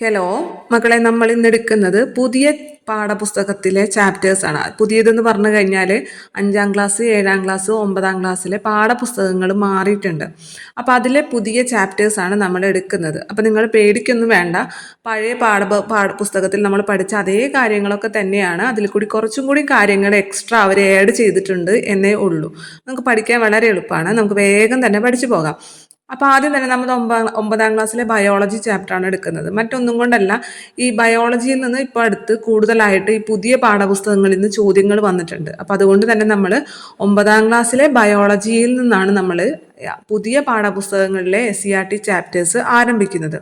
Hello മക്കളെ, നമ്മൾ ഇന്ന് എടുക്കുന്നത് പുതിയ പാഠപുസ്തകത്തിലെ ചാപ്റ്റേഴ്സ് ആണ്. പുതിയതെന്ന് പറഞ്ഞു കഴിഞ്ഞാൽ 5ാം ക്ലാസ് 7ാം ക്ലാസ് 9ാം ക്ലാസ്സിലെ പാഠപുസ്തകങ്ങൾ മാറിയിട്ടുണ്ട്. അപ്പോൾ അതിലെ പുതിയ ചാപ്റ്റേഴ്സ് ആണ് നമ്മൾ എടുക്കുന്നത്. അപ്പോൾ നിങ്ങൾ പേടിക്കൊന്നും വേണ്ട. പഴയ പാഠപുസ്തകത്തിൽ നമ്മൾ പഠിച്ച അതേ കാര്യങ്ങളൊക്കെ തന്നെയാണ്. അതിൽ കൂടി കുറച്ചും കൂടി കാര്യങ്ങൾ എക്സ്ട്രാ അവർ ആഡ് ചെയ്തിട്ടുണ്ട് എന്നേ ഉള്ളൂ. നമുക്ക് പഠിക്കാൻ വളരെ എളുപ്പമാണ്. നമുക്ക് വേഗം തന്നെ പഠിച്ചു പോകാം. അപ്പോൾ ആദ്യം തന്നെ നമ്മൾ 9ാം ക്ലാസ്സിലെ ബയോളജി ചാപ്റ്ററാണ് എടുക്കുന്നത്. മറ്റൊന്നും കൊണ്ടല്ല, ഈ ബയോളജിയിൽ നിന്ന് ഇപ്പോൾ അടുത്ത് കൂടുതലായിട്ട് ഈ പുതിയ പാഠപുസ്തകങ്ങളിൽ നിന്ന് ചോദ്യങ്ങൾ വന്നിട്ടുണ്ട്. അപ്പോൾ അതുകൊണ്ട് തന്നെ നമ്മൾ 9ാം ക്ലാസ്സിലെ ബയോളജിയിൽ നിന്നാണ് നമ്മൾ പുതിയ പാഠപുസ്തകങ്ങളിലെ SCERT ചാപ്റ്റേഴ്സ് ആരംഭിക്കുന്നത്.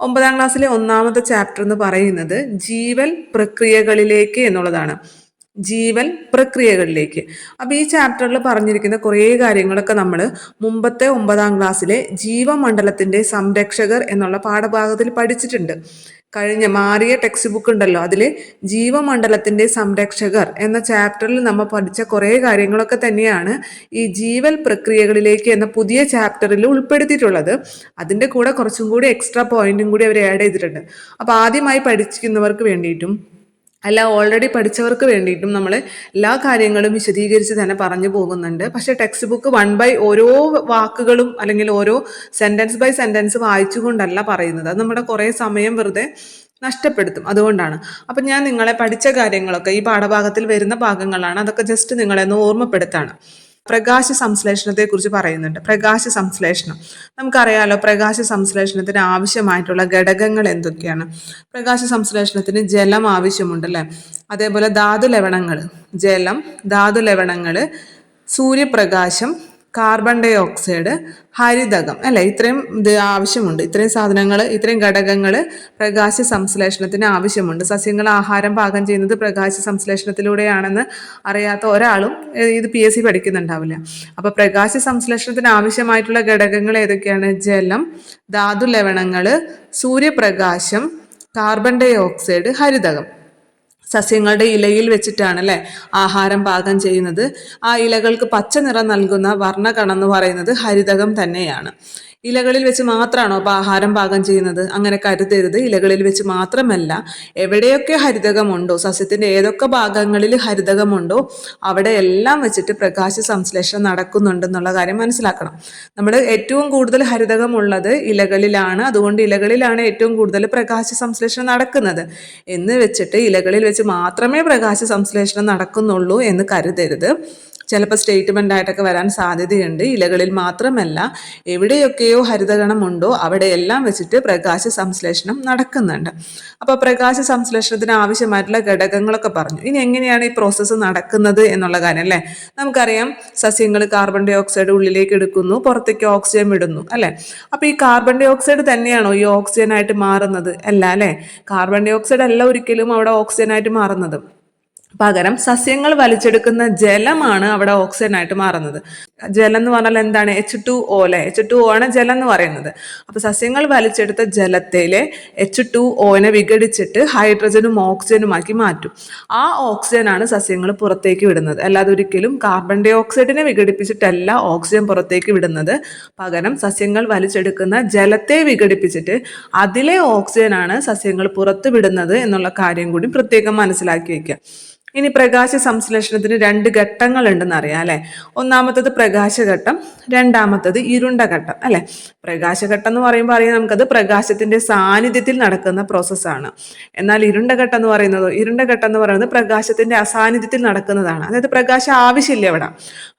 9ാം ക്ലാസ്സിലെ ഒന്നാമത്തെ ചാപ്റ്റർ എന്ന് പറയുന്നത് ജീവൽ പ്രക്രിയകളിലേക്ക് എന്നുള്ളതാണ്. ജീവൽ പ്രക്രിയകളിലേക്ക്. അപ്പോൾ ഈ ചാപ്റ്ററിൽ പറഞ്ഞിരിക്കുന്ന കുറേ കാര്യങ്ങളൊക്കെ നമ്മൾ മുമ്പത്തെ 9ാം ക്ലാസ്സിലെ ജീവമണ്ഡലത്തിൻ്റെ സംരക്ഷകർ എന്നുള്ള പാഠഭാഗത്തിൽ പഠിച്ചിട്ടുണ്ട്. മാറിയ ടെക്സ്റ്റ് ബുക്ക് ഉണ്ടല്ലോ, അതിൽ ജീവമണ്ഡലത്തിൻ്റെ സംരക്ഷകർ എന്ന ചാപ്റ്ററിൽ നമ്മൾ പഠിച്ച കുറേ കാര്യങ്ങളൊക്കെ തന്നെയാണ് ഈ ജീവൽ പ്രക്രിയകളിലേക്ക് എന്ന പുതിയ ചാപ്റ്ററിൽ ഉൾപ്പെടുത്തിയിട്ടുള്ളത്. അതിൻ്റെ കൂടെ കുറച്ചും കൂടി എക്സ്ട്രാ പോയിന്റും കൂടി അവർ ആഡ് ചെയ്തിട്ടുണ്ട്. അപ്പോൾ ആദ്യമായി പഠിക്കുന്നവർക്ക് വേണ്ടിയിട്ടും അല്ല ഓൾറെഡി പഠിച്ചവർക്ക് വേണ്ടിയിട്ടും നമ്മൾ എല്ലാ കാര്യങ്ങളും വിശദീകരിച്ച് തന്നെ പറഞ്ഞു പോകുന്നുണ്ട്. പക്ഷേ ടെക്സ്റ്റ് ബുക്ക് ഓരോ വാക്കുകളും അല്ലെങ്കിൽ ഓരോ സെൻറ്റൻസ് ബൈ സെൻറ്റൻസ് വായിച്ചുകൊണ്ടല്ല പറയുന്നത്. അത് നമ്മുടെ കുറേ സമയം വെറുതെ നഷ്ടപ്പെടുത്തും. അതുകൊണ്ടാണ്. അപ്പം ഞാൻ നിങ്ങളെ പഠിച്ച കാര്യങ്ങളൊക്കെ ഈ പാഠഭാഗത്തിൽ വരുന്ന ഭാഗങ്ങളാണ്. അതൊക്കെ ജസ്റ്റ് നിങ്ങളെ ഒന്ന് ഓർമ്മപ്പെടുത്താണ്. പ്രകാശ സംശ്ലേഷണത്തെക്കുറിച്ച് പറയുന്നുണ്ട്. പ്രകാശ സംശ്ലേഷണം നമുക്കറിയാലോ. പ്രകാശ സംശ്ലേഷണത്തിന് ആവശ്യമായിട്ടുള്ള ഘടകങ്ങൾ എന്തൊക്കെയാണ്? പ്രകാശ സംശ്ലേഷണത്തിന് ജലം ആവശ്യമുണ്ട് അല്ലേ? അതേപോലെ ധാതു ലവണങ്ങൾ, ജലം, ധാതു ലവണങ്ങൾ, സൂര്യപ്രകാശം, കാർബൺ ഡൈ ഓക്സൈഡ്, ഹരിതകം അല്ലേ? ഇത്രയും ആവശ്യമുണ്ട്. ഇത്രയും സാധനങ്ങൾ, ഇത്രയും ഘടകങ്ങൾ പ്രകാശ സംശ്ലേഷണത്തിന് ആവശ്യമുണ്ട്. സസ്യങ്ങൾ ആഹാരം പാകം ചെയ്യുന്നത് പ്രകാശ സംശ്ലേഷണത്തിലൂടെയാണെന്ന് അറിയാത്ത ഒരാളും ഇത് PSC പഠിക്കുന്നുണ്ടാവില്ല. അപ്പോൾ പ്രകാശ സംശ്ലേഷണത്തിന് ആവശ്യമായിട്ടുള്ള ഘടകങ്ങൾ ഏതൊക്കെയാണ്? ജലം, ധാതു ലവണങ്ങൾ, സൂര്യപ്രകാശം, കാർബൺ ഡൈ ഓക്സൈഡ്, ഹരിതകം. സസ്യങ്ങളുടെ ഇലയിൽ വെച്ചിട്ടാണ് അല്ലേ ആഹാരം പാകം ചെയ്യുന്നത്. ആ ഇലകൾക്ക് പച്ച നിറം നൽകുന്ന വർണ്ണകണം എന്ന് പറയുന്നത് ഹരിതകം തന്നെയാണ്. ഇലകളിൽ വെച്ച് മാത്രമാണോ അപ്പോൾ ആഹാരം പാകം ചെയ്യുന്നത്? അങ്ങനെ കരുതരുത്. ഇലകളിൽ വെച്ച് മാത്രമല്ല, എവിടെയൊക്കെ ഹരിതകമുണ്ടോ, സസ്യത്തിൻ്റെ ഏതൊക്കെ ഭാഗങ്ങളിൽ ഹരിതകമുണ്ടോ അവിടെ എല്ലാം വെച്ചിട്ട് പ്രകാശ സംശ്ലേഷണം നടക്കുന്നുണ്ടെന്നുള്ള കാര്യം മനസ്സിലാക്കണം. നമ്മൾ ഏറ്റവും കൂടുതൽ ഹരിതകമുള്ളത് ഇലകളിലാണ്. അതുകൊണ്ട് ഇലകളിലാണ് ഏറ്റവും കൂടുതൽ പ്രകാശ സംശ്ലേഷണം നടക്കുന്നത് എന്ന് വെച്ചിട്ട് ഇലകളിൽ വെച്ച് മാത്രമേ പ്രകാശ സംശ്ലേഷണം നടക്കുന്നുള്ളൂ എന്ന് കരുതരുത്. ചിലപ്പോൾ സ്റ്റേറ്റ്മെൻ്റ് ആയിട്ടൊക്കെ വരാൻ സാധ്യതയുണ്ട്. ഇലകളിൽ മാത്രമല്ല, എവിടെയൊക്കെയോ ഹരിതകണമുണ്ടോ അവിടെയെല്ലാം വെച്ചിട്ട് പ്രകാശ സംശ്ലേഷണം നടക്കുന്നുണ്ട്. അപ്പോൾ പ്രകാശ സംശ്ലേഷണത്തിന് ആവശ്യമായിട്ടുള്ള ഘടകങ്ങളൊക്കെ പറഞ്ഞു. ഇനി എങ്ങനെയാണ് ഈ പ്രോസസ്സ് നടക്കുന്നത് എന്നുള്ള കാര്യം അല്ലേ? നമുക്കറിയാം, സസ്യങ്ങൾ കാർബൺ ഡൈ ഓക്സൈഡ് ഉള്ളിലേക്ക് എടുക്കുന്നു, പുറത്തേക്ക് ഓക്സിജൻ വിടുന്നു അല്ലേ? അപ്പോൾ ഈ കാർബൺ ഡൈ ഓക്സൈഡ് തന്നെയാണോ ഈ ഓക്സിജനായിട്ട് മാറുന്നത്? അല്ല അല്ലേ? കാർബൺ ഡൈ ഓക്സൈഡ് അല്ല ഒരിക്കലും അവിടെ ഓക്സിജനായിട്ട് മാറുന്നത്. പകരം സസ്യങ്ങൾ വലിച്ചെടുക്കുന്ന ജലമാണ് അവിടെ ഓക്സിജനായിട്ട് മാറുന്നത്. ജലം എന്ന് പറഞ്ഞാൽ എന്താണ്? H2O അല്ലേ? H2O ആണ് ജലം എന്ന് പറയുന്നത്. അപ്പോൾ സസ്യങ്ങൾ വലിച്ചെടുത്ത ജലത്തിലെ H2O വിഘടിച്ചിട്ട് ഹൈഡ്രജനും ഓക്സിജനുമാക്കി മാറ്റും. ആ ഓക്സിജനാണ് സസ്യങ്ങൾ പുറത്തേക്ക് വിടുന്നത്. അല്ലാതെ ഒരിക്കലും കാർബൺ ഡൈ ഓക്സൈഡിനെ വിഘടിപ്പിച്ചിട്ടല്ല ഓക്സിജൻ പുറത്തേക്ക് വിടുന്നത്. പകരം സസ്യങ്ങൾ വലിച്ചെടുക്കുന്ന ജലത്തെ വിഘടിപ്പിച്ചിട്ട് അതിലെ ഓക്സിജനാണ് സസ്യങ്ങൾ പുറത്ത് വിടുന്നത് എന്നുള്ള കാര്യം കൂടി പ്രത്യേകം മനസ്സിലാക്കി വയ്ക്കുക. ഇനി പ്രകാശ സംശ്ലേഷണത്തിന് 2 ഘട്ടങ്ങൾ ഉണ്ടെന്ന് അറിയാം അല്ലെ? ഒന്നാമത്തത് പ്രകാശഘട്ടം, രണ്ടാമത്തത് ഇരുണ്ട ഘട്ടം അല്ലെ? പ്രകാശഘട്ടം എന്ന് പറയുമ്പോൾ അറിയാം നമുക്കത് പ്രകാശത്തിന്റെ സാന്നിധ്യത്തിൽ നടക്കുന്ന പ്രോസസ്സാണ്. എന്നാൽ ഇരുണ്ട ഘട്ടം എന്ന് പറയുന്നത് പ്രകാശത്തിന്റെ അസാന്നിധ്യത്തിൽ നടക്കുന്നതാണ്. അതായത് പ്രകാശം ആവശ്യമില്ല അവിടെ.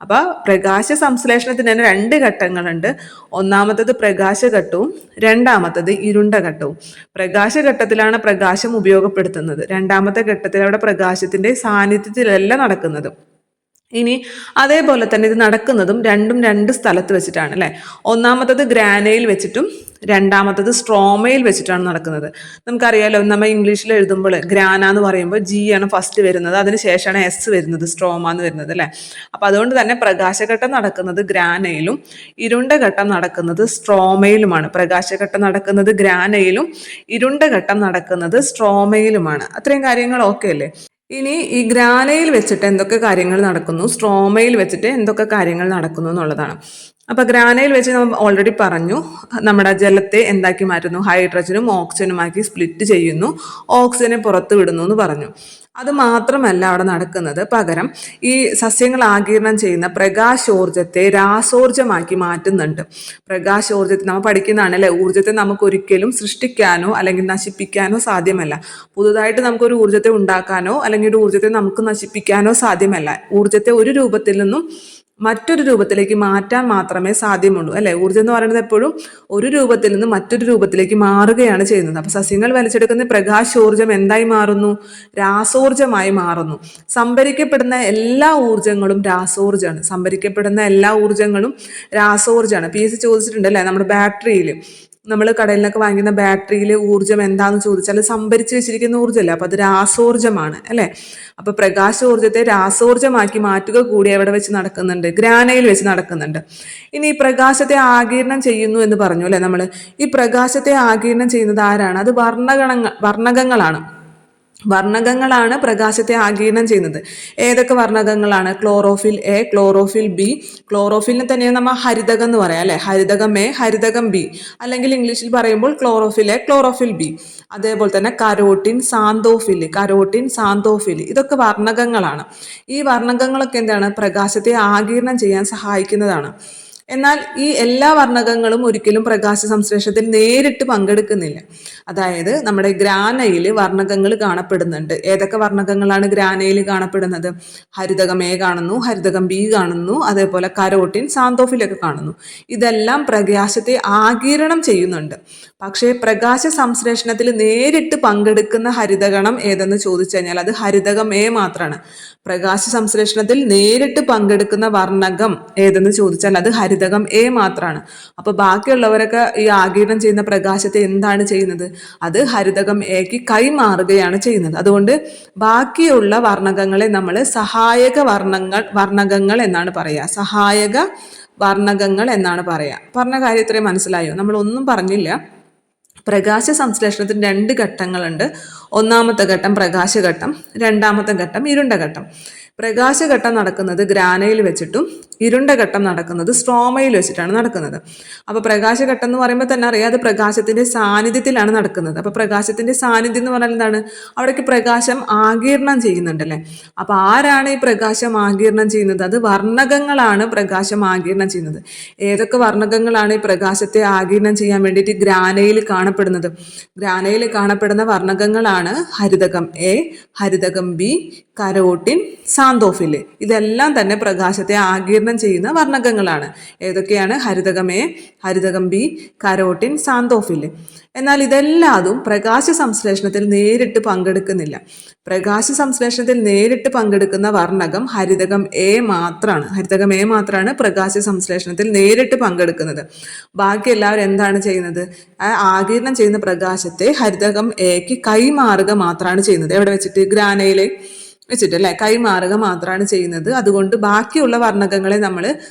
അപ്പൊ പ്രകാശ സംശ്ലേഷണത്തിന് തന്നെ 2 ഘട്ടങ്ങളുണ്ട്. ഒന്നാമത്തത് പ്രകാശഘട്ടവും രണ്ടാമത്തത് ഇരുണ്ട ഘട്ടവും. പ്രകാശഘട്ടത്തിലാണ് പ്രകാശം ഉപയോഗപ്പെടുത്തുന്നത്. രണ്ടാമത്തെ ഘട്ടത്തിൽ അവിടെ പ്രകാശത്തിന്റെ സാന്നിധ്യത്തിലല്ല നടക്കുന്നത്. ഇനി അതേപോലെ തന്നെ ഇത് നടക്കുന്നതും രണ്ടും 2 സ്ഥലത്ത് വെച്ചിട്ടാണ് അല്ലെ? ഒന്നാമത്തത് ഗ്രാനയിൽ വെച്ചിട്ടും രണ്ടാമത്തത് സ്ട്രോമയിൽ വെച്ചിട്ടാണ് നടക്കുന്നത്. നമുക്കറിയാലോ, നമ്മൾ ഇംഗ്ലീഷിൽ എഴുതുമ്പോൾ ഗ്രാന എന്ന് പറയുമ്പോൾ G ആണ് ഫസ്റ്റ് വരുന്നത്, അതിനുശേഷമാണ് S വരുന്നത്, സ്ട്രോമ എന്ന് വരുന്നത് അല്ലെ? അപ്പം അതുകൊണ്ട് തന്നെ പ്രകാശഘട്ടം നടക്കുന്നത് ഗ്രാനയിലും ഇരുണ്ട ഘട്ടം നടക്കുന്നത് സ്ട്രോമയിലുമാണ്. പ്രകാശഘട്ടം നടക്കുന്നത് ഗ്രാനയിലും ഇരുണ്ട ഘട്ടം നടക്കുന്നത് സ്ട്രോമയിലുമാണ്. അത്രയും കാര്യങ്ങൾ ഓക്കെ അല്ലേ? ഇനി ഈ ഗ്രാനയിൽ വെച്ചിട്ട് എന്തൊക്കെ കാര്യങ്ങൾ നടക്കുന്നു, സ്ട്രോമയിൽ വെച്ചിട്ട് എന്തൊക്കെ കാര്യങ്ങൾ നടക്കുന്നു എന്നുള്ളതാണ്. അപ്പൊ ഗ്രാനയിൽ വെച്ച് നമ്മൾ ഓൾറെഡി പറഞ്ഞു, നമ്മുടെ ജലത്തെ എന്താക്കി മാറ്റുന്നു, ഹൈഡ്രജനും ഓക്സിജനുമാക്കി സ്പ്ലിറ്റ് ചെയ്യുന്നു, ഓക്സിജനെ പുറത്തു വിടുന്നു എന്ന് പറഞ്ഞു. അത് മാത്രമല്ല അവിടെ നടക്കുന്നത്, പകരം ഈ സസ്യങ്ങൾ ആഗിരണം ചെയ്യുന്ന പ്രകാശോർജത്തെ രാസോർജമാക്കി മാറ്റുന്നുണ്ട്. പ്രകാശോർജത്തെ നമ്മൾ പഠിക്കുന്നതാണ് അല്ലെ, ഊർജത്തെ നമുക്ക് ഒരിക്കലും സൃഷ്ടിക്കാനോ അല്ലെങ്കിൽ നശിപ്പിക്കാനോ സാധ്യമല്ല. പുതുതായിട്ട് നമുക്കൊരു ഊർജത്തെ ഉണ്ടാക്കാനോ അല്ലെങ്കിൽ ഒരു ഊർജത്തെ നമുക്ക് നശിപ്പിക്കാനോ സാധ്യമല്ല. ഊർജത്തെ ഒരു രൂപത്തിൽ നിന്നും മറ്റൊരു രൂപത്തിലേക്ക് മാറ്റാൻ മാത്രമേ സാധ്യമുള്ളൂ അല്ലെ. ഊർജ്ജം എന്ന് പറയുന്നത് എപ്പോഴും ഒരു രൂപത്തിൽ നിന്ന് മറ്റൊരു രൂപത്തിലേക്ക് മാറുകയാണ് ചെയ്യുന്നത്. അപ്പൊ സസ്യങ്ങൾ വലിച്ചെടുക്കുന്ന പ്രകാശോർജം എന്തായി മാറുന്നു, രാസോർജമായി മാറുന്നു. സംഭരിക്കപ്പെടുന്ന എല്ലാ ഊർജങ്ങളും രാസോർജമാണ്. സംഭരിക്കപ്പെടുന്ന എല്ലാ ഊർജങ്ങളും രാസോർജമാണ്. PSC ചോദിച്ചിട്ടുണ്ട് അല്ലെ, നമ്മുടെ ബാറ്ററിയിൽ, നമ്മൾ കടയിൽ നിന്നൊക്കെ വാങ്ങിക്കുന്ന ബാറ്ററിയിൽ ഊർജ്ജം എന്താണെന്ന് ചോദിച്ചാൽ സംഭരിച്ച് വെച്ചിരിക്കുന്ന ഊർജ്ജമല്ല, അപ്പൊ അത് രാസോർജമാണ് അല്ലെ. അപ്പൊ പ്രകാശോർജത്തെ രാസോർജമാക്കി മാറ്റുക കൂടി എവിടെ വെച്ച് നടക്കുന്നുണ്ട്, ഗ്രാനയിൽ വെച്ച് നടക്കുന്നുണ്ട്. ഇനി ഈ പ്രകാശത്തെ ആഗിരണം ചെയ്യുന്നു എന്ന് പറഞ്ഞു അല്ലെ നമ്മൾ. ഈ പ്രകാശത്തെ ആഗിരണം ചെയ്യുന്നത് ആരാണ്, അത് വർണ്ണകങ്ങളാണ്. വർണ്ണകങ്ങളാണ് പ്രകാശത്തെ ആഗിരണം ചെയ്യുന്നത്. ഏതൊക്കെ വർണ്ണകങ്ങളാണ്, ക്ലോറോഫിൽ എ, ക്ലോറോഫിൽ ബി. ക്ലോറോഫിലിനെ തന്നെയാണ് നമ്മൾ ഹരിതകം എന്ന് പറയാം അല്ലെ, ഹരിതകം എ, ഹരിതകം ബി, അല്ലെങ്കിൽ ഇംഗ്ലീഷിൽ പറയുമ്പോൾ ക്ലോറോഫിൽ എ, ക്ലോറോഫിൽ ബി. അതേപോലെ തന്നെ കരോട്ടിൻ, സാന്തോഫിൽ, ഇതൊക്കെ വർണ്ണകങ്ങളാണ്. ഈ വർണ്ണകങ്ങളൊക്കെ എന്താണ്, പ്രകാശത്തെ ആഗിരണം ചെയ്യാൻ സഹായിക്കുന്നതാണ്. എന്നാൽ ഈ എല്ലാ വർണ്ണകങ്ങളും ഒരിക്കലും പ്രകാശ സംശ്ലേഷണത്തിൽ നേരിട്ട് പങ്കെടുക്കുന്നില്ല. അതായത് നമ്മുടെ ഗ്രാനയിൽ വർണ്ണകങ്ങൾ കാണപ്പെടുന്നുണ്ട്. ഏതൊക്കെ വർണ്ണകങ്ങളാണ് ഗ്രാനയിൽ കാണപ്പെടുന്നത്, ഹരിതകം എ കാണുന്നു, ഹരിതകം ബി കാണുന്നു, അതേപോലെ കരോട്ടിൻ, സാന്തോഫിലൊക്കെ കാണുന്നു. ഇതെല്ലാം പ്രകാശത്തെ ആഗിരണം ചെയ്യുന്നുണ്ട്. പക്ഷേ പ്രകാശ സംശ്ലേഷണത്തിൽ നേരിട്ട് പങ്കെടുക്കുന്ന ഹരിതകണം ഏതെന്ന് ചോദിച്ചു കഴിഞ്ഞാൽ അത് ഹരിതകം എ മാത്രമാണ്. പ്രകാശ സംശ്ലേഷണത്തിൽ നേരിട്ട് പങ്കെടുക്കുന്ന വർണ്ണകം ഏതെന്ന് ചോദിച്ചാൽ അത് ഹരിതകം എ മാത്രമാണ്. അപ്പൊ ബാക്കിയുള്ളവരൊക്കെ ഈ ആഗിരണം ചെയ്യുന്ന പ്രകാശത്തെ എന്താണ് ചെയ്യുന്നത്, അത് ഹരിതകം എക്ക് കൈമാറുകയാണ് ചെയ്യുന്നത്. അതുകൊണ്ട് ബാക്കിയുള്ള വർണ്ണകങ്ങളെ നമ്മൾ സഹായക വർണ്ണകങ്ങൾ എന്നാണ് പറയുക. സഹായക വർണ്ണകങ്ങൾ എന്നാണ് പറയുക. പറഞ്ഞ കാര്യം ഇത്രയും മനസ്സിലായോ? നമ്മൾ ഒന്നും പറഞ്ഞില്ല. പ്രകാശ സംശ്ലേഷണത്തിന് 2 ഘട്ടങ്ങളുണ്ട്. ഒന്നാമത്തെ ഘട്ടം പ്രകാശഘട്ടം, രണ്ടാമത്തെ ഘട്ടം ഇരുണ്ട ഘട്ടം. പ്രകാശഘട്ടം നടക്കുന്നത് ഗ്രാനയിൽ വെച്ചിട്ടും ഇരുണ്ട ഘട്ടം നടക്കുന്നത് സ്ട്രോമയിൽ വെച്ചിട്ടാണ് നടക്കുന്നത്. അപ്പൊ പ്രകാശഘട്ടം എന്ന് പറയുമ്പോൾ തന്നെ അറിയാം, അത് പ്രകാശത്തിന്റെ സാന്നിധ്യത്തിലാണ് നടക്കുന്നത്. അപ്പൊ പ്രകാശത്തിന്റെ സാന്നിധ്യം എന്ന് പറഞ്ഞാൽ എന്താണ്, അവിടേക്ക് പ്രകാശം ആഗിരണം ചെയ്യുന്നുണ്ടല്ലേ. അപ്പൊ ആരാണ് ഈ പ്രകാശം ആഗിരണം ചെയ്യുന്നത്, അത് വർണ്ണകങ്ങളാണ് പ്രകാശം ആഗിരണം ചെയ്യുന്നത്. ഏതൊക്കെ വർണ്ണകങ്ങളാണ് ഈ പ്രകാശത്തെ ആഗിരണം ചെയ്യാൻ വേണ്ടിയിട്ട് ഗ്രാനയിൽ കാണപ്പെടുന്നത്, ഗ്രാനയിൽ കാണപ്പെടുന്ന വർണ്ണകങ്ങളാണ് ഹരിതകം എ, ഹരിതകം ബി, കരോട്ടിൻ, സാന്തോഫിൽ. ഇതെല്ലാം തന്നെ പ്രകാശത്തെ ആഗിരണം ചെയ്യുന്ന വർണ്ണകങ്ങളാണ്. ഏതൊക്കെയാണ്, ഹരിതകം എ, ഹരിതകം ബി, കരോട്ടിൻ, സാന്തോഫിൽ. എന്നാൽ ഇതെല്ലാതും പ്രകാശ സംശ്ലേഷണത്തിൽ നേരിട്ട് പങ്കെടുക്കുന്നില്ല. പ്രകാശ സംശ്ലേഷണത്തിൽ നേരിട്ട് പങ്കെടുക്കുന്ന വർണ്ണകം ഹരിതകം എ മാത്രമാണ്. ഹരിതകം എ മാത്രമാണ് പ്രകാശ സംശ്ലേഷണത്തിൽ നേരിട്ട് പങ്കെടുക്കുന്നത്. ബാക്കി എല്ലാവരും എന്താണ് ചെയ്യുന്നത്, ആഗിരണം ചെയ്യുന്ന പ്രകാശത്തെ ഹരിതകം എക്ക് കൈമാറുക മാത്രമാണ് ചെയ്യുന്നത്. എവിടെ വെച്ചിട്ട്, ഗ്രാനയിലെ വെച്ചിട്ട് അല്ലെ, കൈമാറുക മാത്രമാണ് ചെയ്യുന്നത്. അതുകൊണ്ട് ബാക്കിയുള്ള വർണ്ണകങ്ങളെ നമ്മൾ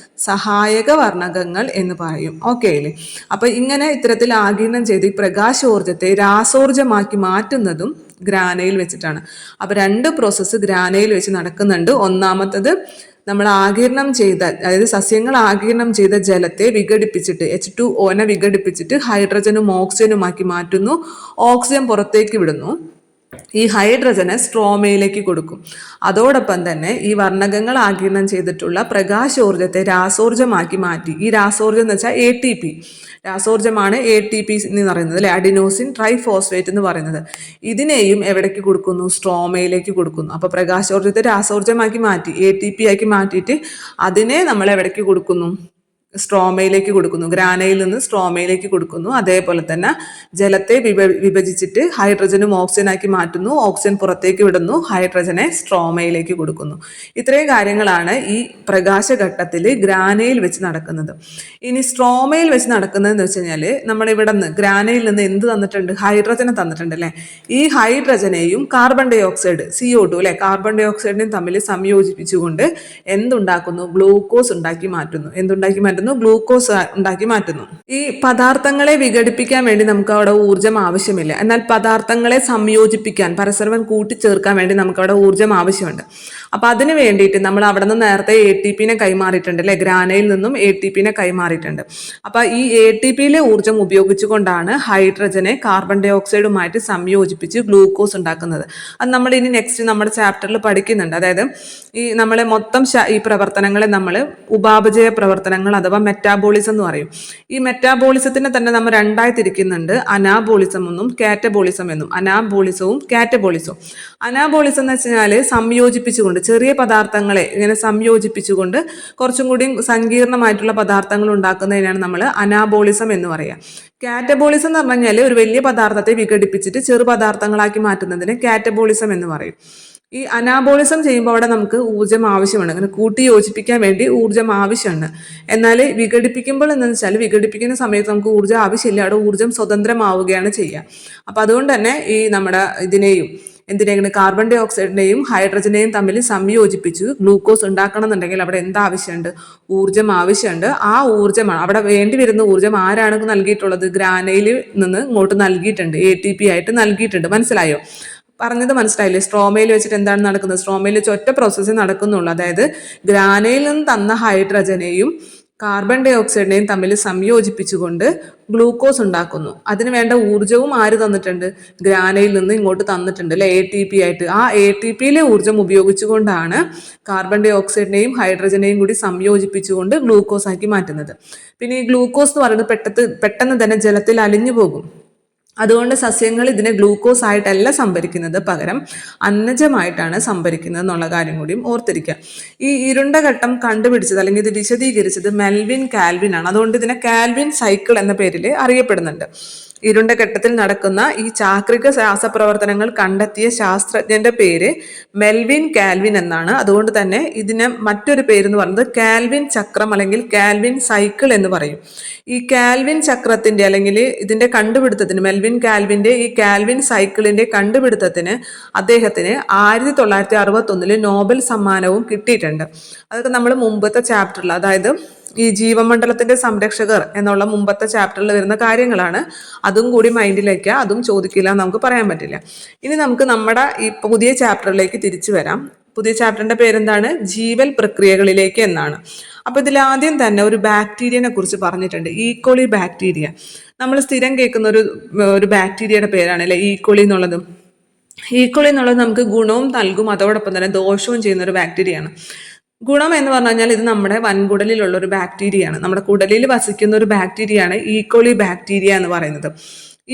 സഹായക വർണ്ണകങ്ങൾ എന്ന് പറയും. ഓക്കെ അല്ലേ. അപ്പൊ ഇങ്ങനെ ഇത്തരത്തിൽ ആഗിരണം ചെയ്ത് ഈ പ്രകാശോർജത്തെ രാസോർജമാക്കി മാറ്റുന്നതും ഗ്രാനയിൽ വെച്ചിട്ടാണ്. അപ്പൊ 2 പ്രോസസ്സ് ഗ്രാനയിൽ വെച്ച് നടക്കുന്നുണ്ട്. ഒന്നാമത്തത് നമ്മൾ ആഗിരണം ചെയ്ത, അതായത് സസ്യങ്ങൾ ആഗിരണം ചെയ്ത ജലത്തെ വിഘടിപ്പിച്ചിട്ട് H2O വിഘടിപ്പിച്ചിട്ട് ഹൈഡ്രജനും ഓക്സിജനുമാക്കി മാറ്റുന്നു. ഓക്സിജൻ പുറത്തേക്ക് വിടുന്നു. ഈ ഹൈഡ്രജനെ സ്ട്രോമയിലേക്ക് കൊടുക്കും. അതോടൊപ്പം തന്നെ ഈ വർണ്ണകങ്ങൾ ആഗിരണം ചെയ്തിട്ടുള്ള പ്രകാശോർജത്തെ രാസോർജമാക്കി മാറ്റി. ഈ രാസോർജം എന്ന് വെച്ചാൽ ATP രാസോർജമാണ്. ATP എന്ന് പറയുന്നത് അല്ലെ, അഡിനോസിൻ ട്രൈഫോസ്ഫേറ്റ് എന്ന് പറയുന്നത്. ഇതിനെയും എവിടേക്ക് കൊടുക്കുന്നു, സ്ട്രോമയിലേക്ക് കൊടുക്കുന്നു. അപ്പൊ പ്രകാശോർജത്തെ രാസോർജമാക്കി മാറ്റി, ATP ആക്കി മാറ്റിയിട്ട് അതിനെ നമ്മൾ എവിടേക്ക് കൊടുക്കുന്നു, സ്ട്രോമയിലേക്ക് കൊടുക്കുന്നു. ഗ്രാനയിൽ നിന്ന് സ്ട്രോമയിലേക്ക് കൊടുക്കുന്നു. അതേപോലെ തന്നെ ജലത്തെ വിഭജിച്ചിട്ട് ഹൈഡ്രജനും ഓക്സിജനാക്കി മാറ്റുന്നു. ഓക്സിജൻ പുറത്തേക്ക് വിടുന്നു. ഹൈഡ്രജനെ സ്ട്രോമയിലേക്ക് കൊടുക്കുന്നു. ഇത്രയും കാര്യങ്ങളാണ് ഈ പ്രകാശഘട്ടത്തിൽ ഗ്രാനയിൽ വെച്ച് നടക്കുന്നത്. ഇനി സ്ട്രോമയിൽ വെച്ച് നടക്കുന്നതെന്ന് വെച്ച് കഴിഞ്ഞാൽ നമ്മൾ ഇവിടെ നിന്ന് ഗ്രാനയിൽ നിന്ന് എന്ത് തന്നിട്ടുണ്ട്, ഹൈഡ്രജനെ തന്നിട്ടുണ്ട് അല്ലേ. ഈ ഹൈഡ്രജനെയും കാർബൺ ഡൈ ഓക്സൈഡ് CO2 അല്ലെ, കാർബൺ ഡൈ ഓക്സൈഡിനെയും തമ്മിൽ സംയോജിപ്പിച്ചുകൊണ്ട് എന്തുണ്ടാക്കുന്നു, ഗ്ലൂക്കോസ് ഉണ്ടാക്കി മാറ്റുന്നു. എന്തുണ്ടാക്കി മാറ്റുന്നു, മാറ്റുന്നു, ഗ്ലൂക്കോസ് ഉണ്ടാക്കി മാറ്റുന്നു. ഈ പദാർത്ഥങ്ങളെ വിഘടിപ്പിക്കാൻ വേണ്ടി നമുക്ക് അവിടെ ഊർജ്ജം ആവശ്യമില്ല. എന്നാൽ പദാർത്ഥങ്ങളെ സംയോജിപ്പിക്കാൻ, പരസ്പരം കൂട്ടിച്ചേർക്കാൻ വേണ്ടി നമുക്ക് അവിടെ ഊർജ്ജം ആവശ്യമുണ്ട്. അപ്പൊ അതിന് വേണ്ടിയിട്ട് നമ്മൾ അവിടെ നിന്ന് നേരത്തെ ATP കൈമാറിയിട്ടുണ്ട് അല്ലെ, ഗ്രാനയിൽ നിന്നും ATP കൈമാറിയിട്ടുണ്ട്. അപ്പൊ ഈ ATPയിലെ ഊർജ്ജം ഉപയോഗിച്ചുകൊണ്ടാണ് ഹൈഡ്രജനെ കാർബൺ ഡൈ ഓക്സൈഡുമായിട്ട് സംയോജിപ്പിച്ച് ഗ്ലൂക്കോസ് ഉണ്ടാക്കുന്നത്. അത് നമ്മൾ ഇനി നെക്സ്റ്റ് നമ്മുടെ ചാപ്റ്ററിൽ പഠിക്കുന്നുണ്ട്. അതായത് ഈ നമ്മളെ മൊത്തം ഈ പ്രവർത്തനങ്ങളെ നമ്മൾ ഉപാപചയ പ്രവർത്തനങ്ങൾ അഥവാ മെറ്റാബോളിസം എന്ന് പറയും. ഈ മെറ്റാബോളിസത്തിനെ തന്നെ നമ്മൾ രണ്ടായി തിരിക്കുന്നുണ്ട്, അനാബോളിസം എന്നും കാറ്റബോളിസം എന്നും. അനാബോളിസവും കാറ്റബോളിസവും. അനാബോളിസം എന്ന് വെച്ചാൽ സംയോജിപ്പിച്ചുകൊണ്ട്, ചെറിയ പദാർത്ഥങ്ങളെ ഇങ്ങനെ സംയോജിപ്പിച്ചുകൊണ്ട് കുറച്ചും കൂടി സങ്കീർണമായിട്ടുള്ള പദാർത്ഥങ്ങൾ ഉണ്ടാക്കുന്നതിനാണ് നമ്മൾ അനാബോളിസം എന്ന് പറയുക. കാറ്റബോളിസം എന്ന് പറഞ്ഞാൽ ഒരു വലിയ പദാർത്ഥത്തെ വിഘടിപ്പിച്ചിട്ട് ചെറു പദാർത്ഥങ്ങളാക്കി മാറ്റുന്നതിന് കാറ്റബോളിസം എന്ന് പറയും. ഈ അനാബോളിസം ചെയ്യുമ്പോൾ അവിടെ നമുക്ക് ഊർജ്ജം ആവശ്യമാണ്, അങ്ങനെ കൂട്ടി യോജിപ്പിക്കാൻ വേണ്ടി ഊർജ്ജം ആവശ്യമുണ്ട്. എന്നാൽ വിഘടിപ്പിക്കുമ്പോൾ എന്താണെന്ന് വെച്ചാൽ വിഘടിപ്പിക്കുന്ന സമയത്ത് നമുക്ക് ഊർജ്ജം ആവശ്യമില്ല, അവിടെ ഊർജ്ജം സ്വതന്ത്രമാവുകയാണ് ചെയ്യുക. അപ്പം അതുകൊണ്ട് തന്നെ ഈ നമ്മുടെ എന്തിനെങ്കിലും കാർബൺ ഡൈ ഓക്സൈഡിനെയും ഹൈഡ്രജനെയും തമ്മിൽ സംയോജിപ്പിച്ച് ഗ്ലൂക്കോസ് ഉണ്ടാക്കണം എന്നുണ്ടെങ്കിൽ അവിടെ എന്താവശ്യമുണ്ട്? ഊർജ്ജം ആവശ്യമുണ്ട്. ആ ഊർജ്ജമാണ് അവിടെ വേണ്ടി വരുന്ന ഊർജ്ജം ആരാണ് നൽകിയിട്ടുള്ളത്? ഗ്രാനയിൽ നിന്ന് ഇങ്ങോട്ട് നൽകിയിട്ടുണ്ട്, ATP ആയിട്ട് നൽകിയിട്ടുണ്ട്. മനസ്സിലായോ? പറഞ്ഞത് മനസ്സിലായില്ലേ? സ്ട്രോമയിൽ വെച്ചിട്ട് എന്താണ് നടക്കുന്നത്? സ്ട്രോമയിൽ വെച്ച് ഒറ്റ പ്രോസസ്സേ നടക്കുന്നുള്ളൂ. അതായത് ഗ്രാനയിൽ നിന്ന് തന്ന ഹൈഡ്രജനെയും കാർബൺ ഡൈ ഓക്സൈഡിനെയും തമ്മിൽ സംയോജിപ്പിച്ചുകൊണ്ട് ഗ്ലൂക്കോസ് ഉണ്ടാക്കുന്നു. അതിന് വേണ്ട ഊർജ്ജവും ആര് തന്നിട്ടുണ്ട്? ഗ്രാനയിൽ നിന്ന് ഇങ്ങോട്ട് തന്നിട്ടുണ്ട് അല്ലെ, ATP ആയിട്ട്. ആ ATPയിലെ ഊർജ്ജം ഉപയോഗിച്ചുകൊണ്ടാണ് കാർബൺ ഡൈ ഓക്സൈഡിനെയും ഹൈഡ്രജനെയും കൂടി സംയോജിപ്പിച്ചുകൊണ്ട് ഗ്ലൂക്കോസ് ആക്കി മാറ്റുന്നത്. പിന്നെ ഈ ഗ്ലൂക്കോസ് എന്ന് പറയുന്നത് പെട്ടെന്ന് തന്നെ ജലത്തിൽ അലിഞ്ഞു പോകും. അതുകൊണ്ട് സസ്യങ്ങൾ ഇതിനെ ഗ്ലൂക്കോസ് ആയിട്ടല്ല സംഭരിക്കുന്നത്, പകരം അന്നജമായിട്ടാണ് സംഭരിക്കുന്നത് എന്നുള്ള കാര്യം കൂടിയും ഓർത്തിരിക്കുക. ഈ ഇരുണ്ട ഘട്ടം കണ്ടുപിടിച്ചത് അല്ലെങ്കിൽ ഇത് വിശദീകരിച്ചത് മെൽവിൻ കാൽവിൻ ആണ്. അതുകൊണ്ട് ഇതിനെ കാൽവിൻ സൈക്കിൾ എന്ന പേരിൽ അറിയപ്പെടുന്നുണ്ട്. ഇരുണ്ട ഘട്ടത്തിൽ നടക്കുന്ന ഈ ചാക്രിക രാസപ്രവർത്തനങ്ങൾ കണ്ടെത്തിയ ശാസ്ത്രജ്ഞന്റെ പേര് മെൽവിൻ കാൽവിൻ എന്നാണ്. അതുകൊണ്ട് തന്നെ ഇതിന് മറ്റൊരു പേരെന്ന് പറയുന്നത് കാൽവിൻ ചക്രം അല്ലെങ്കിൽ കാൽവിൻ സൈക്കിൾ എന്ന് പറയും. ഈ കാൽവിൻ ചക്രത്തിന്റെ അല്ലെങ്കിൽ ഇതിന്റെ കണ്ടുപിടുത്തത്തിന്, മെൽവിൻ കാൽവിന്റെ ഈ കാൽവിൻ സൈക്കിളിന്റെ കണ്ടുപിടുത്തത്തിന് അദ്ദേഹത്തിന് 1961 നോബൽ സമ്മാനവും കിട്ടിയിട്ടുണ്ട്. അതൊക്കെ നമ്മൾ മുമ്പത്തെ ചാപ്റ്ററിൽ, അതായത് ഈ ജീവമണ്ഡലത്തിന്റെ സംരക്ഷകർ എന്നുള്ള മുമ്പത്തെ ചാപ്റ്ററിൽ വരുന്ന കാര്യങ്ങളാണ്. അതും കൂടി മൈൻഡിലേക്ക്, അതും ചോദിക്കില്ല നമുക്ക് പറയാൻ പറ്റില്ല. ഇനി നമുക്ക് നമ്മുടെ ഈ പുതിയ ചാപ്റ്ററിലേക്ക് തിരിച്ചു വരാം. പുതിയ ചാപ്റ്ററിന്റെ പേരെന്താണ്? ജീവൽ പ്രക്രിയകളിലേക്ക് എന്നാണ്. അപ്പൊ ഇതിലാദ്യം തന്നെ ഒരു ബാക്ടീരിയനെ കുറിച്ച് പറഞ്ഞിട്ടുണ്ട്, ഈക്കോളി ബാക്ടീരിയ. നമ്മൾ സ്ഥിരം കേൾക്കുന്ന ഒരു ബാക്ടീരിയയുടെ പേരാണ് അല്ലെ ഈക്കോളി എന്നുള്ളത്. ഈക്കോളി എന്നുള്ളത് നമുക്ക് ഗുണവും നൽകും, അതോടൊപ്പം തന്നെ ദോഷവും ചെയ്യുന്ന ഒരു ബാക്ടീരിയയാണ്. ഗുണം എന്ന് പറഞ്ഞു കഴിഞ്ഞാൽ ഇത് നമ്മുടെ വൻകുടലിലുള്ള ഒരു ബാക്ടീരിയയാണ്, നമ്മുടെ കുടലിൽ വസിക്കുന്ന ഒരു ബാക്ടീരിയയാണ് ഈക്കോളി ബാക്ടീരിയ എന്ന് പറയുന്നത്.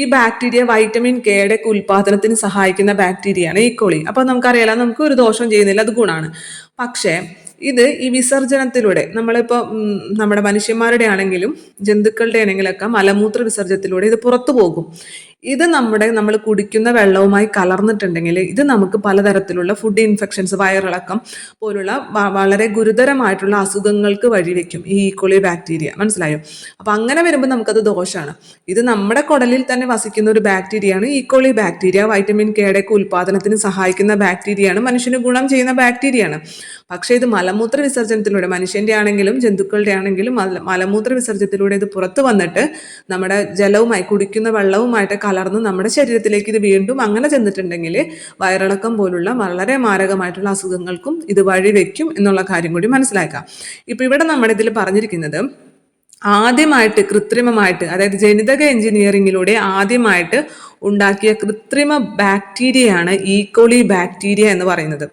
ഈ ബാക്ടീരിയ വൈറ്റമിൻ കെയുടെ ഉൽപാദനത്തിന് സഹായിക്കുന്ന ബാക്ടീരിയയാണ് ഈക്കോളി. അപ്പോൾ നമുക്കറിയാലോ, നമുക്ക് ഒരു ദോഷം ചെയ്യുന്നില്ല, അത് ഗുണമാണ്. പക്ഷേ ഇത് ഈ വിസർജനത്തിലൂടെ, നമ്മളിപ്പോൾ നമ്മുടെ മനുഷ്യന്മാരുടെ ആണെങ്കിലും ജന്തുക്കളുടെ ആണെങ്കിലൊക്കെ മലമൂത്ര വിസർജനത്തിലൂടെ ഇത് പുറത്തു പോകും. ഇത് നമ്മൾ കുടിക്കുന്ന വെള്ളവുമായി കലർന്നിട്ടുണ്ടെങ്കിൽ ഇത് നമുക്ക് പലതരത്തിലുള്ള ഫുഡ് ഇൻഫെക്ഷൻസ്, വയറിളക്കം പോലുള്ള വളരെ ഗുരുതരമായിട്ടുള്ള അസുഖങ്ങൾക്ക് വഴിവെക്കും ഈ ഈക്കോളി ബാക്ടീരിയ. മനസ്സിലായോ? അപ്പം അങ്ങനെ വരുമ്പോൾ നമുക്കത് ദോഷമാണ്. ഇത് നമ്മുടെ കുടലിൽ തന്നെ വസിക്കുന്ന ഒരു ബാക്ടീരിയയാണ് ഈക്കോളി ബാക്ടീരിയ. വൈറ്റമിൻ കെയുടെ ഉൽപാദനത്തിന് സഹായിക്കുന്ന ബാക്ടീരിയയാണ്, മനുഷ്യന് ഗുണം ചെയ്യുന്ന ബാക്ടീരിയയാണ്. പക്ഷേ ഇത് മലമൂത്ര വിസർജനത്തിലൂടെ, മനുഷ്യന്റെ ആണെങ്കിലും ജന്തുക്കളുടെ ആണെങ്കിലും മലമൂത്ര വിസർജനത്തിലൂടെ ഇത് പുറത്തു വന്നിട്ട് നമ്മുടെ ജലവുമായി, കുടിക്കുന്ന വെള്ളവുമായിട്ട് കലർന്ന് നമ്മുടെ ശരീരത്തിലേക്ക് ഇത് വീണ്ടും അങ്ങനെ ചെന്നിട്ടുണ്ടെങ്കിൽ വയറിളക്കം പോലുള്ള വളരെ മാരകമായിട്ടുള്ള അസുഖങ്ങൾക്കും ഇത് വഴിവെക്കും എന്നുള്ള കാര്യം കൂടി മനസ്സിലാക്കാം. ഇപ്പൊ ഇവിടെ നമ്മുടെ ഇതിൽ പറഞ്ഞിരിക്കുന്നത് ആദ്യമായിട്ട് കൃത്രിമമായിട്ട്, അതായത് ജനിതക എഞ്ചിനീയറിംഗിലൂടെ ആദ്യമായിട്ട് ഉണ്ടാക്കിയ കൃത്രിമ ബാക്ടീരിയയാണ് ഈക്കോളി ബാക്ടീരിയ എന്ന് പറയുന്നത്.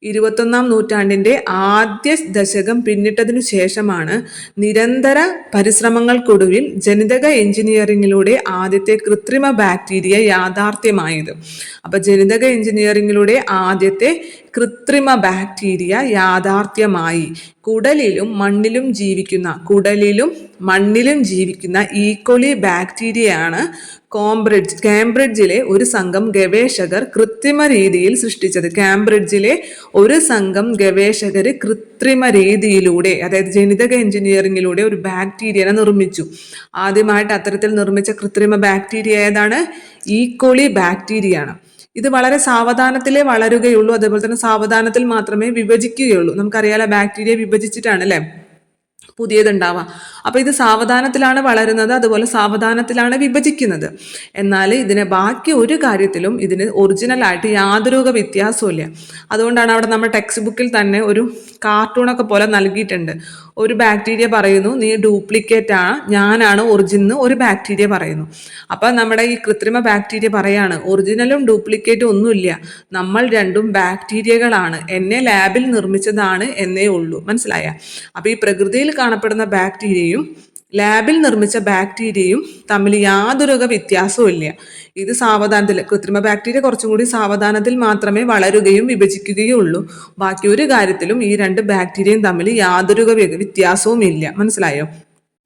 21ാം നൂറ്റാണ്ടിന്റെ ആദ്യ ദശകം പിന്നിട്ടതിനു ശേഷമാണ് നിരന്തര പരിശ്രമങ്ങൾക്കൊടുവിൽ ജനിതക എഞ്ചിനീയറിംഗിലൂടെ ആദ്യത്തെ കൃത്രിമ ബാക്ടീരിയ യാഥാർത്ഥ്യമായത്. അപ്പൊ ജനിതക എഞ്ചിനീയറിംഗിലൂടെ ആദ്യത്തെ കൃത്രിമ ബാക്ടീരിയ യാഥാർത്ഥ്യമായി. കുടലിലും മണ്ണിലും ജീവിക്കുന്ന ഈക്കോളി ബാക്ടീരിയയാണ് കാംബ്രിഡ്ജിലെ ഒരു സംഘം ഗവേഷകർ കൃത്രിമ രീതിയിൽ സൃഷ്ടിച്ചത്. കാംബ്രിഡ്ജിലെ ഒരു സംഘം ഗവേഷകർ കൃത്രിമ രീതിയിലൂടെ, അതായത് ജനിതക എഞ്ചിനീയറിംഗിലൂടെ ഒരു ബാക്ടീരിയനെ നിർമ്മിച്ചു. ആദ്യമായിട്ട് അത്തരത്തിൽ നിർമ്മിച്ച കൃത്രിമ ബാക്ടീരിയ ഏതാണ്? ഈക്കോളി ബാക്ടീരിയയാണ്. ഇത് വളരെ സാവധാനത്തിലേ വളരുകയുള്ളൂ, അതേപോലെ തന്നെ സാവധാനത്തിൽ മാത്രമേ വിഭജിക്കുകയുള്ളൂ. നമുക്കറിയാലോ, ബാക്ടീരിയ വിഭജിച്ചിട്ടാണ് അല്ലേ പുതിയതുണ്ടാവാം. അപ്പോൾ ഇത് സാവധാനത്തിലാണ് വളരുന്നത്, അതുപോലെ സാവധാനത്തിലാണ് വിഭജിക്കുന്നത്. എന്നാൽ ഇതിനെ ബാക്കി ഒരു കാര്യത്തിലും ഇതിന് ഒറിജിനലായിട്ട് യാതൊരു വ്യത്യാസവും ഇല്ല. അതുകൊണ്ടാണ് അവിടെ നമ്മുടെ ടെക്സ്റ്റ് ബുക്കിൽ തന്നെ ഒരു കാർട്ടൂണൊക്കെ പോലെ നൽകിയിട്ടുണ്ട്. ഒരു ബാക്ടീരിയ പറയുന്നു നീ ഡ്യൂപ്ലിക്കേറ്റ് ആണ്, ഞാനാണ് ഒറിജിൻ, ഒരു ബാക്ടീരിയ പറയുന്നു. അപ്പം നമ്മുടെ ഈ കൃത്രിമ ബാക്ടീരിയ പറയാണ് ഒറിജിനലും ഡ്യൂപ്ലിക്കേറ്റും ഒന്നുമില്ല, നമ്മൾ രണ്ടും ബാക്ടീരിയകളാണ്, എന്നെ ലാബിൽ നിർമ്മിച്ചതാണ് എന്നേ ഉള്ളൂ. മനസ്സിലായ? അപ്പോൾ ഈ പ്രകൃതിയിൽ കാണപ്പെടുന്ന ബാക്ടീരിയയും ലാബിൽ നിർമ്മിച്ച ബാക്ടീരിയയും തമ്മിൽ യാതൊരു വ്യത്യാസവും ഇല്ല. ഇത് സാവധാനത്തിൽ, കൃത്രിമ ബാക്ടീരിയ കുറച്ചും കൂടി സാവധാനത്തിൽ മാത്രമേ വളരുകയും വിഭജിക്കുകയും ഉള്ളൂ. ബാക്കി ഒരു കാര്യത്തിലും ഈ രണ്ട് ബാക്ടീരിയയും തമ്മിൽ യാതൊരു വ്യത്യാസവും ഇല്ല. മനസ്സിലായോ?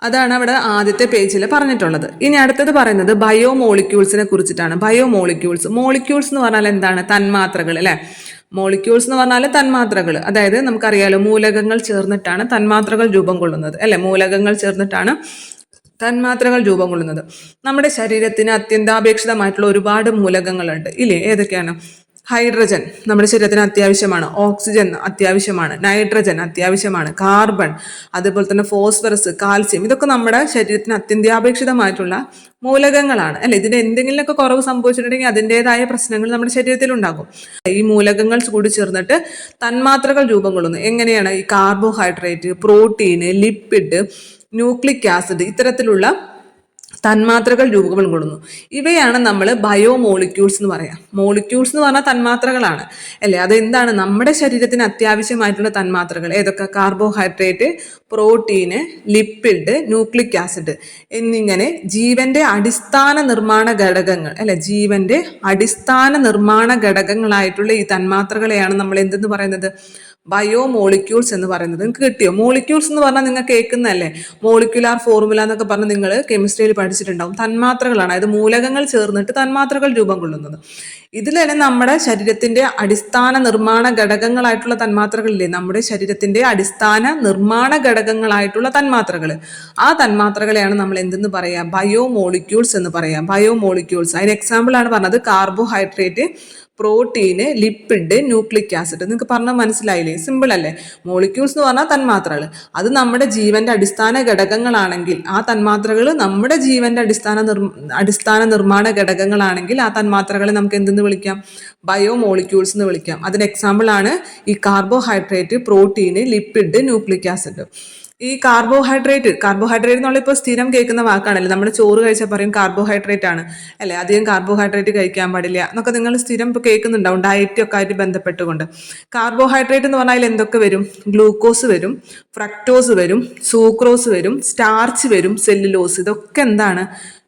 അതാണ് അവിടെ ആദ്യത്തെ പേജിൽ പറഞ്ഞിട്ടുള്ളത്. ഇനി അടുത്തത് പറയുന്നത് ബയോമോളിക്യൂൾസിനെ കുറിച്ചിട്ടാണ്. മോളിക്യൂൾസ് എന്ന് പറഞ്ഞാൽ എന്താണ്? തന്മാത്രകൾ അല്ലെ. മോളിക്യൂൾസ് എന്ന് പറഞ്ഞാൽ തന്മാത്രകൾ, അതായത് നമുക്കറിയാലോ മൂലകങ്ങൾ ചേർന്നിട്ടാണ് തന്മാത്രകൾ രൂപം കൊള്ളുന്നത് അല്ലെ. മൂലകങ്ങൾ ചേർന്നിട്ടാണ് തന്മാത്രകൾ രൂപം കൊള്ളുന്നത്. നമ്മുടെ ശരീരത്തിന് അത്യന്താപേക്ഷിതമായിട്ടുള്ള ഒരുപാട് മൂലകങ്ങളുണ്ട് ഇല്ലേ? ഏതൊക്കെയാണ്? ഹൈഡ്രജൻ നമ്മുടെ ശരീരത്തിന് അത്യാവശ്യമാണ്, ഓക്സിജൻ അത്യാവശ്യമാണ്, നൈട്രജൻ അത്യാവശ്യമാണ്, കാർബൺ, അതുപോലെ തന്നെ ഫോസ്ഫറസ്, കാൽസ്യം, ഇതൊക്കെ നമ്മുടെ ശരീരത്തിന് അത്യന്താപേക്ഷിതമായിട്ടുള്ള മൂലകങ്ങളാണ് അല്ലെ. ഇതിന് എന്തെങ്കിലുമൊക്കെ കുറവ് സംഭവിച്ചിട്ടുണ്ടെങ്കിൽ അതിൻ്റെതായ പ്രശ്നങ്ങൾ നമ്മുടെ ശരീരത്തിൽ ഉണ്ടാകും. ഈ മൂലകങ്ങൾ കൂടി ചേർന്നിട്ട് തന്മാത്രകൾ രൂപം കൊള്ളുന്നു. എങ്ങനെയാണ്? ഈ carbohydrate, protein, lipid, nucleic acid, ഇത്തരത്തിലുള്ള തന്മാത്രകൾ രൂപം കൊള്ളുന്നു. ഇവയാണ് നമ്മൾ ബയോമോളിക്യൂൾസ് എന്ന് പറയാം. മോളിക്യൂൾസ് എന്ന് പറഞ്ഞാൽ തന്മാത്രകളാണ് അല്ലേ. അതെന്താണ്? നമ്മുടെ ശരീരത്തിന് അത്യാവശ്യമായിട്ടുള്ള തന്മാത്രകൾ ഏതൊക്കെ? Carbohydrate, protein, lipid, nucleic acid എന്നിങ്ങനെ ജീവന്റെ അടിസ്ഥാന നിർമ്മാണ ഘടകങ്ങൾ അല്ലെ. ജീവന്റെ അടിസ്ഥാന നിർമ്മാണ ഘടകങ്ങളായിട്ടുള്ള ഈ തന്മാത്രകളെയാണ് നമ്മൾ എന്തെന്ന് പറയുന്നത്? ബയോമോളിക്യൂൾസ് എന്ന് പറയുന്നത്. നിങ്ങൾക്ക് കിട്ടിയോ? മോളിക്യൂൾസ് എന്ന് പറഞ്ഞാൽ നിങ്ങൾ കേൾക്കുന്നതല്ലേ, മോളിക്യുലാർ ഫോർമുല എന്നൊക്കെ പറഞ്ഞ് നിങ്ങൾ കെമിസ്ട്രിയിൽ പഠിച്ചിട്ടുണ്ടാവും. തന്മാത്രകളാണ്, അതായത് മൂലകങ്ങൾ ചേർന്നിട്ട് തന്മാത്രകൾ രൂപം കൊള്ളുന്നത്. ഇതിലാണ് നമ്മുടെ ശരീരത്തിന്റെ അടിസ്ഥാന നിർമ്മാണ ഘടകങ്ങളായിട്ടുള്ള തന്മാത്രകളില്ലേ, നമ്മുടെ ശരീരത്തിന്റെ അടിസ്ഥാന നിർമ്മാണ ഘടകങ്ങളായിട്ടുള്ള തന്മാത്രകൾ. ആ തന്മാത്രകളെയാണ് നമ്മൾ എന്തെന്ന് പറയാം? ബയോമോളിക്യൂൾസ് എന്ന് പറയാം. ബയോമോളിക്യൂൾസ് അതിന് എക്സാമ്പിൾ ആണ് പറഞ്ഞത് carbohydrate, protein, lipid, nucleic acid. നിങ്ങൾക്ക് പറഞ്ഞാൽ മനസ്സിലായില്ലേ? സിമ്പിൾ അല്ലേ? മോളിക്യൂൾസ് എന്ന് പറഞ്ഞാൽ തന്മാത്രകൾ. അത് നമ്മുടെ ജീവന്റെ അടിസ്ഥാന ഘടകങ്ങളാണെങ്കിൽ, ആ തന്മാത്രകൾ നമ്മുടെ ജീവന്റെ അടിസ്ഥാന നിർമ്മാണ ഘടകങ്ങളാണെങ്കിൽ ആ തന്മാത്രകളെ നമുക്ക് എന്തെന്ന് വിളിക്കാം? ബയോമോളിക്യൂൾസ് എന്ന് വിളിക്കാം. അതിന് എക്സാമ്പിൾ ആണ് ഈ carbohydrate, protein, lipid, nucleic acid. ഈ കാർബോഹൈഡ്രേറ്റ് എന്നുള്ള ഇപ്പോൾ സ്ഥിരം കേൾക്കുന്ന വാക്കാണല്ലേ. നമ്മുടെ ചോറ് കഴിച്ചാൽ പറയും കാർബോഹൈഡ്രേറ്റ് ആണ് അല്ലേ, അധികം കാർബോഹൈഡ്രേറ്റ് കഴിക്കാൻ പാടില്ല എന്നൊക്കെ നിങ്ങൾ സ്ഥിരം ഇപ്പോൾ കേൾക്കുന്നുണ്ടാവും, ഡയറ്റൊക്കെ ആയിട്ട് ബന്ധപ്പെട്ടുകൊണ്ട്. കാർബോഹൈഡ്രേറ്റ് എന്ന് പറഞ്ഞാൽ എന്തൊക്കെ വരും? ഗ്ലൂക്കോസ് വരും, ഫ്രക്ടോസ് വരും, സൂക്രോസ് വരും, സ്റ്റാർച്ച് വരും, സെല്ലുലോസ്. ഇതൊക്കെ എന്താണ്?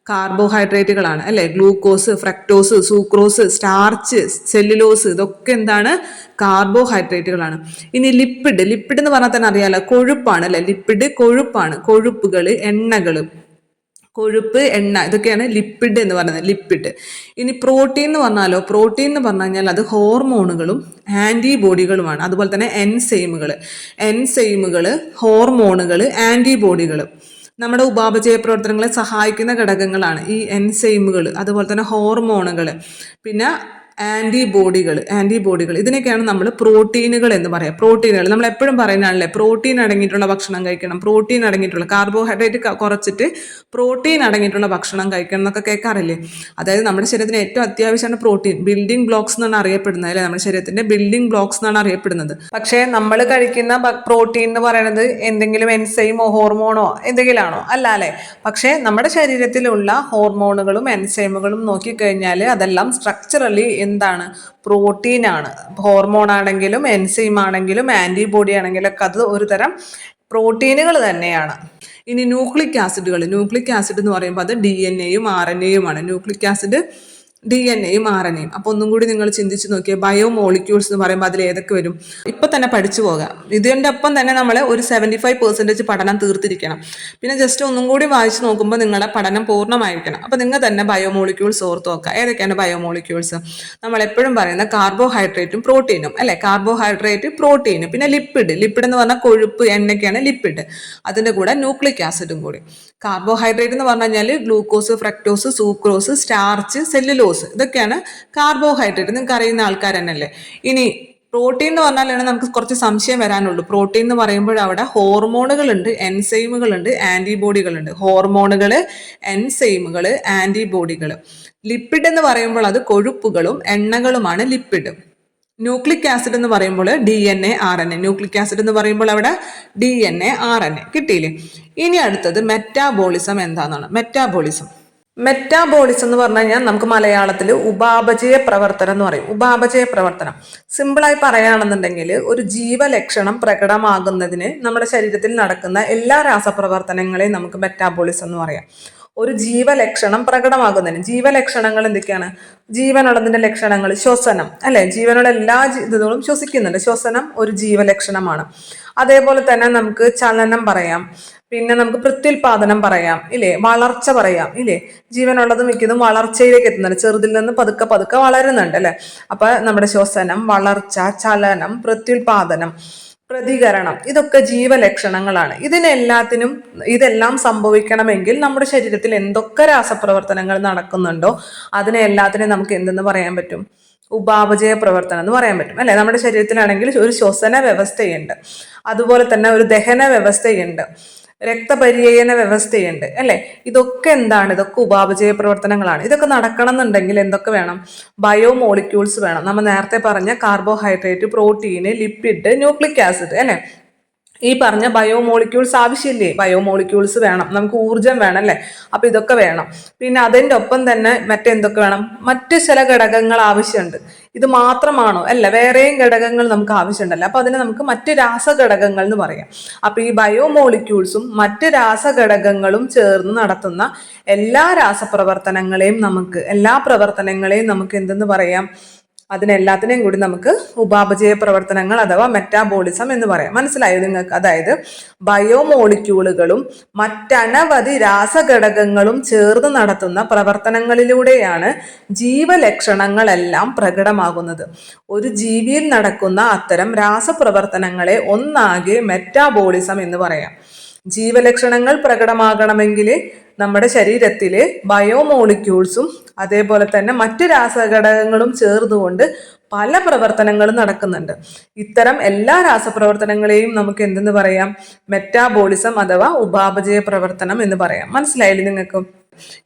കാർബോഹൈഡ്രേറ്റുകളാണ് അല്ലെ. Glucose, fructose, sucrose, starch, cellulose, ഇതൊക്കെ എന്താണ്? കാർബോഹൈഡ്രേറ്റുകളാണ്. ഇനി ലിപ്പിഡ് എന്ന് പറഞ്ഞാൽ തന്നെ അറിയാലോ, കൊഴുപ്പാണ് അല്ലെ. ലിപ്പിഡ് കൊഴുപ്പാണ്, കൊഴുപ്പുകൾ, എണ്ണകൾ, കൊഴുപ്പ്, എണ്ണ, ഇതൊക്കെയാണ് ലിപ്പിഡ് എന്ന് പറയുന്നത്. ലിപ്പിഡ്. ഇനി പ്രോട്ടീൻ എന്ന് പറഞ്ഞാലോ, പ്രോട്ടീൻ എന്ന് പറഞ്ഞു കഴിഞ്ഞാൽ അത് ഹോർമോണുകളും ആന്റിബോഡികളുമാണ്. അതുപോലെ തന്നെ എൻസൈമുകൾ, ഹോർമോണുകൾ, ആന്റിബോഡികൾ നമ്മുടെ ഉപാപചയ പ്രവർത്തനങ്ങളെ സഹായിക്കുന്ന ഘടകങ്ങളാണ് ഈ എൻസൈമുകൾ, അതുപോലെ തന്നെ ഹോർമോണുകൾ, പിന്നെ ആന്റിബോഡികൾ ഇതിനൊക്കെയാണ് നമ്മൾ പ്രോട്ടീനുകൾ എന്ന് പറയാം. പ്രോട്ടീനുകൾ നമ്മൾ എപ്പോഴും പറയുന്നതാണല്ലേ, പ്രോട്ടീൻ അടങ്ങിയിട്ടുള്ള ഭക്ഷണം കഴിക്കണം, പ്രോട്ടീൻ അടങ്ങിയിട്ടുള്ള, കാർബോഹൈഡ്രേറ്റ് കുറച്ചിട്ട് പ്രോട്ടീൻ അടങ്ങിയിട്ടുള്ള ഭക്ഷണം കഴിക്കണം എന്നൊക്കെ കേൾക്കാറില്ലേ. അതായത് നമ്മുടെ ശരീരത്തിന് ഏറ്റവും അത്യാവശ്യമാണ് പ്രോട്ടീൻ. ബിൽഡിംഗ് ബ്ലോക്സ് എന്നാണ് അറിയപ്പെടുന്നത് അല്ലേ, നമ്മുടെ ശരീരത്തിന്റെ ബിൽഡിംഗ് ബ്ലോക്സ് എന്നാണ് അറിയപ്പെടുന്നത്. പക്ഷേ നമ്മൾ കഴിക്കുന്ന പ്രോട്ടീൻ എന്ന് പറയുന്നത് എന്തെങ്കിലും എൻസൈമോ ഹോർമോണോ എന്തെങ്കിലും ആണോ? അല്ല അല്ലേ. പക്ഷേ നമ്മുടെ ശരീരത്തിലുള്ള ഹോർമോണുകളും എൻസൈമുകളും നോക്കിക്കഴിഞ്ഞാൽ അതെല്ലാം സ്ട്രക്ചറലി എന്താണ്? പ്രോട്ടീനാണ്. ഹോർമോൺ ആണെങ്കിലും എൻസൈം ആണെങ്കിലും ആന്റിബോഡി ആണെങ്കിലും ഒക്കെ അത് ഒരു തരം പ്രോട്ടീനുകൾ തന്നെയാണ്. ഇനി ന്യൂക്ലിക് ആസിഡ് എന്ന് പറയുമ്പോൾ അത് DNA-യും RNA-യും ആണ്. ന്യൂക്ലിക് ആസിഡ് DNA-യും RNA-യും. അപ്പോൾ ഒന്നും കൂടി നിങ്ങൾ ചിന്തിച്ച് നോക്കിയാൽ ബയോമോളിക്യൂൾസ് എന്ന് പറയുമ്പോൾ അതിൽ ഏതൊക്കെ വരും? ഇപ്പം തന്നെ പഠിച്ചു പോകാം. ഇതിൻ്റെ ഒപ്പം തന്നെ നമ്മൾ ഒരു 75% പഠനം തീർത്തിരിക്കണം. പിന്നെ ജസ്റ്റ് ഒന്നും കൂടി വായിച്ച് നോക്കുമ്പോൾ നിങ്ങളുടെ പഠനം പൂർണ്ണമായിരിക്കണം. അപ്പോൾ നിങ്ങൾ തന്നെ ബയോമോളിക്യൂൾസ് ഓർത്ത് നോക്കുക. ഏതൊക്കെയാണ് ബയോമോളിക്യൂൾസ്? നമ്മൾ എപ്പോഴും പറയുന്ന കാർബോഹൈഡ്രേറ്റും പ്രോട്ടീനും അല്ലെ. കാർബോഹൈഡ്രേറ്റ്, പ്രോട്ടീൻ, പിന്നെ ലിപ്പിഡ് എന്ന് പറഞ്ഞാൽ കൊഴുപ്പ്, എണ്ണയ്ക്കാണ് ലിപ്പിഡ്. അതിൻ്റെ കൂടെ ന്യൂക്ലിക് ആസിഡും കൂടി. കാർബോഹൈഡ്രേറ്റ് എന്ന് പറഞ്ഞു കഴിഞ്ഞാൽ glucose, fructose, sucrose, starch, cellulose, ഇതൊക്കെയാണ് കാർബോഹൈഡ്രേറ്റ്. നിങ്ങൾക്ക് അറിയുന്ന ആൾക്കാർ തന്നെയല്ലേ. ഇനി പ്രോട്ടീൻ എന്ന് പറഞ്ഞാലാണ് നമുക്ക് കുറച്ച് സംശയം വരാനുള്ളൂ. പ്രോട്ടീൻ എന്ന് പറയുമ്പോൾ അവിടെ ഹോർമോണുകളുണ്ട്, എൻസൈമുകളുണ്ട്, ആന്റിബോഡികളുണ്ട്. ഹോർമോണുകൾ, എൻസൈമുകൾ, ആന്റിബോഡികൾ. ലിപ്പിഡ് എന്ന് പറയുമ്പോൾ അത് കൊഴുപ്പുകളും എണ്ണകളുമാണ് ലിപ്പിഡ്. ന്യൂക്ലിക് ആസിഡ് എന്ന് പറയുമ്പോൾ DNA RNA. ന്യൂക്ലിക് ആസിഡ് എന്ന് പറയുമ്പോൾ അവിടെ DNA RNA കിട്ടിയില്ലേ. ഇനി അടുത്തത് മെറ്റാബോളിസം എന്താണെന്നാണ്. മെറ്റാബോളിസം എന്ന് പറഞ്ഞു കഴിഞ്ഞാൽ നമുക്ക് മലയാളത്തിൽ ഉപാപചയ പ്രവർത്തനം എന്ന് പറയും. ഉപാപചയ പ്രവർത്തനം സിമ്പിളായി പറയുകയാണെന്നുണ്ടെങ്കിൽ ഒരു ജീവലക്ഷണം പ്രകടമാകുന്നതിന് നമ്മുടെ ശരീരത്തിൽ നടക്കുന്ന എല്ലാ രാസപ്രവർത്തനങ്ങളെയും നമുക്ക് മെറ്റാബോളിസം എന്ന് പറയാം. ഒരു ജീവലക്ഷണം പ്രകടമാകുന്നതിന്. ജീവലക്ഷണങ്ങൾ എന്തൊക്കെയാണ്? ജീവനുള്ളതിന്റെ ലക്ഷണങ്ങൾ ശ്വസനം, അല്ലെ? ജീവനുള്ള എല്ലാ ഇതുകളും ശ്വസിക്കുന്നുണ്ട്. ശ്വസനം ഒരു ജീവലക്ഷണമാണ്. അതേപോലെ തന്നെ നമുക്ക് ചലനം പറയാം, പിന്നെ നമുക്ക് പ്രത്യുൽപാദനം പറയാം, ഇല്ലേ? വളർച്ച പറയാം, ഇല്ലേ? ജീവനുള്ളത് മിക്കതും വളർച്ചയിലേക്ക് എത്തുന്നുണ്ട്. ചെറുതിൽ നിന്ന് പതുക്കെ പതുക്കെ വളരുന്നുണ്ട്, അല്ലെ? അപ്പൊ നമ്മുടെ ശ്വസനം, വളർച്ച, ചലനം, പ്രത്യുൽപാദനം, പ്രതികരണം, ഇതൊക്കെ ജീവലക്ഷണങ്ങളാണ്. ഇതെല്ലാം സംഭവിക്കണമെങ്കിൽ നമ്മുടെ ശരീരത്തിൽ എന്തൊക്കെ രാസപ്രവർത്തനങ്ങൾ നടക്കുന്നുണ്ടോ അതിനെ എല്ലാത്തിനും നമുക്ക് എന്തെന്ന് പറയാൻ പറ്റും? ഉപാപചയ പ്രവർത്തനം എന്ന് പറയാൻ പറ്റും, അല്ലെ? നമ്മുടെ ശരീരത്തിലാണെങ്കിൽ ഒരു ശ്വസന വ്യവസ്ഥയുണ്ട്, അതുപോലെ തന്നെ ഒരു ദഹന വ്യവസ്ഥയുണ്ട്, രക്തപര്യന വ്യവസ്ഥയുണ്ട്, അല്ലെ? ഇതൊക്കെ എന്താണ്? ഇതൊക്കെ ഉപാപചയ പ്രവർത്തനങ്ങളാണ്. ഇതൊക്കെ നടക്കണം എന്നുണ്ടെങ്കിൽ എന്തൊക്കെ വേണം? ബയോമോളിക്യൂൾസ് വേണം. നമ്മൾ നേരത്തെ പറഞ്ഞ carbohydrate, protein, lipid, nucleic acid, അല്ലെ? ഈ പറഞ്ഞ ബയോമോളിക്യൂൾസ് ആവശ്യമില്ലേ? ബയോമോളിക്യൂൾസ് വേണം. നമുക്ക് ഊർജം വേണം, അല്ലെ? അപ്പൊ ഇതൊക്കെ വേണം. പിന്നെ അതിൻ്റെ ഒപ്പം തന്നെ മറ്റെന്തൊക്കെ വേണം? മറ്റു ചില ഘടകങ്ങൾ ആവശ്യമുണ്ട്. ഇത് മാത്രമാണോ? അല്ല, വേറെയും ഘടകങ്ങൾ നമുക്ക് ആവശ്യമുണ്ടല്ലോ. അപ്പൊ അതിനെ നമുക്ക് മറ്റ് രാസഘടകങ്ങൾ എന്ന് പറയാം. അപ്പൊ ഈ ബയോമോളിക്യൂൾസും മറ്റ് രാസഘടകങ്ങളും ചേർന്ന് നടത്തുന്ന എല്ലാ പ്രവർത്തനങ്ങളെയും നമുക്ക് എന്തെന്ന് പറയാം? അതിനെല്ലാത്തിനെയും കൂടി നമുക്ക് ഉപാപചയ പ്രവർത്തനങ്ങൾ അഥവാ മെറ്റാബോളിസം എന്ന് പറയാം. മനസ്സിലായോ നിങ്ങൾക്ക്? അതായത് ബയോമോളിക്യൂളുകളും മറ്റനവധി രാസഘടകങ്ങളും ചേർന്ന് നടത്തുന്ന പ്രവർത്തനങ്ങളിലൂടെയാണ് ജീവലക്ഷണങ്ങളെല്ലാം പ്രകടമാകുന്നത്. ഒരു ജീവിയിൽ നടക്കുന്ന അത്തരം രാസപ്രവർത്തനങ്ങളെ ഒന്നാകെ മെറ്റാബോളിസം എന്ന് പറയാം. ജീവലക്ഷണങ്ങൾ പ്രകടമാകണമെങ്കിൽ നമ്മുടെ ശരീരത്തിലെ ബയോമോളിക്യൂൾസും അതേപോലെ തന്നെ മറ്റ് രാസഘടകങ്ങളും ചേർന്നുകൊണ്ട് പല പ്രവർത്തനങ്ങളും നടക്കുന്നുണ്ട്. ഇത്തരം എല്ലാ രാസപ്രവർത്തനങ്ങളെയും നമുക്ക് എന്തെന്ന് പറയാം? മെറ്റാബോളിസം അഥവാ ഉപാപചയ പ്രവർത്തനം എന്ന് പറയാം. മനസ്സിലായില്ലേ നിങ്ങൾക്ക്?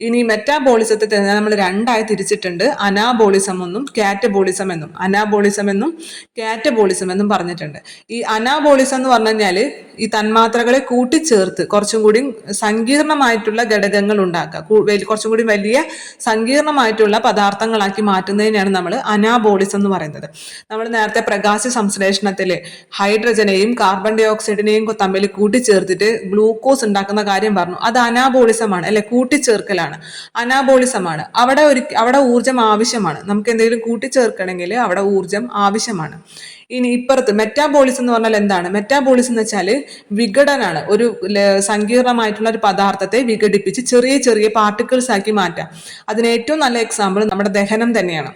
ഇനി മെറ്റാബോളിസത്തെ തന്നെ നമ്മൾ രണ്ടായി തിരിച്ചിട്ടുണ്ട്. അനാബോളിസം എന്നും കാറ്റബോളിസം എന്നും. അനാബോളിസം എന്നും കാറ്റബോളിസം എന്നും പറഞ്ഞിട്ടുണ്ട്. ഈ അനാബോളിസം എന്ന് പറഞ്ഞു കഴിഞ്ഞാൽ ഈ തന്മാത്രകളെ കൂട്ടിച്ചേർത്ത് കുറച്ചും കൂടി സങ്കീർണമായിട്ടുള്ള ഘടകങ്ങൾ ഉണ്ടാക്കുക, കുറച്ചും കൂടി വലിയ സങ്കീർണമായിട്ടുള്ള പദാർത്ഥങ്ങളാക്കി മാറ്റുന്നതിനാണ് നമ്മൾ അനാബോളിസം എന്ന് പറയുന്നത്. നമ്മൾ നേരത്തെ പ്രകാശ സംശ്ലേഷണത്തിൽ ഹൈഡ്രജനെയും കാർബൺ ഡൈ ഓക്സൈഡിനെയും തമ്മിൽ കൂട്ടിച്ചേർത്തിട്ട് ഗ്ലൂക്കോസ് ഉണ്ടാക്കുന്ന കാര്യം പറഞ്ഞു. അത് അനാബോളിസമാണ്, അല്ലെ? കൂട്ടിച്ചേർക്കലാണ്, അനാബോളിസമാണ്. അവിടെ ഊർജം ആവശ്യമാണ്. നമുക്ക് എന്തെങ്കിലും കൂട്ടിച്ചേർക്കണമെങ്കിൽ അവിടെ ഊർജം ആവശ്യമാണ്. ഇനി ഇപ്പുറത്ത് മെറ്റാബോളിസം എന്ന് പറഞ്ഞാൽ എന്താണ്? മെറ്റാബോളിസം എന്ന് വെച്ചാൽ വിഘടനാണ്. ഒരു സങ്കീർണമായിട്ടുള്ള ഒരു പദാർത്ഥത്തെ വിഘടിപ്പിച്ച് ചെറിയ ചെറിയ പാർട്ടിക്കിൾസ് ആക്കി മാറ്റാം. അതിന് ഏറ്റവും നല്ല എക്സാമ്പിൾ നമ്മുടെ ദഹനം തന്നെയാണ്.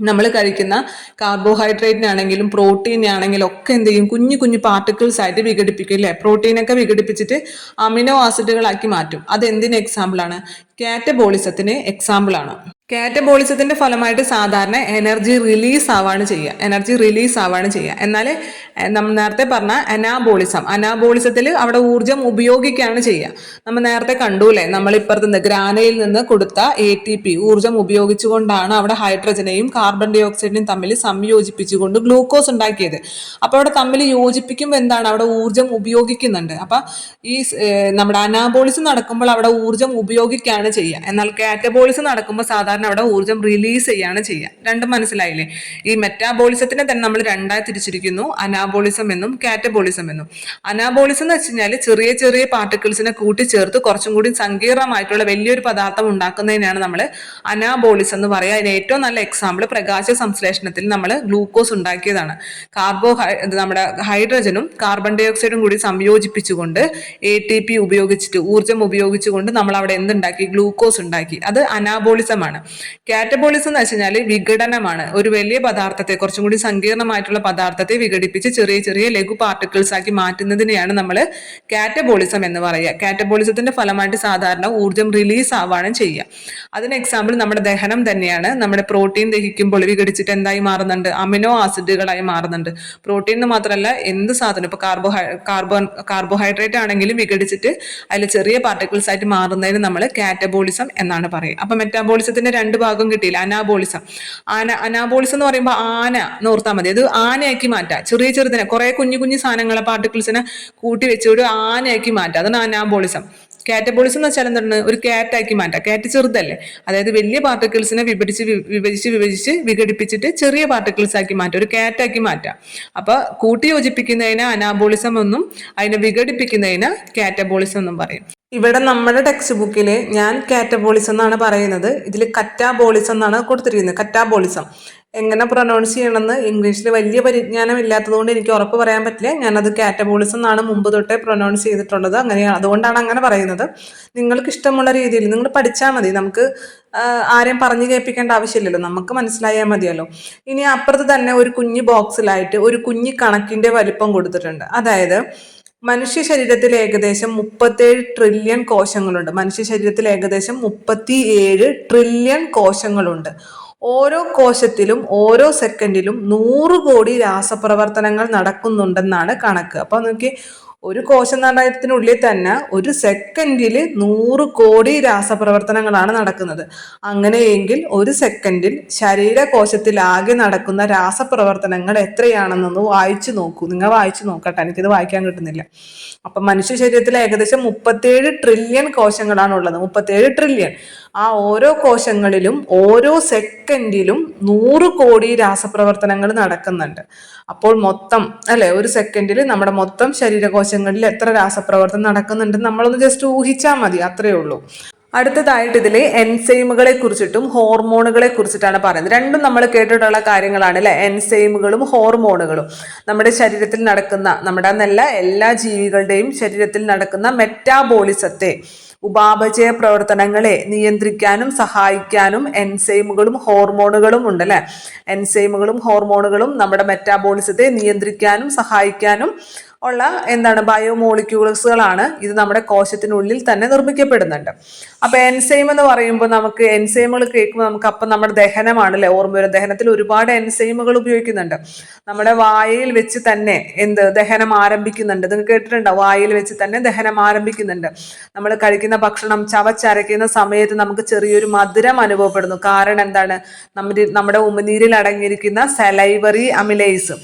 നമ്മൾ കഴിക്കുന്ന കാർബോഹൈഡ്രേറ്റിനാണെങ്കിലും പ്രോട്ടീനാണെങ്കിലും ഒക്കെ എന്ത് ചെയ്യും? കുഞ്ഞു കുഞ്ഞു പാർട്ടിക്കിൾസ് ആയിട്ട് വിഘടിപ്പിക്കും, അല്ലേ? പ്രോട്ടീനൊക്കെ വിഘടിപ്പിച്ചിട്ട് അമിനോ ആസിഡുകളാക്കി മാറ്റും. അത് എന്തിന് എക്സാമ്പിളാണ്? കാറ്റബോളിസത്തിന് എക്സാമ്പിളാണ്. കാറ്റബോളിസത്തിന്റെ ഫലമായിട്ട് സാധാരണ എനർജി റിലീസ് ആവാണ് ചെയ്യുക. എന്നാൽ നമ്മൾ നേരത്തെ പറഞ്ഞ അനാബോളിസത്തിൽ അവിടെ ഊർജം ഉപയോഗിക്കുകയാണ് ചെയ്യുക. നമ്മൾ നേരത്തെ കണ്ടൂല്ലേ, നമ്മൾ ഇപ്പുറത്ത് ഗ്രാനയിൽ നിന്ന് കൊടുത്ത ATP ഊർജം ഉപയോഗിച്ചുകൊണ്ടാണ് അവിടെ ഹൈഡ്രജനെയും കാർബൺ ഡൈ ഓക്സൈഡിനെയും തമ്മിൽ സംയോജിപ്പിച്ചുകൊണ്ട് ഗ്ലൂക്കോസ് ഉണ്ടാക്കിയത്. അപ്പോൾ അവിടെ തമ്മിൽ യോജിപ്പിക്കുമ്പോൾ എന്താണ്? അവിടെ ഊർജം ഉപയോഗിക്കുന്നുണ്ട്. അപ്പൊ ഈ നമ്മുടെ അനാബോളിസം നടക്കുമ്പോൾ അവിടെ ഊർജം ഉപയോഗിക്കുകയാണ് ചെയ്യുക. എന്നാൽ കാറ്റബോളിസം നടക്കുമ്പോൾ സാധാരണ അവിടെ ഊർജം റിലീസ് ചെയ്യാണ് ചെയ്യുക. രണ്ടും മനസ്സിലായില്ലേ? ഈ മെറ്റാബോളിസത്തിനെ തന്നെ നമ്മൾ രണ്ടായി തിരിച്ചിരിക്കുന്നു, അനാബോളിസം എന്നും കാറ്റബോളിസം എന്നും. അനാബോളിസം എന്ന് വെച്ച് കഴിഞ്ഞാൽ ചെറിയ ചെറിയ പാർട്ടിക്കിൾസിനെ കൂട്ടിച്ചേർത്ത് കുറച്ചും കൂടി സങ്കീർണമായിട്ടുള്ള വലിയൊരു പദാർത്ഥം ഉണ്ടാക്കുന്നതിനാണ് നമ്മൾ അനാബോളിസം എന്ന് പറയുക. അതിന് ഏറ്റവും നല്ല എക്സാമ്പിൾ പ്രകാശ സംശ്ലേഷണത്തിൽ നമ്മൾ ഗ്ലൂക്കോസ് ഉണ്ടാക്കിയതാണ്. നമ്മുടെ ഹൈഡ്രജനും കാർബൺ ഡൈ ഓക്സൈഡും കൂടി സംയോജിപ്പിച്ചുകൊണ്ട് ATP ഉപയോഗിച്ചിട്ട് ഊർജം ഉപയോഗിച്ചുകൊണ്ട് നമ്മൾ അവിടെ എന്തുണ്ടാക്കി? ഗ്ലൂക്കോസ് ഉണ്ടാക്കി. അത് അനാബോളിസമാണ്. കാറ്റബോളിസം എന്ന് വെച്ച് കഴിഞ്ഞാൽ വിഘടനമാണ്. ഒരു വലിയ പദാർത്ഥത്തെ, കുറച്ചും കൂടി സങ്കീർണമായിട്ടുള്ള പദാർത്ഥത്തെ വിഘടിപ്പിച്ച് ചെറിയ ചെറിയ ലഘു പാർട്ടിക്കിൾസ് ആക്കി മാറ്റുന്നതിനെയാണ് നമ്മൾ കാറ്റബോളിസം എന്ന് പറയുക. കാറ്റബോളിസത്തിന്റെ ഫലമായിട്ട് സാധാരണ ഊർജ്ജം റിലീസ് ആവാനും ചെയ്യുക. അതിന് എക്സാമ്പിൾ നമ്മുടെ ദഹനം തന്നെയാണ്. നമ്മുടെ പ്രോട്ടീൻ ദഹിക്കുമ്പോൾ വിഘടിച്ചിട്ട് എന്തായി മാറുന്നുണ്ട്? അമിനോ ആസിഡുകളായി മാറുന്നുണ്ട്. പ്രോട്ടീൻ എന്ന് മാത്രമല്ല എന്ത് സാധനം, ഇപ്പൊ കാർബോഹൈഡ്രേറ്റ് ആണെങ്കിലും വിഘടിച്ചിട്ട് അതിൽ ചെറിയ പാർട്ടിക്കിൾസ് ആയിട്ട് മാറുന്നതിന് നമ്മൾ കാറ്റബോളിസം എന്നാണ് പറയുക. അപ്പൊ മെറ്റാബോളിസത്തിന്റെ രണ്ട് ഭാഗം കിട്ടിയില്ല. അനാബോളിസം. അനാബോളിസം എന്ന് പറയുമ്പോൾ ആന നോർത്താൽ മതി. അത് ആനയാക്കി മാറ്റാം. ചെറിയ ചെറുതിനെ കുറെ കുഞ്ഞു കുഞ്ഞു സാധനങ്ങളെ പാർട്ടിക്കിൾസിനെ കൂട്ടി വെച്ചുകൊണ്ട് ആനയാക്കി മാറ്റാം. അതാണ് അനാബോളിസം. കാറ്റബോളിസം എന്ന് വെച്ചാൽ എന്താണ്? ഒരു കാറ്റാക്കി മാറ്റാം. കാറ്റ് ചെറുതല്ലേ, അതായത് വലിയ പാർട്ടിക്കിൾസിനെ വിഭജിച്ച് വിഘടിപ്പിച്ചിട്ട് ചെറിയ പാർട്ടിക്കിൾസ് ആക്കി മാറ്റാം, ഒരു കാറ്റാക്കി മാറ്റാം. അപ്പൊ കൂട്ടി യോജിപ്പിക്കുന്നതിന് അനാബോളിസം എന്നും അതിനെ വിഘടിപ്പിക്കുന്നതിന് കാറ്റബോളിസം എന്നും പറയും. ഇവിടെ നമ്മുടെ ടെക്സ്റ്റ് ബുക്കിൽ ഞാൻ കാറ്റബോളിസം എന്നാണ് പറയുന്നത്. ഇതിൽ കറ്റാബോളിസം എന്നാണ് കൊടുത്തിരിക്കുന്നത്. കറ്റാബോളിസം എങ്ങനെ പ്രൊനൗൺസ് ചെയ്യണമെന്ന് ഇംഗ്ലീഷിൽ വലിയ പരിജ്ഞാനം ഇല്ലാത്തതുകൊണ്ട് എനിക്ക് ഉറപ്പ് പറയാൻ പറ്റില്ല. ഞാനത് കാറ്റബോളിസം എന്നാണ് മുമ്പ് തൊട്ടേ പ്രൊനൗൺസ് ചെയ്തിട്ടുള്ളത്. അങ്ങനെയാണ്, അതുകൊണ്ടാണ് അങ്ങനെ പറയുന്നത്. നിങ്ങൾക്ക് ഇഷ്ടമുള്ള രീതിയിൽ നിങ്ങൾ പഠിച്ചാൽ മതി. നമുക്ക് ആരെയും പറഞ്ഞു കേൾപ്പിക്കേണ്ട ആവശ്യമില്ലല്ലോ, നമുക്ക് മനസ്സിലായാൽ മതിയല്ലോ. ഇനി അപ്പുറത്ത് തന്നെ ഒരു കുഞ്ഞു ബോക്സിലായിട്ട് ഒരു കുഞ്ഞു കണക്കിന്റെ വലിപ്പം കൊടുത്തിട്ടുണ്ട്. അതായത് മനുഷ്യ ശരീരത്തിൽ ഏകദേശം 37 ട്രില്യൺ കോശങ്ങളുണ്ട്. മനുഷ്യ ശരീരത്തിൽ ഏകദേശം 37 ട്രില്യൺ കോശങ്ങളുണ്ട്. ഓരോ കോശത്തിലും ഓരോ സെക്കൻഡിലും 100 കോടി രാസപ്രവർത്തനങ്ങൾ നടക്കുന്നുണ്ടെന്നാണ് കണക്ക്. അപ്പൊ നോക്കി, ഒരു കോശനാളത്തിനുള്ളിൽ തന്നെ ഒരു സെക്കൻഡിൽ 100 കോടി രാസപ്രവർത്തനങ്ങളാണ് നടക്കുന്നത്. അങ്ങനെയെങ്കിൽ ഒരു സെക്കൻഡിൽ ശരീരകോശത്തിൽ ആകെ നടക്കുന്ന രാസപ്രവർത്തനങ്ങൾ എത്രയാണെന്നൊന്ന് വായിച്ചു നോക്കൂ. നിങ്ങൾ വായിച്ചു നോക്കട്ടെ, എനിക്കിത് വായിക്കാൻ കിട്ടുന്നില്ല. അപ്പൊ മനുഷ്യ ശരീരത്തിൽ ഏകദേശം 37 ട്രില്യൺ കോശങ്ങളാണ് ഉള്ളത്. 37 ട്രില്യൺ. ആ ഓരോ കോശങ്ങളിലും ഓരോ സെക്കൻഡിലും 100 കോടി രാസപ്രവർത്തനങ്ങൾ നടക്കുന്നുണ്ട്. അപ്പോൾ മൊത്തം അല്ലെ, ഒരു സെക്കൻഡിൽ നമ്മുടെ മൊത്തം ശരീരകോശങ്ങളിൽ എത്ര രാസപ്രവർത്തനം നടക്കുന്നുണ്ടെന്ന് നമ്മളൊന്ന് ജസ്റ്റ് ഊഹിച്ചാൽ മതി, അത്രയേ ഉള്ളൂ. അടുത്തതായിട്ട് ഇതിൽ എൻസൈമുകളെ കുറിച്ചിട്ടും ഹോർമോണുകളെ കുറിച്ചിട്ടാണ് പറയുന്നത്. രണ്ടും നമ്മൾ കേട്ടിട്ടുള്ള കാര്യങ്ങളാണ് അല്ലെ, എൻസൈമുകളും ഹോർമോണുകളും. നമ്മുടെ ശരീരത്തിൽ നടക്കുന്ന, നമ്മുടെ എന്നല്ല എല്ലാ ജീവികളുടെയും ശരീരത്തിൽ നടക്കുന്ന മെറ്റാബോളിസത്തെ, ഉപാപചയ പ്രവർത്തനങ്ങളെ നിയന്ത്രിക്കാനും സഹായിക്കാനും എൻസൈമുകളും ഹോർമോണുകളും ഉണ്ട് അല്ലെ. എൻസൈമുകളും ഹോർമോണുകളും നമ്മുടെ മെറ്റാബോളിസത്തെ നിയന്ത്രിക്കാനും സഹായിക്കാനും ഉള്ള ബയോമോളിക്യൂൾസുകളാണ്. ഇത് നമ്മുടെ കോശത്തിനുള്ളിൽ തന്നെ നിർമ്മിക്കപ്പെടുന്നുണ്ട്. അപ്പൊ എൻസൈം എന്ന് പറയുമ്പോൾ നമുക്ക് എൻസൈമുകൾ കേൾക്കുമ്പോൾ നമുക്ക് അപ്പം നമ്മുടെ ദഹനമാണ് അല്ലെ ഓർമ്മ വരും. ദഹനത്തിൽ ഒരുപാട് എൻസൈമുകൾ ഉപയോഗിക്കുന്നുണ്ട്. നമ്മുടെ വായയിൽ വെച്ച് തന്നെ ദഹനം ആരംഭിക്കുന്നുണ്ട്. നിങ്ങൾ കേട്ടിട്ടുണ്ടോ? വായയിൽ വെച്ച് തന്നെ ദഹനം ആരംഭിക്കുന്നുണ്ട്. നമ്മൾ കഴിക്കുന്ന ഭക്ഷണം ചവച്ചരയ്ക്കുന്ന സമയത്ത് നമുക്ക് ചെറിയൊരു മധുരം അനുഭവപ്പെടുന്നു. കാരണം എന്താണ്? നമ്മുടെ ഉമിനീരിൽ അടങ്ങിയിരിക്കുന്ന സലൈവറി അമിലേസ്,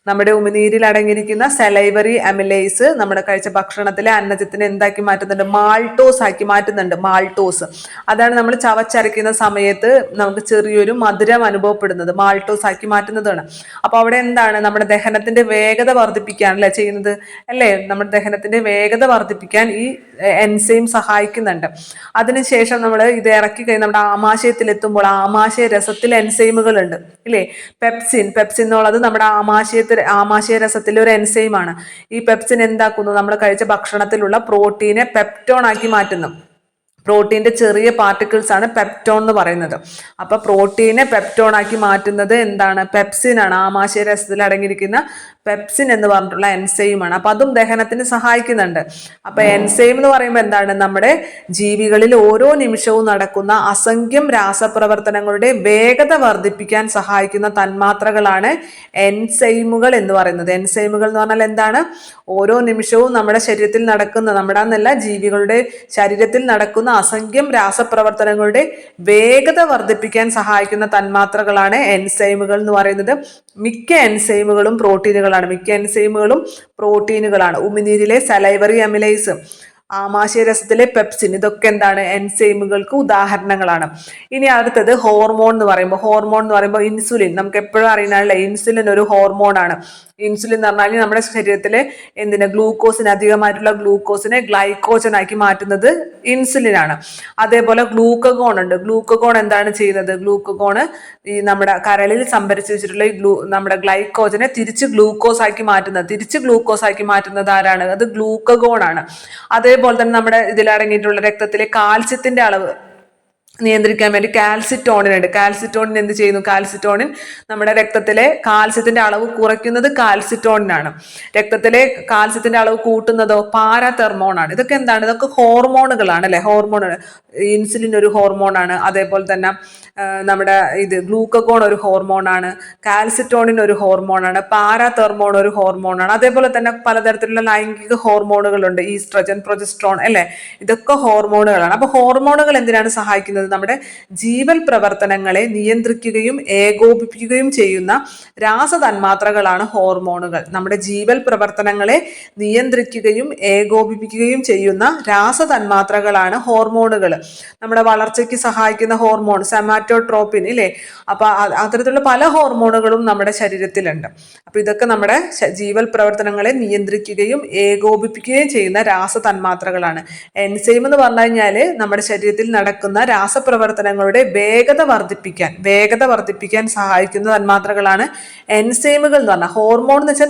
നമ്മുടെ ഉമിനീരിൽ അടങ്ങിയിരിക്കുന്ന സലൈവറി അമിലേസ് നമ്മുടെ കഴിച്ച ഭക്ഷണത്തിലെ അന്നജത്തിനെ എന്താക്കി മാറ്റുന്നുണ്ട്? മാൾട്ടോസ് ആക്കി മാറ്റുന്നുണ്ട്. മാൾട്ടോസ്, അതാണ് നമ്മൾ ചവച്ചരയ്ക്കുന്ന സമയത്ത് നമുക്ക് ചെറിയൊരു മധുരം അനുഭവപ്പെടുന്നത്, മാൾട്ടോസ് ആക്കി മാറ്റുന്നതാണ്. അപ്പൊ അവിടെ എന്താണ്? നമ്മുടെ ദഹനത്തിന്റെ വേഗത വർദ്ധിപ്പിക്കാനല്ലേ ചെയ്യുന്നത് അല്ലേ? നമ്മുടെ ദഹനത്തിന്റെ വേഗത വർദ്ധിപ്പിക്കാൻ ഈ എൻസൈം സഹായിക്കുന്നുണ്ട്. അതിനുശേഷം നമ്മൾ ഇത് ഇറക്കി കഴിഞ്ഞ് നമ്മുടെ ആമാശയത്തിൽ എത്തുമ്പോൾ ആമാശയ രസത്തിൽ എൻസൈമുകൾ ഉണ്ട് ഇല്ലേ? പെപ്സിൻ എന്നുള്ളത് നമ്മുടെ ആമാശയ രസത്തിലെ ഒരു എൻസൈമാണ്. ഈ പെപ്സിൻ എന്താക്കുന്നു? നമ്മൾ കഴിച്ച ഭക്ഷണത്തിലുള്ള പ്രോട്ടീനെ പെപ്റ്റോൺ ആക്കി മാറ്റുന്നു. പ്രോട്ടീന്റെ ചെറിയ പാർട്ടിക്കിൾസ് ആണ് പെപ്റ്റോൺ എന്ന് പറയുന്നത്. അപ്പൊ പ്രോട്ടീനെ പെപ്റ്റോൺ ആക്കി മാറ്റുന്നത് എന്താണ്? പെപ്സിൻ ആണ്. ആമാശയ രസത്തിൽ അടങ്ങിയിരിക്കുന്ന പെപ്സിൻ എന്ന് പറഞ്ഞിട്ടുള്ള എൻസൈമാണ്. അപ്പൊ അതും ദഹനത്തിന് സഹായിക്കുന്നുണ്ട്. അപ്പൊ എൻസൈം എന്ന് പറയുമ്പോൾ എന്താണ്? നമ്മുടെ ജീവികളിൽ ഓരോ നിമിഷവും നടക്കുന്ന അസംഖ്യം രാസപ്രവർത്തനങ്ങളുടെ വേഗത വർദ്ധിപ്പിക്കാൻ സഹായിക്കുന്ന തന്മാത്രകളാണ് എൻസൈമുകൾ എന്ന് പറയുന്നത്. എൻസൈമുകൾ എന്ന് പറഞ്ഞാൽ എന്താണ്? ഓരോ നിമിഷവും നമ്മുടെ ശരീരത്തിൽ നടക്കുന്ന, നമ്മുടെ എന്നല്ല ജീവികളുടെ ശരീരത്തിൽ നടക്കുന്ന അസംഖ്യം രാസപ്രവർത്തനങ്ങളുടെ വേഗത വർദ്ധിപ്പിക്കാൻ സഹായിക്കുന്ന തന്മാത്രകളാണ് എൻസൈമുകൾ എന്ന് പറയുന്നത്. മിക്ക എൻസൈമുകളും പ്രോട്ടീനുകളാണ്. ഉമിനീരിലെ സലൈവറി അമിലേസ്, ആമാശയരസത്തിലെ പെപ്സിൻ, ഇതൊക്കെ എന്താണ്? എൻസൈമുകൾക്ക് ഉദാഹരണങ്ങളാണ്. ഇനി അടുത്തത് ഹോർമോൺ എന്ന് പറയുമ്പോൾ ഇൻസുലിൻ. നമുക്ക് എപ്പോഴും അറിയുന്നതല്ലേ, ഇൻസുലിൻ ഒരു ഹോർമോണാണ്. ഇൻസുലിൻ എന്ന് പറഞ്ഞാൽ നമ്മുടെ ശരീരത്തിലെ ഗ്ലൂക്കോസിന്, അധികമായിട്ടുള്ള ഗ്ലൂക്കോസിനെ ഗ്ലൈക്കോജൻ ആക്കി മാറ്റുന്നത് ഇൻസുലിൻ ആണ്. അതേപോലെ ഗ്ലൂക്കഗോൺ ഉണ്ട്. ഗ്ലൂക്കഗോൺ എന്താണ് ചെയ്യുന്നത്? ഗ്ലൂക്കഗോൺ ഈ നമ്മുടെ കരളിൽ സംഭരിച്ചു വെച്ചിട്ടുള്ള നമ്മുടെ ഗ്ലൈക്കോജനെ തിരിച്ച് ഗ്ലൂക്കോസ് ആക്കി മാറ്റുന്നത് ആരാണ്? അത് ഗ്ലൂക്കഗോൺ ആണ്. അതേപോലെ തന്നെ നമ്മുടെ ഇതിലടങ്ങിയിട്ടുള്ള രക്തത്തിലെ കാൽസ്യത്തിന്റെ അളവ് നിയന്ത്രിക്കാൻ വേണ്ടി കാൽസിറ്റോണിൻ ഉണ്ട്. കാൽസിറ്റോണിൻ എന്ത് ചെയ്യുന്നു? കാൽസിറ്റോണിൻ നമ്മുടെ രക്തത്തിലെ കാൽസ്യത്തിന്റെ അളവ് കുറയ്ക്കുന്നത് കാൽസിറ്റോണിനാണ്. രക്തത്തിലെ കാൽസ്യത്തിന്റെ അളവ് കൂട്ടുന്നതോ പാരാതെർമോൺ ആണ്. ഇതൊക്കെ എന്താണ്? ഇതൊക്കെ ഹോർമോണുകളാണ് അല്ലെ? ഹോർമോണുകൾ. ഇൻസുലിൻ ഒരു ഹോർമോണാണ്. അതേപോലെ തന്നെ നമ്മുടെ ഗ്ലൂക്കഗോൺ ഒരു ഹോർമോണാണ്. കാൽസിറ്റോണിൻ ഒരു ഹോർമോണാണ്. പാരാതെർമോൺ ഒരു ഹോർമോണാണ്. അതേപോലെ തന്നെ പലതരത്തിലുള്ള ലൈംഗിക ഹോർമോണുകളുണ്ട്. ഈസ്ട്രജൻ, പ്രൊജസ്ട്രോൺ അല്ലെ? ഇതൊക്കെ ഹോർമോണുകളാണ്. അപ്പൊ ഹോർമോണുകൾ എന്തിനാണ് സഹായിക്കുന്നത്? നമ്മുടെ ജീവൽ പ്രവർത്തനങ്ങളെ നിയന്ത്രിക്കുകയും ഏകോപിപ്പിക്കുകയും ചെയ്യുന്ന രാസതന്മാത്രകളാണ് ഹോർമോണുകൾ. നമ്മുടെ ജീവൽ പ്രവർത്തനങ്ങളെ നിയന്ത്രിക്കുകയും ഏകോപിപ്പിക്കുകയും ചെയ്യുന്ന രാസതന്മാത്രകളാണ് ഹോർമോണുകൾ. നമ്മുടെ വളർച്ചയ്ക്ക് സഹായിക്കുന്ന ഹോർമോൺ സെമാറ്റോട്രോപ്പിൻ ഇല്ലേ? അപ്പൊ അത്തരത്തിലുള്ള പല ഹോർമോണുകളും നമ്മുടെ ശരീരത്തിലുണ്ട്. അപ്പൊ ഇതൊക്കെ നമ്മുടെ ജീവൽ പ്രവർത്തനങ്ങളെ നിയന്ത്രിക്കുകയും ഏകോപിപ്പിക്കുകയും ചെയ്യുന്ന രാസതന്മാത്രകളാണ്. എൻസൈം എന്ന് പറഞ്ഞു കഴിഞ്ഞാൽ നമ്മുടെ ശരീരത്തിൽ നടക്കുന്ന രാസപ്രവർത്തനങ്ങളുടെ വേഗത വർദ്ധിപ്പിക്കാൻ സഹായിക്കുന്ന തന്മാത്രകളാണ് എൻസൈമുകൾ എന്ന് പറഞ്ഞാൽ. ഹോർമോൺ എന്ന് വെച്ചാൽ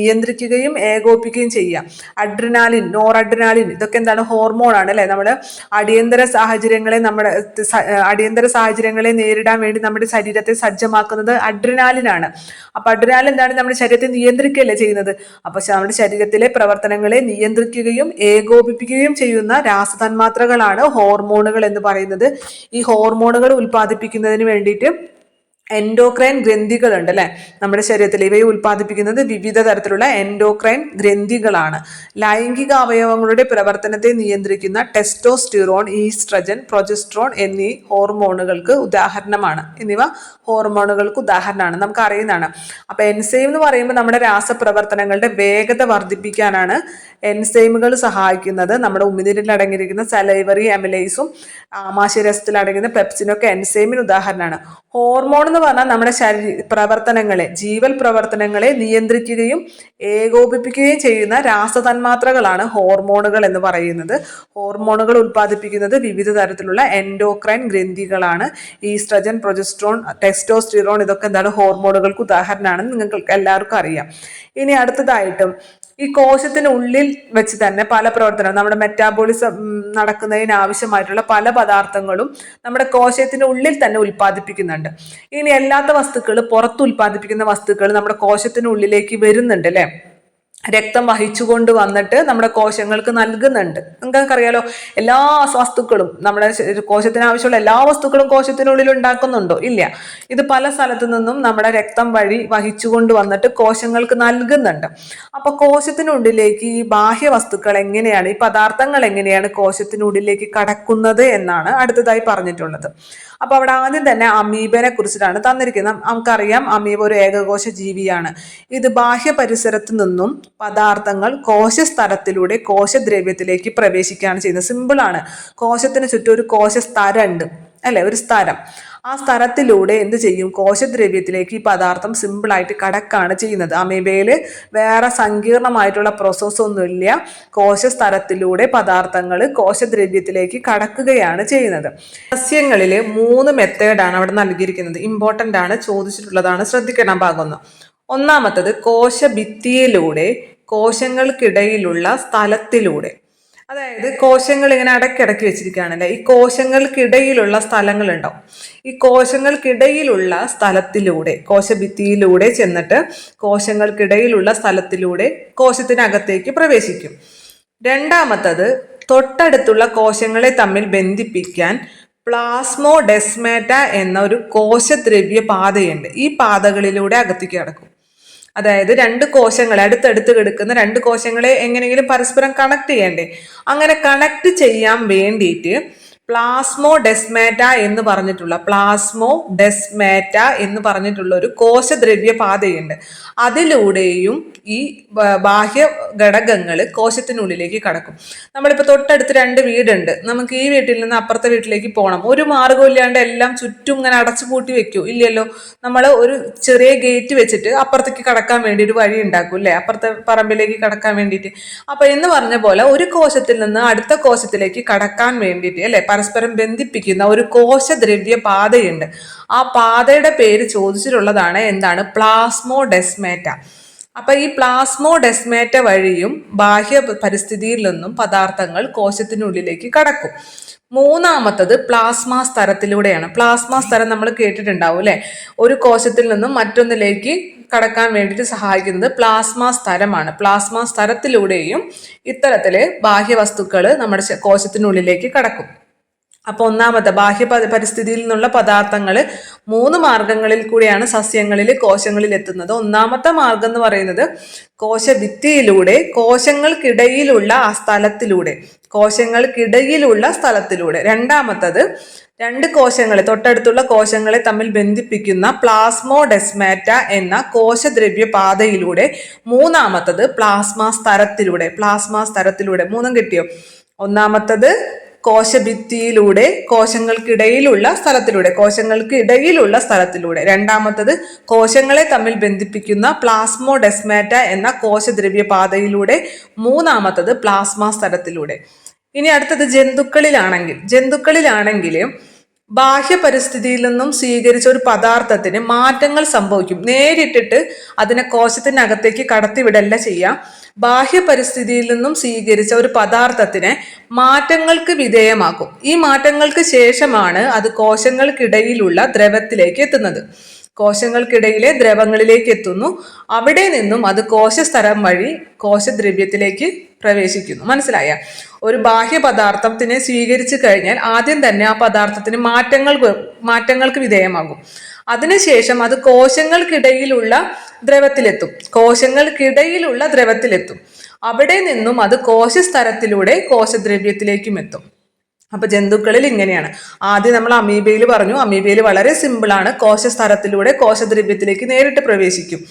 നിയന്ത്രിക്കുകയും ഏകോപിപ്പിക്കുകയും ചെയ്യുക. അഡ്രിനാലിൻ, നോർ അഡ്രിനാലിൻ ഇതൊക്കെ എന്താണ്? ഹോർമോൺ ആണ് അല്ലെ? നമ്മുടെ അടിയന്തര സാഹചര്യങ്ങളെ നേരിടാൻ വേണ്ടി നമ്മുടെ ശരീരത്തെ സജ്ജമാക്കുന്നത് അഡ്രിനാലിനാണ്. അപ്പൊ അഡ്രിനാലിൻ എന്താണ്? നമ്മുടെ ശരീരത്തെ നിയന്ത്രിക്കുകയല്ലേ ചെയ്യുന്നത്. അപ്പൊ നമ്മുടെ ശരീരത്തിലെ പ്രവർത്തനങ്ങളെ നിയന്ത്രിക്കുകയും ഏകോപിപ്പിക്കുകയും ചെയ്യുന്ന രാസതന്മാത്രകളാണ് ഹോർമോണുകൾ എന്ന് പറയുന്നത്. ഈ ഹോർമോണുകൾ ഉൽപ്പാദിപ്പിക്കുന്നതിന് വേണ്ടിയിട്ട് എൻഡോക്രൈൻ ഗ്രന്ഥികളുണ്ട് അല്ലെ? നമ്മുടെ ശരീരത്തിൽ ഇവയെ ഉൽപ്പാദിപ്പിക്കുന്നത് വിവിധ തരത്തിലുള്ള എൻഡോക്രൈൻ ഗ്രന്ഥികളാണ്. ലൈംഗിക അവയവങ്ങളുടെ പ്രവർത്തനത്തെ നിയന്ത്രിക്കുന്ന ടെസ്റ്റോസ്റ്റിറോൺ, ഈസ്ട്രജൻ, പ്രൊജസ്ട്രോൺ എന്നീ ഹോർമോണുകൾക്ക് ഉദാഹരണമാണ്. നമുക്ക് അറിയുന്നതാണ്. അപ്പൊ എൻസൈം എന്ന് പറയുമ്പോൾ നമ്മുടെ രാസപ്രവർത്തനങ്ങളുടെ വേഗത വർദ്ധിപ്പിക്കാനാണ് എൻസൈമുകൾ സഹായിക്കുന്നത്. നമ്മുടെ ഉമിനീരിൽ അടങ്ങിയിരിക്കുന്ന സലൈവറി അമിലേസും ആമാശയരസത്തിൽ അടങ്ങുന്ന പെപ്സിനൊക്കെ എൻസൈമിന് ഉദാഹരണമാണ്. ഹോർമോൺ എന്ന് പറഞ്ഞാൽ നമ്മുടെ ജീവൽ പ്രവർത്തനങ്ങളെ നിയന്ത്രിക്കുകയും ഏകോപിപ്പിക്കുകയും ചെയ്യുന്ന രാസതന്മാത്രകളാണ് ഹോർമോണുകൾ എന്ന് പറയുന്നത്. ഹോർമോണുകൾ ഉൽപ്പാദിപ്പിക്കുന്നത് വിവിധ തരത്തിലുള്ള എൻഡോക്രൈൻ ഗ്രന്ഥികളാണ്. ഈസ്ട്രജൻ, പ്രൊജസ്ട്രോൺ, ടെസ്റ്റോസ്റ്റിറോൺ ഇതൊക്കെ എന്താണ്? ഹോർമോണുകൾക്ക് ഉദാഹരണമാണെന്ന് നിങ്ങൾക്ക് എല്ലാവർക്കും അറിയാം. ഇനി അടുത്തതായിട്ടും ഈ കോശത്തിനുള്ളിൽ വെച്ച് തന്നെ പല പ്രവർത്തനവും നമ്മുടെ മെറ്റാബോളിസം നടക്കുന്നതിന് ആവശ്യമായിട്ടുള്ള പല പദാർത്ഥങ്ങളും നമ്മുടെ കോശത്തിനുള്ളിൽ തന്നെ ഉൽപ്പാദിപ്പിക്കുന്നുണ്ട്. ഇനി അല്ലാത്ത വസ്തുക്കൾ, പുറത്ത് ഉൽപ്പാദിപ്പിക്കുന്ന വസ്തുക്കൾ നമ്മുടെ കോശത്തിനുള്ളിലേക്ക് വരുന്നുണ്ട് അല്ലെ? രക്തം വഹിച്ചുകൊണ്ട് വന്നിട്ട് നമ്മുടെ കോശങ്ങൾക്ക് നൽകുന്നുണ്ട്. നിങ്ങൾക്കറിയാലോ, എല്ലാ വസ്തുക്കളും നമ്മുടെ കോശത്തിന് ആവശ്യമുള്ള എല്ലാ വസ്തുക്കളും കോശത്തിനുള്ളിൽ ഉണ്ടാക്കുന്നുണ്ടോ? ഇല്ല. ഇത് പല സ്ഥലത്തു നിന്നും നമ്മുടെ രക്തം വഴി വഹിച്ചുകൊണ്ട് വന്നിട്ട് കോശങ്ങൾക്ക് നൽകുന്നുണ്ട്. അപ്പൊ കോശത്തിനുള്ളിലേക്ക് ഈ ബാഹ്യ വസ്തുക്കൾ എങ്ങനെയാണ്, ഈ പദാർത്ഥങ്ങൾ എങ്ങനെയാണ് കോശത്തിനുള്ളിലേക്ക് കടക്കുന്നത് എന്നാണ് അടുത്തതായി പറഞ്ഞിട്ടുള്ളത്. അപ്പൊ അവിടെ ആദ്യം തന്നെ അമീബനെ കുറിച്ചിട്ടാണ് തന്നിരിക്കുന്നത്. നമുക്കറിയാം അമീബ ഒരു ഏകകോശ ജീവിയാണ്. ഇത് ബാഹ്യ പരിസരത്ത് നിന്നും പദാർത്ഥങ്ങൾ കോശസ്തരത്തിലൂടെ കോശദ്രവ്യത്തിലേക്ക് പ്രവേശിക്കുകയാണ് ചെയ്യുന്നത്. സിമ്പിളാണ്. കോശത്തിന് ചുറ്റും ഒരു കോശസ്തരം ഉണ്ട് അല്ലെ? ഒരു സ്ഥലം. ആ സ്ഥലത്തിലൂടെ എന്ത് ചെയ്യും? കോശദ്രവ്യത്തിലേക്ക് ഈ പദാർത്ഥം സിമ്പിളായിട്ട് കടക്കാണ് ചെയ്യുന്നത്. അമീബയിൽ വേറെ സങ്കീർണമായിട്ടുള്ള പ്രോസസ് ഒന്നുമില്ല. കോശസ്തരത്തിലൂടെ പദാർത്ഥങ്ങൾ കോശദ്രവ്യത്തിലേക്ക് കടക്കുകയാണ് ചെയ്യുന്നത്. സസ്യങ്ങളിൽ 3 മെത്തേഡാണ് അവിടെ നൽകിയിരിക്കുന്നത്. ഇമ്പോർട്ടൻ്റ് ആണ്, ചോദിച്ചിട്ടുള്ളതാണ്, ശ്രദ്ധിക്കണം ഭാഗം. ഒന്നാമത്തത് കോശഭിത്തിയിലൂടെ, കോശങ്ങൾക്കിടയിലുള്ള സ്ഥലത്തിലൂടെ. അതായത് കോശങ്ങൾ ഇങ്ങനെ അടക്കിടക്കി വെച്ചിരിക്കുകയാണല്ലേ. ഈ കോശങ്ങൾക്കിടയിലുള്ള സ്ഥലങ്ങളുണ്ടാവും. ഈ കോശങ്ങൾക്കിടയിലുള്ള സ്ഥലത്തിലൂടെ, കോശഭിത്തിയിലൂടെ ചെന്നിട്ട് കോശങ്ങൾക്കിടയിലുള്ള സ്ഥലത്തിലൂടെ കോശത്തിനകത്തേക്ക് പ്രവേശിക്കും. രണ്ടാമത്തത് തൊട്ടടുത്തുള്ള കോശങ്ങളെ തമ്മിൽ ബന്ധിപ്പിക്കാൻ പ്ലാസ്മോഡെസ്മാറ്റ എന്ന ഒരു കോശദ്രവ്യ പാതയുണ്ട്. ഈ പാതകളിലൂടെ അകത്തേക്ക് കടക്കും. അതായത് 2 കോശങ്ങളെ, അടുത്തടുത്ത് കിടക്കുന്ന 2 കോശങ്ങളെ എങ്ങനെയെങ്കിലും പരസ്പരം കണക്ട് ചെയ്യണ്ടേ? അങ്ങനെ കണക്ട് ചെയ്യാൻ വേണ്ടിയിട്ട് പ്ലാസ്മോഡെസ്മാറ്റ എന്ന് പറഞ്ഞിട്ടുള്ള ഒരു കോശദ്രവ്യ പാതയുണ്ട്. അതിലൂടെയും ഈ ബാഹ്യ ഘടകങ്ങൾ കോശത്തിനുള്ളിലേക്ക് കടക്കും. നമ്മളിപ്പോൾ തൊട്ടടുത്ത് 2 വീടുണ്ട്. നമുക്ക് ഈ വീട്ടിൽ നിന്ന് അപ്പുറത്തെ വീട്ടിലേക്ക് പോകണം. ഒരു മാർഗ്ഗവും ഇല്ലാണ്ട് എല്ലാം ചുറ്റും ഇങ്ങനെ അടച്ചു പൂട്ടി വെക്കൂ? ഇല്ലല്ലോ. നമ്മൾ ഒരു ചെറിയ ഗേറ്റ് വെച്ചിട്ട് അപ്പുറത്തേക്ക് കടക്കാൻ വേണ്ടി ഒരു വഴി ഉണ്ടാക്കും അല്ലേ? അപ്പുറത്തെ പറമ്പിലേക്ക് കടക്കാൻ വേണ്ടിയിട്ട്. അപ്പൊ എന്ന് പറഞ്ഞ പോലെ ഒരു കോശത്തിൽ നിന്ന് അടുത്ത കോശത്തിലേക്ക് കടക്കാൻ വേണ്ടിയിട്ട് അല്ലെ, പരസ്പരം ബന്ധിപ്പിക്കുന്ന ഒരു കോശദ്രവ്യ പാതയുണ്ട്. ആ പാതയുടെ പേര് ചോദിച്ചിട്ടുള്ളതാണ് എന്താണ്? പ്ലാസ്മോഡെസ്മാറ്റ. അപ്പൊ ഈ പ്ലാസ്മോഡെസ്മാറ്റ വഴിയും ബാഹ്യ പരിസ്ഥിതിയിൽ നിന്നും പദാർത്ഥങ്ങൾ കോശത്തിനുള്ളിലേക്ക് കടക്കും. മൂന്നാമത്തത് പ്ലാസ്മ സ്തരത്തിലൂടെയാണ്. പ്ലാസ്മ സ്തരം നമ്മൾ കേട്ടിട്ടുണ്ടാവും അല്ലെ. ഒരു കോശത്തിൽ നിന്നും മറ്റൊന്നിലേക്ക് കടക്കാൻ വേണ്ടിയിട്ട് സഹായിക്കുന്നത് പ്ലാസ്മ സ്തരമാണ്. പ്ലാസ്മ സ്തരത്തിലൂടെയും ഇത്തരത്തില് ബാഹ്യവസ്തുക്കൾ നമ്മുടെ കോശത്തിനുള്ളിലേക്ക് കടക്കും. അപ്പൊ ഒന്നാമത്തെ ബാഹ്യ പരിസ്ഥിതിയിൽ നിന്നുള്ള പദാർത്ഥങ്ങൾ 3 മാർഗങ്ങളിൽ കൂടിയാണ് സസ്യങ്ങളിൽ കോശങ്ങളിൽ എത്തുന്നത്. ഒന്നാമത്തെ മാർഗം എന്ന് പറയുന്നത് കോശഭിത്തിയിലൂടെ, കോശങ്ങൾക്കിടയിലുള്ള ആ സ്ഥലത്തിലൂടെ, കോശങ്ങൾക്കിടയിലുള്ള സ്ഥലത്തിലൂടെ. രണ്ടാമത്തത് 2 കോശങ്ങളെ, തൊട്ടടുത്തുള്ള കോശങ്ങളെ തമ്മിൽ ബന്ധിപ്പിക്കുന്ന പ്ലാസ്മോഡെസ്മാറ്റ എന്ന കോശദ്രവ്യ പാതയിലൂടെ. മൂന്നാമത്തത് പ്ലാസ്മ സ്തരത്തിലൂടെ. പ്ലാസ്മ സ്തരത്തിലൂടെ. 3 കിട്ടിയോ? ഒന്നാമത്തത് കോശഭിത്തിയിലൂടെ, കോശങ്ങൾക്കിടയിലുള്ള സ്ഥലത്തിലൂടെ, കോശങ്ങൾക്കിടയിലുള്ള സ്ഥലത്തിലൂടെ. രണ്ടാമത്തത് കോശങ്ങളെ തമ്മിൽ ബന്ധിപ്പിക്കുന്ന പ്ലാസ്മോഡെസ്മാറ്റ എന്ന കോശദ്രവ്യ പാതയിലൂടെ. മൂന്നാമത്തത് പ്ലാസ്മ സ്തരത്തിലൂടെ. ഇനി അടുത്തത് ജന്തുക്കളിലാണെങ്കിൽ ബാഹ്യ പരിസ്ഥിതിയിൽ നിന്നും സ്വീകരിച്ച ഒരു പദാർത്ഥത്തിന് മാറ്റങ്ങൾ സംഭവിക്കും. നേരിട്ടിട്ട് അതിനെ കോശത്തിനകത്തേക്ക് കടത്തിവിടല്ല ചെയ്യാം. ബാഹ്യ പരിസ്ഥിതിയിൽ നിന്നും സ്വീകരിച്ച ഒരു പദാർത്ഥത്തിനെ മാറ്റങ്ങൾക്ക് വിധേയമാക്കും. ഈ മാറ്റങ്ങൾക്ക് ശേഷമാണ് അത് കോശങ്ങൾക്കിടയിലുള്ള ദ്രവത്തിലേക്ക് എത്തുന്നത്. കോശങ്ങൾക്കിടയിലെ ദ്രവങ്ങളിലേക്ക് എത്തുന്നു. അവിടെ നിന്നും അത് കോശസ്തരം വഴി കോശദ്രവ്യത്തിലേക്ക് പ്രവേശിക്കുന്നു. മനസ്സിലായ? ഒരു ബാഹ്യ പദാർത്ഥത്തിനെ സ്വീകരിച്ചു കഴിഞ്ഞാൽ ആദ്യം തന്നെ ആ പദാർത്ഥത്തിന് മാറ്റങ്ങൾക്ക് വിധേയമാകും. അതിനുശേഷം അത് കോശങ്ങൾക്കിടയിലുള്ള ദ്രവത്തിലെത്തും. അവിടെ നിന്നും അത് കോശസ്തരത്തിലൂടെ കോശദ്രവ്യത്തിലേക്കും എത്തും. അപ്പൊ ജന്തുക്കളിൽ ഇങ്ങനെയാണ്. ആദ്യം നമ്മൾ അമീബയിൽ പറഞ്ഞു. അമീബയിൽ വളരെ സിമ്പിളാണ്. കോശസ്തരത്തിലൂടെ കോശദ്രവ്യത്തിലേക്ക് നേരിട്ട് പ്രവേശിക്കും.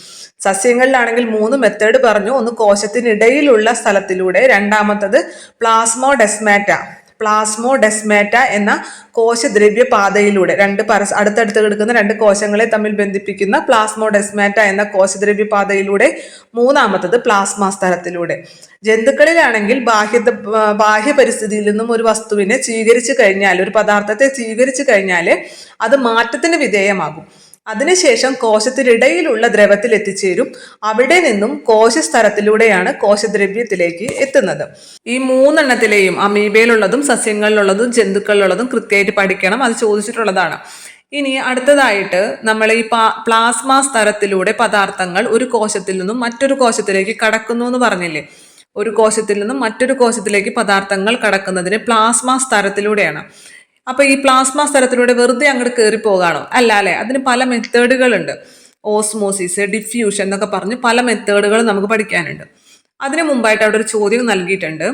സസ്യങ്ങളിലാണെങ്കിൽ 3 മെത്തേഡ് പറഞ്ഞു. ഒന്ന് കോശത്തിനിടയിലുള്ള സ്ഥലത്തിലൂടെ, രണ്ടാമത്തത് പ്ലാസ്മോഡെസ്മാറ്റ എന്ന കോശദ്രവ്യ പാതയിലൂടെ, അടുത്തടുത്ത് കിടക്കുന്ന 2 കോശങ്ങളെ തമ്മിൽ ബന്ധിപ്പിക്കുന്ന പ്ലാസ്മോഡെസ്മാറ്റ എന്ന കോശദ്രവ്യ പാതയിലൂടെ. മൂന്നാമത്തത് പ്ലാസ്മ സ്തരത്തിലൂടെ. ജന്തുക്കളിലാണെങ്കിൽ ബാഹ്യ പരിസ്ഥിതിയിൽ നിന്നും ഒരു വസ്തുവിനെ സ്വീകരിച്ചു കഴിഞ്ഞാൽ, ഒരു പദാർത്ഥത്തെ സ്വീകരിച്ചു കഴിഞ്ഞാൽ അത് മാറ്റത്തിന് വിധേയമാകും. അതിനുശേഷം കോശത്തിനിടയിലുള്ള ദ്രവത്തിൽ എത്തിച്ചേരും. അവിടെ നിന്നും കോശസ്തരത്തിലൂടെയാണ് കോശദ്രവ്യത്തിലേക്ക് എത്തുന്നത്. ഈ 3 എണ്ണത്തിലെയും അമീബയിലുള്ളതും സസ്യങ്ങളിലുള്ളതും ജന്തുക്കളിലുള്ളതും കൃത്യമായിട്ട് പഠിക്കണം. അത് ചോദിച്ചിട്ടുള്ളതാണ്. ഇനി അടുത്തതായിട്ട് നമ്മൾ ഈ പ്ലാസ്മ സ്തരത്തിലൂടെ പദാർത്ഥങ്ങൾ ഒരു കോശത്തിൽ നിന്നും മറ്റൊരു കോശത്തിലേക്ക് കടക്കുന്നു എന്ന് പറഞ്ഞില്ലേ. ഒരു കോശത്തിൽ നിന്നും മറ്റൊരു കോശത്തിലേക്ക് പദാർത്ഥങ്ങൾ കടക്കുന്നതിന് പ്ലാസ്മ സ്തരത്തിലൂടെയാണ്. അപ്പൊ ഈ പ്ലാസ്മ സ്തരത്തിലൂടെ വെറുതെ അങ്ങോട്ട് കയറി പോകാണോ? അല്ല അല്ലെ. അതിന് പല മെത്തേഡുകളുണ്ട്. ഓസ്മോസിസ്, ഡിഫ്യൂഷൻ എന്നൊക്കെ പറഞ്ഞ് പല മെത്തേഡുകൾ നമുക്ക് പഠിക്കാനുണ്ട്. അതിനു മുമ്പായിട്ട് അവിടെ ഒരു ചോദ്യം നൽകിയിട്ടുണ്ട്.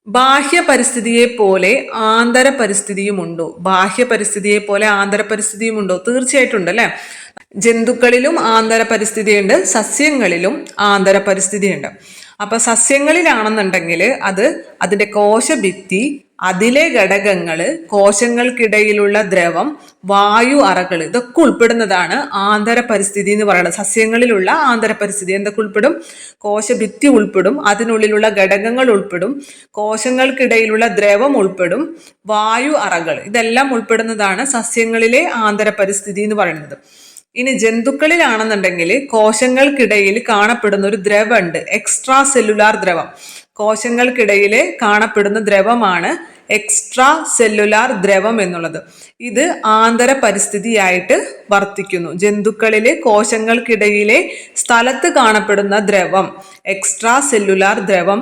ബാഹ്യ പരിസ്ഥിതിയെ പോലെ ആന്തര പരിസ്ഥിതിയുമുണ്ടോ? ബാഹ്യ പരിസ്ഥിതിയെ പോലെ ആന്തര പരിസ്ഥിതിയുമുണ്ടോ? തീർച്ചയായിട്ടും ഉണ്ട് അല്ലെ. ജന്തുക്കളിലും ആന്തര പരിസ്ഥിതിയുണ്ട്, സസ്യങ്ങളിലും ആന്തര പരിസ്ഥിതിയുണ്ട്. അപ്പൊ സസ്യങ്ങളിലാണെന്നുണ്ടെങ്കിൽ അതിന്റെ കോശഭിത്തി, അതിലെ ഘടകങ്ങള്, കോശങ്ങൾക്കിടയിലുള്ള ദ്രവം, വായു അറകൾ, ഇതൊക്കെ ഉൾപ്പെടുന്നതാണ് ആന്തര പരിസ്ഥിതി എന്ന് പറയുന്നത്. സസ്യങ്ങളിലുള്ള ആന്തര പരിസ്ഥിതി എന്തൊക്കെ ഉൾപ്പെടും? കോശഭിത്തി ഉൾപ്പെടും, അതിനുള്ളിലുള്ള ഘടകങ്ങൾ ഉൾപ്പെടും, കോശങ്ങൾക്കിടയിലുള്ള ദ്രവം ഉൾപ്പെടും, വായു അറകൾ, ഇതെല്ലാം ഉൾപ്പെടുന്നതാണ് സസ്യങ്ങളിലെ ആന്തര പരിസ്ഥിതി എന്ന് പറയുന്നത്. ഇനി ജന്തുക്കളിലാണെന്നുണ്ടെങ്കിൽ കോശങ്ങൾക്കിടയിൽ കാണപ്പെടുന്ന ഒരു ദ്രവമുണ്ട്, എക്സ്ട്രാ സെല്ലുലാർ ദ്രവം. കോശങ്ങൾക്കിടയിൽ കാണപ്പെടുന്ന ദ്രവമാണ് എക്സ്ട്രാ സെല്ലുലാർ ദ്രവം എന്നുള്ളത്. ഇത് ആന്തര പരിസ്ഥിതിയായിട്ട് വർത്തിക്കുന്നു. ജന്തുക്കളിലെ കോശങ്ങൾക്കിടയിലെ സ്ഥലത്ത് കാണപ്പെടുന്ന ദ്രവം, എക്സ്ട്രാ സെല്ലുലാർ ദ്രവം,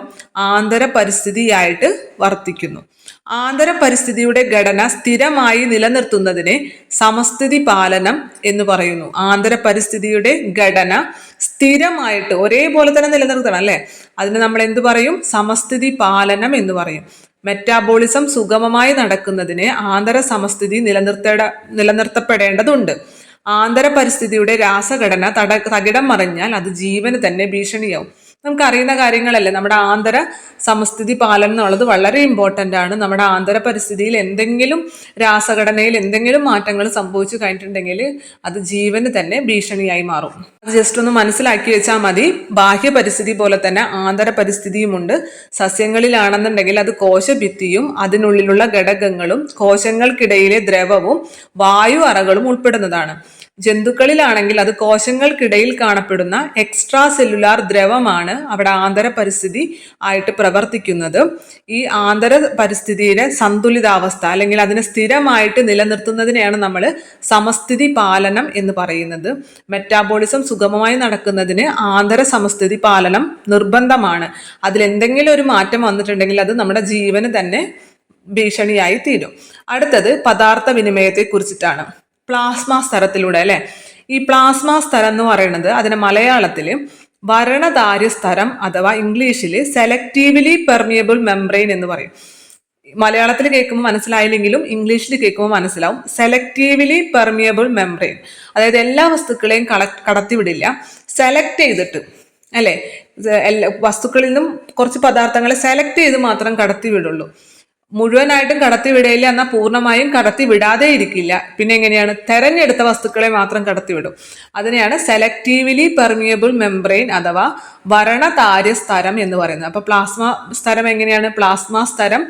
ആന്തര പരിസ്ഥിതിയായിട്ട് വർത്തിക്കുന്നു. ആന്തര പരിസ്ഥിതിയുടെ ഘടന സ്ഥിരമായി നിലനിർത്തുന്നതിനെ സമസ്ഥിതി പാലനം എന്ന് പറയുന്നു. ആന്തര പരിസ്ഥിതിയുടെ ഘടന സ്ഥിരമായിട്ട് ഒരേപോലെ തന്നെ നിലനിർത്തണം അല്ലെ. അതിന് നമ്മൾ എന്ത് പറയും? സമസ്ഥിതി പാലനം എന്ന് പറയും. മെറ്റാബോളിസം സുഗമമായി നടക്കുന്നതിന് ആന്തര സമസ്ഥിതി നിലനിർത്തപ്പെടേണ്ടതുണ്ട്. ആന്തര പരിസ്ഥിതിയുടെ രാസഘടന തകിടം മറിഞ്ഞാൽ അത് ജീവന് തന്നെ ഭീഷണിയാവും. നമുക്കറിയുന്ന കാര്യങ്ങളല്ലേ. നമ്മുടെ ആന്തര സമസ്ഥിതി പാലനം എന്നുള്ളത് വളരെ ഇമ്പോർട്ടൻ്റ് ആണ്. നമ്മുടെ ആന്തര പരിസ്ഥിതിയിൽ എന്തെങ്കിലും രാസഘടനയിൽ എന്തെങ്കിലും മാറ്റങ്ങൾ സംഭവിച്ചു കഴിഞ്ഞിട്ടുണ്ടെങ്കിൽ അത് ജീവന് തന്നെ ഭീഷണിയായി മാറും. അത് ജസ്റ്റ് ഒന്ന് മനസ്സിലാക്കി വെച്ചാൽ മതി. ബാഹ്യ പരിസ്ഥിതി പോലെ തന്നെ ആന്തര പരിസ്ഥിതിയുമുണ്ട്. സസ്യങ്ങളിലാണെന്നുണ്ടെങ്കിൽ അത് കോശഭിത്തിയും അതിനുള്ളിലുള്ള ഘടകങ്ങളും കോശങ്ങൾക്കിടയിലെ ദ്രവവും വായു അറകളും ഉൾപ്പെടുന്നതാണ്. ജന്തുക്കളിലാണെങ്കിൽ അത് കോശങ്ങൾക്കിടയിൽ കാണപ്പെടുന്ന എക്സ്ട്രാ സെല്ലുലാർ ദ്രവമാണ് അവിടെ ആന്തര പരിസ്ഥിതി ആയിട്ട് പ്രവർത്തിക്കുന്നത്. ഈ ആന്തര പരിസ്ഥിതിയുടെ സന്തുലിതാവസ്ഥ അല്ലെങ്കിൽ അതിനെ സ്ഥിരമായിട്ട് നിലനിർത്തുന്നതിനെയാണ് നമ്മൾ സമസ്ഥിതി പാലനം എന്ന് പറയുന്നത്. മെറ്റാബോളിസം സുഗമമായി നടക്കുന്നതിന് ആന്തര സമസ്ഥിതി പാലനം നിർബന്ധമാണ്. അതിലെന്തെങ്കിലും ഒരു മാറ്റം വന്നിട്ടുണ്ടെങ്കിൽ അത് നമ്മുടെ ജീവന് തന്നെ ഭീഷണിയായി തീരും. അടുത്തത് പദാർത്ഥ വിനിമയത്തെ കുറിച്ചിട്ടാണ്. പ്ലാസ്മ സ്തരത്തിലൂടെ അല്ലെ. ഈ പ്ലാസ്മ സ്തരം എന്ന് പറയുന്നത് അതിനെ മലയാളത്തിൽ വരണധാര്യ സ്തരം അഥവാ ഇംഗ്ലീഷിൽ സെലക്റ്റീവ്ലി പെർമിയബിൾ മെംബ്രെയിൻ എന്ന് പറയും. മലയാളത്തിൽ കേൾക്കുമ്പോൾ മനസ്സിലായില്ലെങ്കിലും ഇംഗ്ലീഷിൽ കേൾക്കുമ്പോൾ മനസ്സിലാവും. സെലക്റ്റീവ്ലി പെർമിയബിൾ മെംബ്രെയിൻ, അതായത് എല്ലാ വസ്തുക്കളെയും കടത്തിവിടില്ല, സെലക്ട് ചെയ്തിട്ട് അല്ലെ. എല്ലാ വസ്തുക്കളിൽ നിന്നും കുറച്ച് പദാർത്ഥങ്ങളെ സെലക്ട് ചെയ്ത് മാത്രം കടത്തി വിടുള്ളൂ. മുഴുവനായിട്ടും കടത്തി വിടയില്ല, എന്നാൽ പൂർണ്ണമായും കടത്തി വിടാതെ ഇരിക്കില്ല. പിന്നെ എങ്ങനെയാണ്? തെരഞ്ഞെടുത്ത വസ്തുക്കളെ മാത്രം കടത്തിവിടും. അതിനെയാണ് സെലക്റ്റീവ്ലി പെർമിയബിൾ മെംബ്രെയിൻ അഥവാ വരണധാര്യ സ്തരം എന്ന് പറയുന്നത്. അപ്പൊ പ്ലാസ്മ സ്തരം എങ്ങനെയാണ്? പ്ലാസ്മ സ്തരം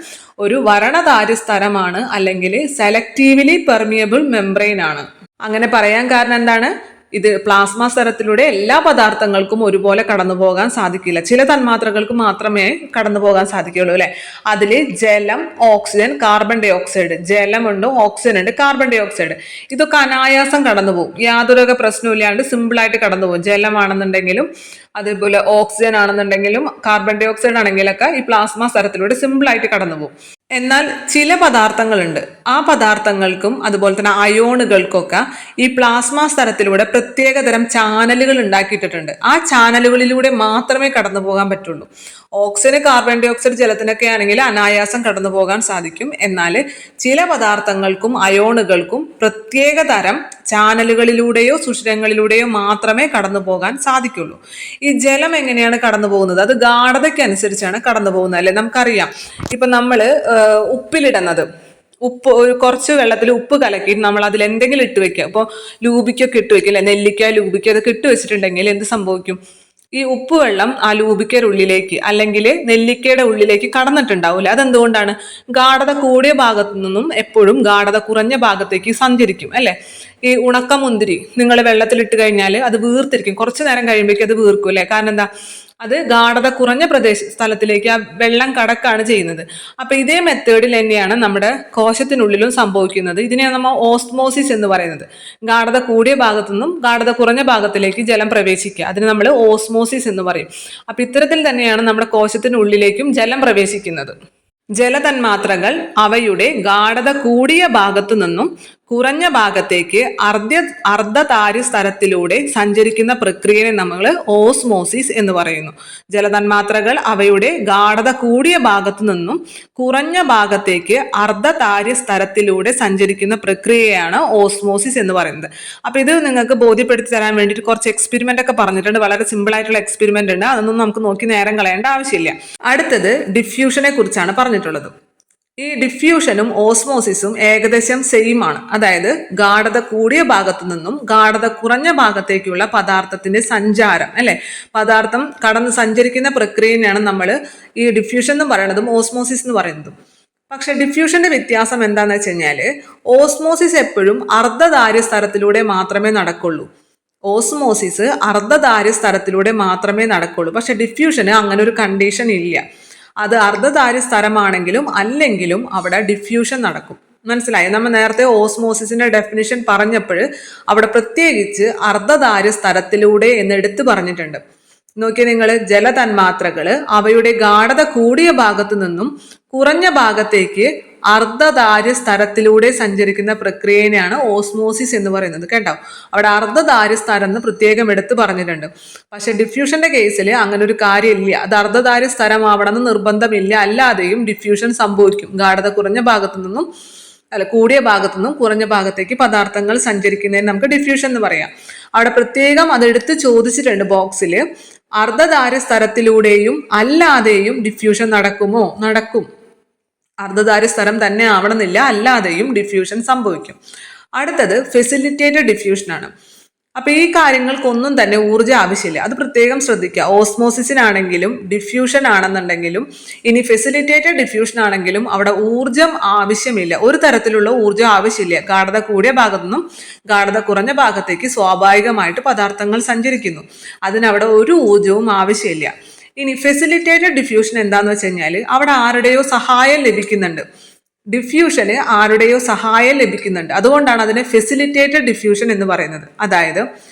ഒരു വരണധാര്യ സ്തരമാണ്, അല്ലെങ്കിൽ സെലക്റ്റീവ്ലി പെർമിയബിൾ മെംബ്രെയിൻ ആണ്. അങ്ങനെ പറയാൻ കാരണം എന്താണ്? ഇത് പ്ലാസ്മ സ്തരത്തിലൂടെ എല്ലാ പദാർത്ഥങ്ങൾക്കും ഒരുപോലെ കടന്നു പോകാൻ സാധിക്കില്ല. ചില തന്മാത്രകൾക്ക് മാത്രമേ കടന്നു പോകാൻ സാധിക്കുള്ളൂ അല്ലെ. അതിൽ ജലം, ഓക്സിജൻ, കാർബൺ ഡൈ ഓക്സൈഡ്, ജലമുണ്ട്, ഓക്സിജൻ ഉണ്ട്, കാർബൺ ഡൈ ഓക്സൈഡ്, ഇതൊക്കെ അനായാസം കടന്നു പോകും. യാതൊരു പ്രശ്നവും ഇല്ലാണ്ട് സിമ്പിളായിട്ട് കടന്നു പോകും. ജലമാണെന്നുണ്ടെങ്കിലും അതേപോലെ ഓക്സിജൻ ആണെന്നുണ്ടെങ്കിലും കാർബൺ ഡൈ ഓക്സൈഡ് ആണെങ്കിലൊക്കെ ഈ പ്ലാസ്മ സ്തരത്തിലൂടെ സിമ്പിളായിട്ട് കടന്നു പോകും. എന്നാൽ ചില പദാർത്ഥങ്ങളുണ്ട്, ആ പദാർത്ഥങ്ങൾക്കും അതുപോലെ തന്നെ അയോണുകൾക്കൊക്കെ ഈ പ്ലാസ്മ സ്തരത്തിലൂടെ പ്രത്യേകതരം ചാനലുകൾ ഉണ്ടാക്കിയിട്ടുണ്ട്. ആ ചാനലുകളിലൂടെ മാത്രമേ കടന്നു പോകാൻ പറ്റുള്ളൂ. ഓക്സിജൻ, കാർബൺ ഡൈ ഓക്സൈഡ്, ജലത്തിനൊക്കെ ആണെങ്കിൽ അനായാസം കടന്നു പോകാൻ സാധിക്കും. എന്നാൽ ചില പദാർത്ഥങ്ങൾക്കും അയോണുകൾക്കും പ്രത്യേക തരം ചാനലുകളിലൂടെയോ സുഷിരങ്ങളിലൂടെയോ മാത്രമേ കടന്നു പോകാൻ സാധിക്കുള്ളൂ. ഈ ജലം എങ്ങനെയാണ് കടന്നു പോകുന്നത്? അത് ഗാഢതയ്ക്ക് അനുസരിച്ചാണ് കടന്നു പോകുന്നത് അല്ലെ. നമുക്കറിയാം, ഇപ്പൊ നമ്മള് ഉപ്പിലിടുന്നത്, ഉപ്പ് കുറച്ച് വെള്ളത്തിൽ ഉപ്പ് കലക്കി നമ്മൾ അതിൽ എന്തെങ്കിലും ഇട്ട് വെക്കുക. ഇപ്പോൾ ലൂബിക്കൊക്കെ ഇട്ട് വെക്കില്ല, നെല്ലിക്ക, ലൂബിക്ക, അതൊക്കെ ഇട്ട് വെച്ചിട്ടുണ്ടെങ്കിൽ എന്ത് സംഭവിക്കും? ഈ ഉപ്പ് വെള്ളം ആ ലൂബിക്കയുടെ ഉള്ളിലേക്ക് അല്ലെങ്കിൽ നെല്ലിക്കയുടെ ഉള്ളിലേക്ക് കടന്നിട്ടുണ്ടാവില്ല. അതെന്തുകൊണ്ടാണ്? ഗാഢത കൂടിയ ഭാഗത്തു നിന്നും എപ്പോഴും ഗാഢത കുറഞ്ഞ ഭാഗത്തേക്ക് സഞ്ചരിക്കും അല്ലെ. ഈ ഉണക്കമുന്തിരി നിങ്ങൾ വെള്ളത്തിലിട്ട് കഴിഞ്ഞാൽ അത് വീർത്തിരിക്കും, കുറച്ചു നേരം കഴിയുമ്പോഴേക്കും അത് വീർക്കും അല്ലെ. കാരണം എന്താ? അത് ഗാഢത കുറഞ്ഞ സ്ഥലത്തിലേക്ക് ആ വെള്ളം കടക്കാണ് ചെയ്യുന്നത്. അപ്പൊ ഇതേ മെത്തേഡിൽ തന്നെയാണ് നമ്മുടെ കോശത്തിനുള്ളിലും സംഭവിക്കുന്നത്. ഇതിനെയാണ് നമ്മൾ ഓസ്മോസിസ് എന്ന് പറയുന്നത്. ഗാഢത കൂടിയ ഭാഗത്തു നിന്നും ഗാഢത കുറഞ്ഞ ഭാഗത്തിലേക്ക് ജലം പ്രവേശിക്കുക, അതിന് നമ്മൾ ഓസ്മോസിസ് എന്ന് പറയും. അപ്പൊ ഇത്തരത്തിൽ തന്നെയാണ് നമ്മുടെ കോശത്തിനുള്ളിലേക്കും ജലം പ്രവേശിക്കുന്നത്. ജലതന്മാത്രകൾ അവയുടെ ഗാഢത കൂടിയ ഭാഗത്തു നിന്നും കുറഞ്ഞ ഭാഗത്തേക്ക് അർദ്ധതാര്യ സ്തരത്തിലൂടെ സഞ്ചരിക്കുന്ന പ്രക്രിയയെ നമ്മൾ ഓസ്മോസിസ് എന്ന് പറയുന്നു. ജലതന്മാത്രകൾ അവയുടെ ഗാഢത കൂടിയ ഭാഗത്തു നിന്നും കുറഞ്ഞ ഭാഗത്തേക്ക് അർദ്ധതാര്യ സ്തരത്തിലൂടെ സഞ്ചരിക്കുന്ന പ്രക്രിയയാണ് ഓസ്മോസിസ് എന്ന് പറയുന്നത്. അപ്പൊ ഇത് നിങ്ങൾക്ക് ബോധ്യപ്പെടുത്തി തരാൻ വേണ്ടിയിട്ട് കുറച്ച് എക്സ്പെരിമെന്റ് ഒക്കെ പറഞ്ഞിട്ടുണ്ട്. വളരെ സിമ്പിൾ ആയിട്ടുള്ള എക്സ്പെരിമെന്റ് ഉണ്ട്, അതൊന്നും നമുക്ക് നോക്കി നേരം കളയേണ്ട ആവശ്യമില്ല. അടുത്തത് ഡിഫ്യൂഷനെ കുറിച്ചാണ് പറഞ്ഞിട്ടുള്ളത്. ഈ ഡിഫ്യൂഷനും ഓസ്മോസിസും ഏകദേശം സെയിം ആണ്. അതായത് ഗാഢത കൂടിയ ഭാഗത്തു നിന്നും ഗാഢത കുറഞ്ഞ ഭാഗത്തേക്കുള്ള പദാർത്ഥത്തിന്റെ സഞ്ചാരം അല്ലെ, പദാർത്ഥം കടന്ന് സഞ്ചരിക്കുന്ന പ്രക്രിയയാണ് നമ്മൾ ഈ ഡിഫ്യൂഷൻ എന്ന് പറയുന്നതും ഓസ്മോസിസ് എന്ന് പറയുന്നതും. പക്ഷെ ഡിഫ്യൂഷന്റെ വ്യത്യാസം എന്താണെന്ന് വെച്ച് കഴിഞ്ഞാല് ഓസ്മോസിസ് എപ്പോഴും അർദ്ധതാര്യ സ്തരത്തിലൂടെ മാത്രമേ നടക്കുള്ളൂ. ഓസ്മോസിസ് അർദ്ധതാര്യ സ്തരത്തിലൂടെ മാത്രമേ നടക്കുള്ളൂ. പക്ഷെ ഡിഫ്യൂഷന് അങ്ങനെ ഒരു കണ്ടീഷൻ ഇല്ല. അത് അർദ്ധതാര്യ സ്തരമാണെങ്കിലും അല്ലെങ്കിലും അവിടെ ഡിഫ്യൂഷൻ നടക്കും. മനസ്സിലായി? നമ്മൾ നേരത്തെ ഓസ്മോസിസിന്റെ ഡെഫിനിഷൻ പറഞ്ഞപ്പോൾ അവിടെ പ്രത്യേകിച്ച് അർദ്ധതാര്യ സ്തരത്തിലൂടെ എന്ന് എടുത്തു പറഞ്ഞിട്ടുണ്ട്. നോക്കിയാൽ നിങ്ങൾ, ജലതന്മാത്രകൾ അവയുടെ ഗാഢത കൂടിയ ഭാഗത്തു നിന്നും കുറഞ്ഞ ഭാഗത്തേക്ക് അർദ്ധതാര്യ സ്തരത്തിലൂടെ സഞ്ചരിക്കുന്ന പ്രക്രിയയാണ് ഓസ്മോസിസ് എന്ന് പറയുന്നത്. കേട്ടോ, അവിടെ അർദ്ധതാര്യ സ്തരം എന്ന് പ്രത്യേകം എടുത്ത് പറഞ്ഞിട്ടുണ്ട്. പക്ഷെ ഡിഫ്യൂഷന്റെ കേസിൽ അങ്ങനെ ഒരു കാര്യമില്ല. അത് അർദ്ധതാര്യ സ്ഥലമാവണമെന്ന് നിർബന്ധമില്ല, അല്ലാതെയും ഡിഫ്യൂഷൻ സംഭവിക്കും. ഗാഢത കുറഞ്ഞ ഭാഗത്തു നിന്നും കൂടിയ ഭാഗത്തു നിന്നും കുറഞ്ഞ ഭാഗത്തേക്ക് പദാർത്ഥങ്ങൾ സഞ്ചരിക്കുന്നതിന് നമുക്ക് ഡിഫ്യൂഷൻ എന്ന് പറയാം. അവിടെ പ്രത്യേകം അതെടുത്ത് ചോദിച്ചിട്ടുണ്ട് ബോക്സിൽ. അർദ്ധതാര്യ സ്തരത്തിലൂടെയും അല്ലാതെയും ഡിഫ്യൂഷൻ നടക്കുമോ? നടക്കും. അർദ്ധതാര്യ സ്തരം തന്നെ ആവണമെന്നില്ല, അല്ലാതെയും ഡിഫ്യൂഷൻ സംഭവിക്കും. അടുത്തത് ഫെസിലിറ്റേറ്റഡ് ഡിഫ്യൂഷനാണ്. അപ്പൊ ഈ കാര്യങ്ങൾക്കൊന്നും തന്നെ ഊർജ്ജം ആവശ്യമില്ല. അത് പ്രത്യേകം ശ്രദ്ധിക്കുക. ഓസ്മോസിസിനാണെങ്കിലും ഡിഫ്യൂഷൻ ആണെന്നുണ്ടെങ്കിലും ഇനി ഫെസിലിറ്റേറ്റഡ് ഡിഫ്യൂഷൻ ആണെങ്കിലും അവിടെ ഊർജ്ജം ആവശ്യമില്ല. ഒരു തരത്തിലുള്ള ഊർജ്ജം ആവശ്യമില്ല. ഗാഢത കൂടിയ ഭാഗത്തു നിന്നും ഗാഢത കുറഞ്ഞ ഭാഗത്തേക്ക് സ്വാഭാവികമായിട്ട് പദാർത്ഥങ്ങൾ സഞ്ചരിക്കുന്നു. അതിനവിടെ ഒരു ഊർജ്ജവും ആവശ്യമില്ല. ഇനി ഫെസിലിറ്റേറ്റഡ് ഡിഫ്യൂഷൻ എന്താന്ന് വെച്ച് കഴിഞ്ഞാൽ അവിടെ ആരുടെയോ സഹായം ലഭിക്കുന്നുണ്ട്. ഡിഫ്യൂഷന് ആരുടെയോ സഹായം ലഭിക്കുന്നുണ്ട്. അതുകൊണ്ടാണ് അതിനെ ഫെസിലിറ്റേറ്റഡ് ഡിഫ്യൂഷൻ എന്ന് പറയുന്നത്. അതായത്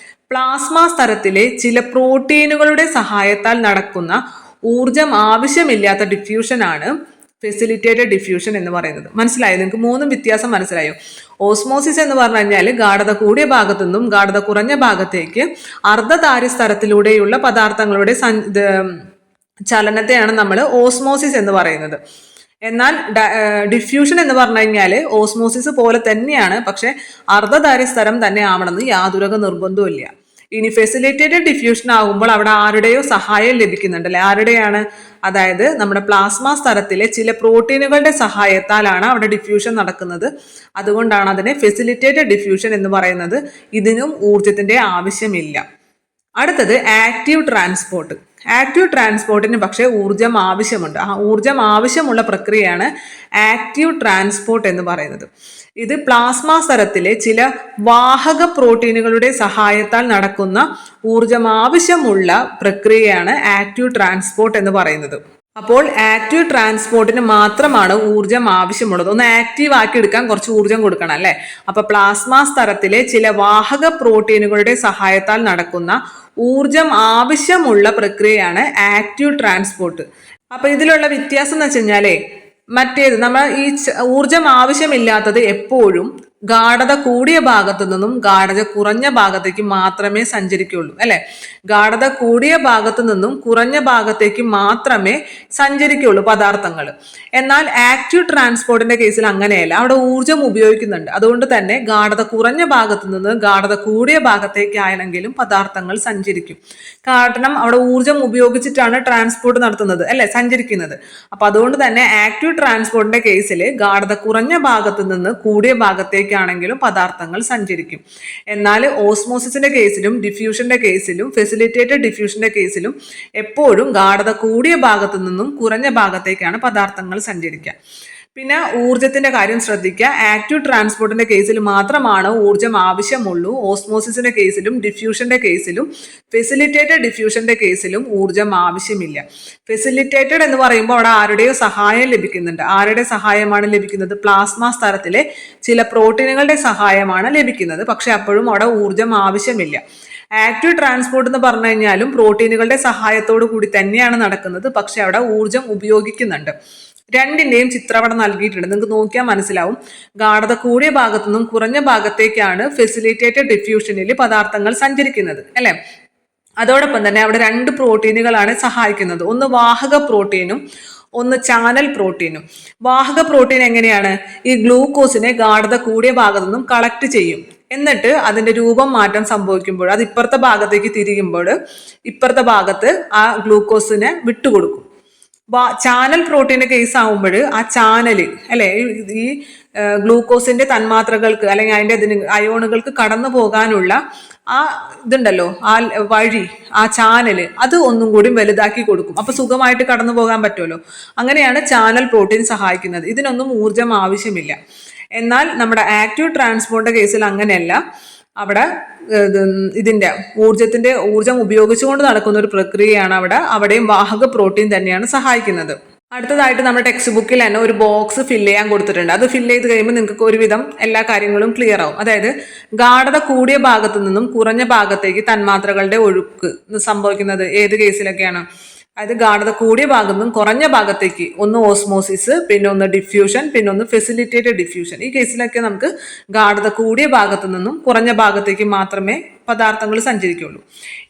പ്ലാസ്മ സ്തരത്തിലെ ചില പ്രോട്ടീനുകളുടെ സഹായത്താൽ നടക്കുന്ന ഊർജം ആവശ്യമില്ലാത്ത ഡിഫ്യൂഷൻ ആണ് ഫെസിലിറ്റേറ്റഡ് ഡിഫ്യൂഷൻ എന്ന് പറയുന്നത്. മനസ്സിലായോ? നിങ്ങൾക്ക് മൂന്നും വ്യത്യാസം മനസ്സിലായോ? ഓസ്മോസിസ് എന്ന് പറഞ്ഞു കഴിഞ്ഞാൽ ഗാഢത കൂടിയ ഭാഗത്തു നിന്നും ഗാഢത കുറഞ്ഞ ഭാഗത്തേക്ക് അർദ്ധതാര്യ സ്തരത്തിലൂടെയുള്ള പദാർത്ഥങ്ങളുടെ ചലനത്തെയാണ് നമ്മൾ ഓസ്മോസിസ് എന്ന് പറയുന്നത്. എന്നാൽ ഡിഫ്യൂഷൻ എന്ന് പറഞ്ഞു കഴിഞ്ഞാൽ ഓസ്മോസിസ് പോലെ തന്നെയാണ്, പക്ഷെ അർദ്ധധാര്യ സ്തരം തന്നെ ആവണമെന്ന് യാതൊരു നിർബന്ധവും ഇല്ല. ഇനി ഫെസിലിറ്റേറ്റഡ് ഡിഫ്യൂഷൻ ആകുമ്പോൾ അവിടെ ആരുടെയോ സഹായം ലഭിക്കുന്നുണ്ട് അല്ലെ? ആരുടെയാണ്? അതായത് നമ്മുടെ പ്ലാസ്മ സ്തരത്തിലെ ചില പ്രോട്ടീനുകളുടെ സഹായത്താലാണ് അവിടെ ഡിഫ്യൂഷൻ നടക്കുന്നത്. അതുകൊണ്ടാണ് അതിനെ ഫെസിലിറ്റേറ്റഡ് ഡിഫ്യൂഷൻ എന്ന് പറയുന്നത്. ഇതിനും ഊർജത്തിന്റെ ആവശ്യമില്ല. അടുത്തത് ആക്റ്റീവ് ട്രാൻസ്പോർട്ട്. ആക്റ്റീവ് ട്രാൻസ്പോർട്ടിന് പക്ഷേ ഊർജം ആവശ്യമുണ്ട്. ആ ഊർജം ആവശ്യമുള്ള പ്രക്രിയയാണ് ആക്റ്റീവ് ട്രാൻസ്പോർട്ട് എന്ന് പറയുന്നത്. ഇത് പ്ലാസ്മ സ്തരത്തിലെ ചില വാഹക പ്രോട്ടീനുകളുടെ സഹായത്താൽ നടക്കുന്ന ഊർജം ആവശ്യമുള്ള പ്രക്രിയയാണ് ആക്റ്റീവ് ട്രാൻസ്പോർട്ട് എന്ന് പറയുന്നത്. അപ്പോൾ ആക്റ്റീവ് ട്രാൻസ്പോർട്ടിന് മാത്രമാണ് ഊർജം ആവശ്യമുള്ളത്. ഒന്ന് ആക്റ്റീവ് ആക്കി എടുക്കാൻ കുറച്ച് ഊർജം കൊടുക്കണം അല്ലെ? അപ്പൊ പ്ലാസ്മ സ്തരത്തിലെ ചില വാഹക പ്രോട്ടീനുകളുടെ സഹായത്താൽ നടക്കുന്ന ഊർജം ആവശ്യമുള്ള പ്രക്രിയയാണ് ആക്റ്റീവ് ട്രാൻസ്പോർട്ട്. അപ്പൊ ഇതിലുള്ള വ്യത്യാസം എന്ന് വെച്ച് കഴിഞ്ഞാലേ, മറ്റേത് നമ്മൾ ഈ ഊർജം ആവശ്യമില്ലാത്തത് എപ്പോഴും ഗാഢത കൂടിയ ഭാഗത്തു നിന്നും ഗാഢത കുറഞ്ഞ ഭാഗത്തേക്ക് മാത്രമേ സഞ്ചരിക്കുള്ളൂ അല്ലെ? ഗാഢത കൂടിയ ഭാഗത്തു നിന്നും കുറഞ്ഞ ഭാഗത്തേക്ക് മാത്രമേ സഞ്ചരിക്കുള്ളൂ പദാർത്ഥങ്ങൾ. എന്നാൽ ആക്റ്റീവ് ട്രാൻസ്പോർട്ടിന്റെ കേസിൽ അങ്ങനെയല്ല. അവിടെ ഊർജം ഉപയോഗിക്കുന്നുണ്ട്. അതുകൊണ്ട് തന്നെ ഗാഢത കുറഞ്ഞ ഭാഗത്തു നിന്ന് ഗാഢത കൂടിയ ഭാഗത്തേക്കാണെങ്കിലും പദാർത്ഥങ്ങൾ സഞ്ചരിക്കും. കാരണം അവിടെ ഊർജം ഉപയോഗിച്ചിട്ടാണ് ട്രാൻസ്പോർട്ട് നടത്തുന്നത് അല്ലെ, സഞ്ചരിക്കുന്നത്. അപ്പൊ അതുകൊണ്ട് തന്നെ ആക്റ്റീവ് ട്രാൻസ്പോർട്ടിന്റെ കേസിൽ ഗാഢത കുറഞ്ഞ ഭാഗത്തു നിന്ന് കൂടിയ ഭാഗത്തേക്ക് ആണെങ്കിലും പദാർത്ഥങ്ങൾ സഞ്ചരിക്കും. എന്നാൽ ഓസ്മോസിസിന്റെ കേസിലും ഡിഫ്യൂഷന്റെ കേസിലും ഫെസിലിറ്റേറ്റഡ് ഡിഫ്യൂഷന്റെ കേസിലും എപ്പോഴും ഗാഢത കൂടിയ ഭാഗത്തു നിന്നും കുറഞ്ഞ ഭാഗത്തേക്കാണ് പദാർത്ഥങ്ങൾ സഞ്ചരിക്കുക. പിന്നെ ഊർജത്തിന്റെ കാര്യം ശ്രദ്ധിക്കുക. ആക്റ്റീവ് ട്രാൻസ്പോർട്ടിന്റെ കേസിൽ മാത്രമാണ് ഊർജം ആവശ്യമുള്ളൂ. ഓസ്മോസിസിന്റെ കേസിലും ഡിഫ്യൂഷന്റെ കേസിലും ഫെസിലിറ്റേറ്റഡ് ഡിഫ്യൂഷന്റെ കേസിലും ഊർജം ആവശ്യമില്ല. ഫെസിലിറ്റേറ്റഡ് എന്ന് പറയുമ്പോൾ അവിടെ ആരുടെയോ സഹായം ലഭിക്കുന്നുണ്ട്. ആരുടെ സഹായമാണ് ലഭിക്കുന്നത്? പ്ലാസ്മ സ്തരത്തിലെ ചില പ്രോട്ടീനുകളുടെ സഹായമാണ് ലഭിക്കുന്നത്. പക്ഷെ അപ്പോഴും അവിടെ ഊർജം ആവശ്യമില്ല. ആക്റ്റീവ് ട്രാൻസ്പോർട്ട് എന്ന് പറഞ്ഞു കഴിഞ്ഞാലും പ്രോട്ടീനുകളുടെ സഹായത്തോടു കൂടി തന്നെയാണ് നടക്കുന്നത്. പക്ഷെ അവിടെ ഊർജം ഉപയോഗിക്കുന്നുണ്ട്. രണ്ടിന്റെയും ചിത്രം അവിടെ നൽകിയിട്ടുണ്ട്. നിങ്ങൾക്ക് നോക്കിയാൽ മനസ്സിലാവും. ഗാഢത കൂടിയ ഭാഗത്തു നിന്നും കുറഞ്ഞ ഭാഗത്തേക്കാണ് ഫെസിലിറ്റേറ്റഡ് ഡിഫ്യൂഷനിൽ പദാർത്ഥങ്ങൾ സഞ്ചരിക്കുന്നത് അല്ലെ? അതോടൊപ്പം തന്നെ അവിടെ രണ്ട് പ്രോട്ടീനുകളാണ് സഹായിക്കുന്നത്. ഒന്ന് വാഹക പ്രോട്ടീനും ഒന്ന് ചാനൽ പ്രോട്ടീനും. വാഹക പ്രോട്ടീൻ എങ്ങനെയാണ്? ഈ ഗ്ലൂക്കോസിനെ ഗാഢത കൂടിയ ഭാഗത്തു നിന്നും കളക്ട് ചെയ്യും. എന്നിട്ട് അതിന്റെ രൂപം മാറ്റം സംഭവിക്കുമ്പോൾ അത് ഇപ്പുറത്തെ ഭാഗത്തേക്ക് തിരിയുമ്പോൾ ഇപ്പുറത്തെ ഭാഗത്ത് ആ ഗ്ലൂക്കോസിനെ വിട്ടുകൊടുക്കും. ചാനൽ പ്രോട്ടീന്റെ കേസ് ആവുമ്പോൾ ആ ചാനല് അല്ലെ, ഈ ഗ്ലൂക്കോസിന്റെ തന്മാത്രകൾക്ക് അല്ലെങ്കിൽ അതിന്റെ അയോണുകൾക്ക് കടന്നു പോകാനുള്ള ആ ഇതുണ്ടല്ലോ, ആ വഴി, ആ ചാനല്, അത് ഒന്നും കൂടി വലുതാക്കി കൊടുക്കും. അപ്പൊ സുഖമായിട്ട് കടന്നു പോകാൻ പറ്റുമല്ലോ. അങ്ങനെയാണ് ചാനൽ പ്രോട്ടീൻ സഹായിക്കുന്നത്. ഇതിനൊന്നും ഊർജം ആവശ്യമില്ല. എന്നാൽ നമ്മുടെ ആക്റ്റീവ് ട്രാൻസ്പോർട്ടിന്റെ കേസിൽ അങ്ങനെയല്ല. അവിടെ ഇതിന്റെ ഊർജം ഉപയോഗിച്ചുകൊണ്ട് നടക്കുന്ന ഒരു പ്രക്രിയയാണ് അവിടെയും വാഹക പ്രോട്ടീൻ തന്നെയാണ് സഹായിക്കുന്നത്. അടുത്തതായിട്ട് നമ്മുടെ ടെക്സ്റ്റ് ബുക്കിൽ തന്നെ ഒരു ബോക്സ് ഫില്ല് ചെയ്യാൻ കൊടുത്തിട്ടുണ്ട്. അത് ഫില്ല് ചെയ്ത് കഴിയുമ്പോൾ നിങ്ങൾക്ക് ഒരുവിധം എല്ലാ കാര്യങ്ങളും ക്ലിയർ ആവും. അതായത് ഗാഢത കൂടിയ ഭാഗത്തു നിന്നും കുറഞ്ഞ ഭാഗത്തേക്ക് തന്മാത്രകളുടെ ഒഴുക്ക് സംഭവിക്കുന്നത് ഏത് കേസിലൊക്കെയാണ്? അതായത് ഗാഢത കൂടിയ ഭാഗത്തു നിന്നും കുറഞ്ഞ ഭാഗത്തേക്ക് ഒന്ന് ഓസ്മോസിസ്, പിന്നെ ഒന്ന് ഡിഫ്യൂഷൻ, പിന്നെ ഒന്ന് ഫെസിലിറ്റേറ്റഡ് ഡിഫ്യൂഷൻ. ഈ കേസിലൊക്കെ നമുക്ക് ഗാഢത കൂടിയ ഭാഗത്തു നിന്നും കുറഞ്ഞ ഭാഗത്തേക്ക് മാത്രമേ പദാർത്ഥങ്ങൾ സഞ്ചരിക്കുള്ളൂ.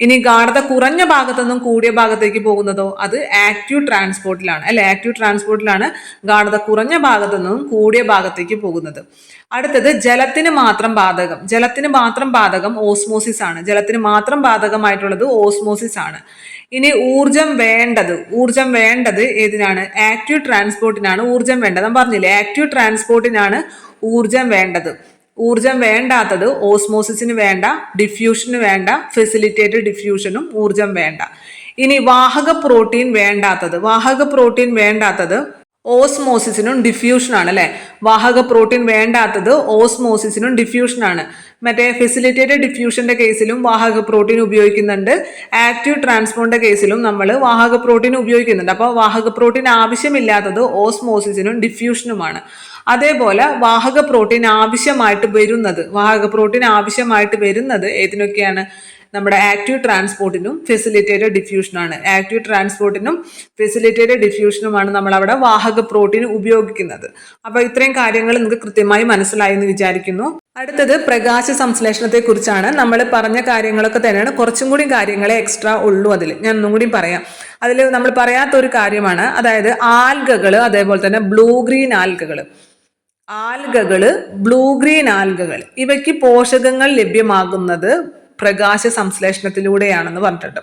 ഇനി ഗാഢത കുറഞ്ഞ ഭാഗത്തു നിന്നും കൂടിയ ഭാഗത്തേക്ക് പോകുന്നതോ അത് ആക്റ്റീവ് ട്രാൻസ്പോർട്ടിലാണ് അല്ലെ? ആക്റ്റീവ് ട്രാൻസ്പോർട്ടിലാണ് ഗാഢത കുറഞ്ഞ ഭാഗത്തു നിന്നും കൂടിയ ഭാഗത്തേക്ക് പോകുന്നത്. അടുത്തത് ജലത്തിന് മാത്രം ബാധകം ഓസ്മോസിസ് ആണ്. ജലത്തിന് മാത്രം ബാധകമായിട്ടുള്ളത് ഓസ്മോസിസ് ആണ്. ഇനി ഊർജം വേണ്ടത് ഏതിനാണ്? ആക്റ്റീവ് ട്രാൻസ്പോർട്ടിനാണ് ഊർജം വേണ്ടത്. ഞാൻ പറഞ്ഞില്ലേ, ആക്റ്റീവ് ട്രാൻസ്പോർട്ടിനാണ് ഊർജം വേണ്ടത്. ഊർജം വേണ്ടാത്തത് ഓസ്മോസിസിന് വേണ്ട, ഡിഫ്യൂഷന് വേണ്ട, ഫെസിലിറ്റേറ്റഡ് ഡിഫ്യൂഷനും ഊർജം വേണ്ട. ഇനി വാഹക പ്രോട്ടീൻ വേണ്ടാത്തത് ഓസ്മോസിസിനും ഡിഫ്യൂഷനാണ് അല്ലെ. വാഹക പ്രോട്ടീൻ വേണ്ടാത്തത് ഓസ്മോസിസിനും ഡിഫ്യൂഷനാണ്. മറ്റേ ഫെസിലിറ്റേറ്റഡ് ഡിഫ്യൂഷന്റെ കേസിലും വാഹക പ്രോട്ടീൻ ഉപയോഗിക്കുന്നുണ്ട്, ആക്റ്റീവ് ട്രാൻസ്പോർട്ടിന്റെ കേസിലും നമ്മൾ വാഹക പ്രോട്ടീൻ ഉപയോഗിക്കുന്നുണ്ട്. അപ്പോൾ വാഹക പ്രോട്ടീൻ ആവശ്യമില്ലാത്തത് ഓസ്മോസിസിനും ഡിഫ്യൂഷനുമാണ്. അതേപോലെ വാഹക പ്രോട്ടീൻ ആവശ്യമായിട്ട് വരുന്നത് ഏതിനൊക്കെയാണ്? നമ്മുടെ ആക്റ്റീവ് ട്രാൻസ്പോർട്ടിനും ഫെസിലിറ്റേറ്റഡ് ഡിഫ്യൂഷനാണ്. ആക്റ്റീവ് ട്രാൻസ്പോർട്ടിനും ഫെസിലിറ്റേറ്റഡ് ഡിഫ്യൂഷനുമാണ് നമ്മൾ അവിടെ വാഹക പ്രോട്ടീൻ ഉപയോഗിക്കുന്നത്. അപ്പോൾ ഇത്രയും കാര്യങ്ങൾ നിങ്ങൾക്ക് കൃത്യമായി മനസ്സിലായി എന്ന് വിചാരിക്കുന്നു. അടുത്തത് പ്രകാശ സംശ്ലേഷണത്തെ കുറിച്ചാണ്. നമ്മൾ പറഞ്ഞ കാര്യങ്ങളൊക്കെ തന്നെയാണ്, കുറച്ചും കൂടി കാര്യങ്ങളെ എക്സ്ട്രാ ഉള്ളൂ. ഞാൻ ഒന്നും കൂടി പറയാം. അതിൽ നമ്മൾ പറയാത്ത ഒരു കാര്യമാണ്, അതായത് ആൽഗകൾ, അതേപോലെ തന്നെ ബ്ലൂ ഗ്രീൻ ആൽഗകൾ, ഇവയ്ക്ക് പോഷകങ്ങൾ ലഭ്യമാകുന്നത് പ്രകാശ സംശ്ലേഷണത്തിലൂടെയാണെന്ന് പറഞ്ഞിട്ടുണ്ട്.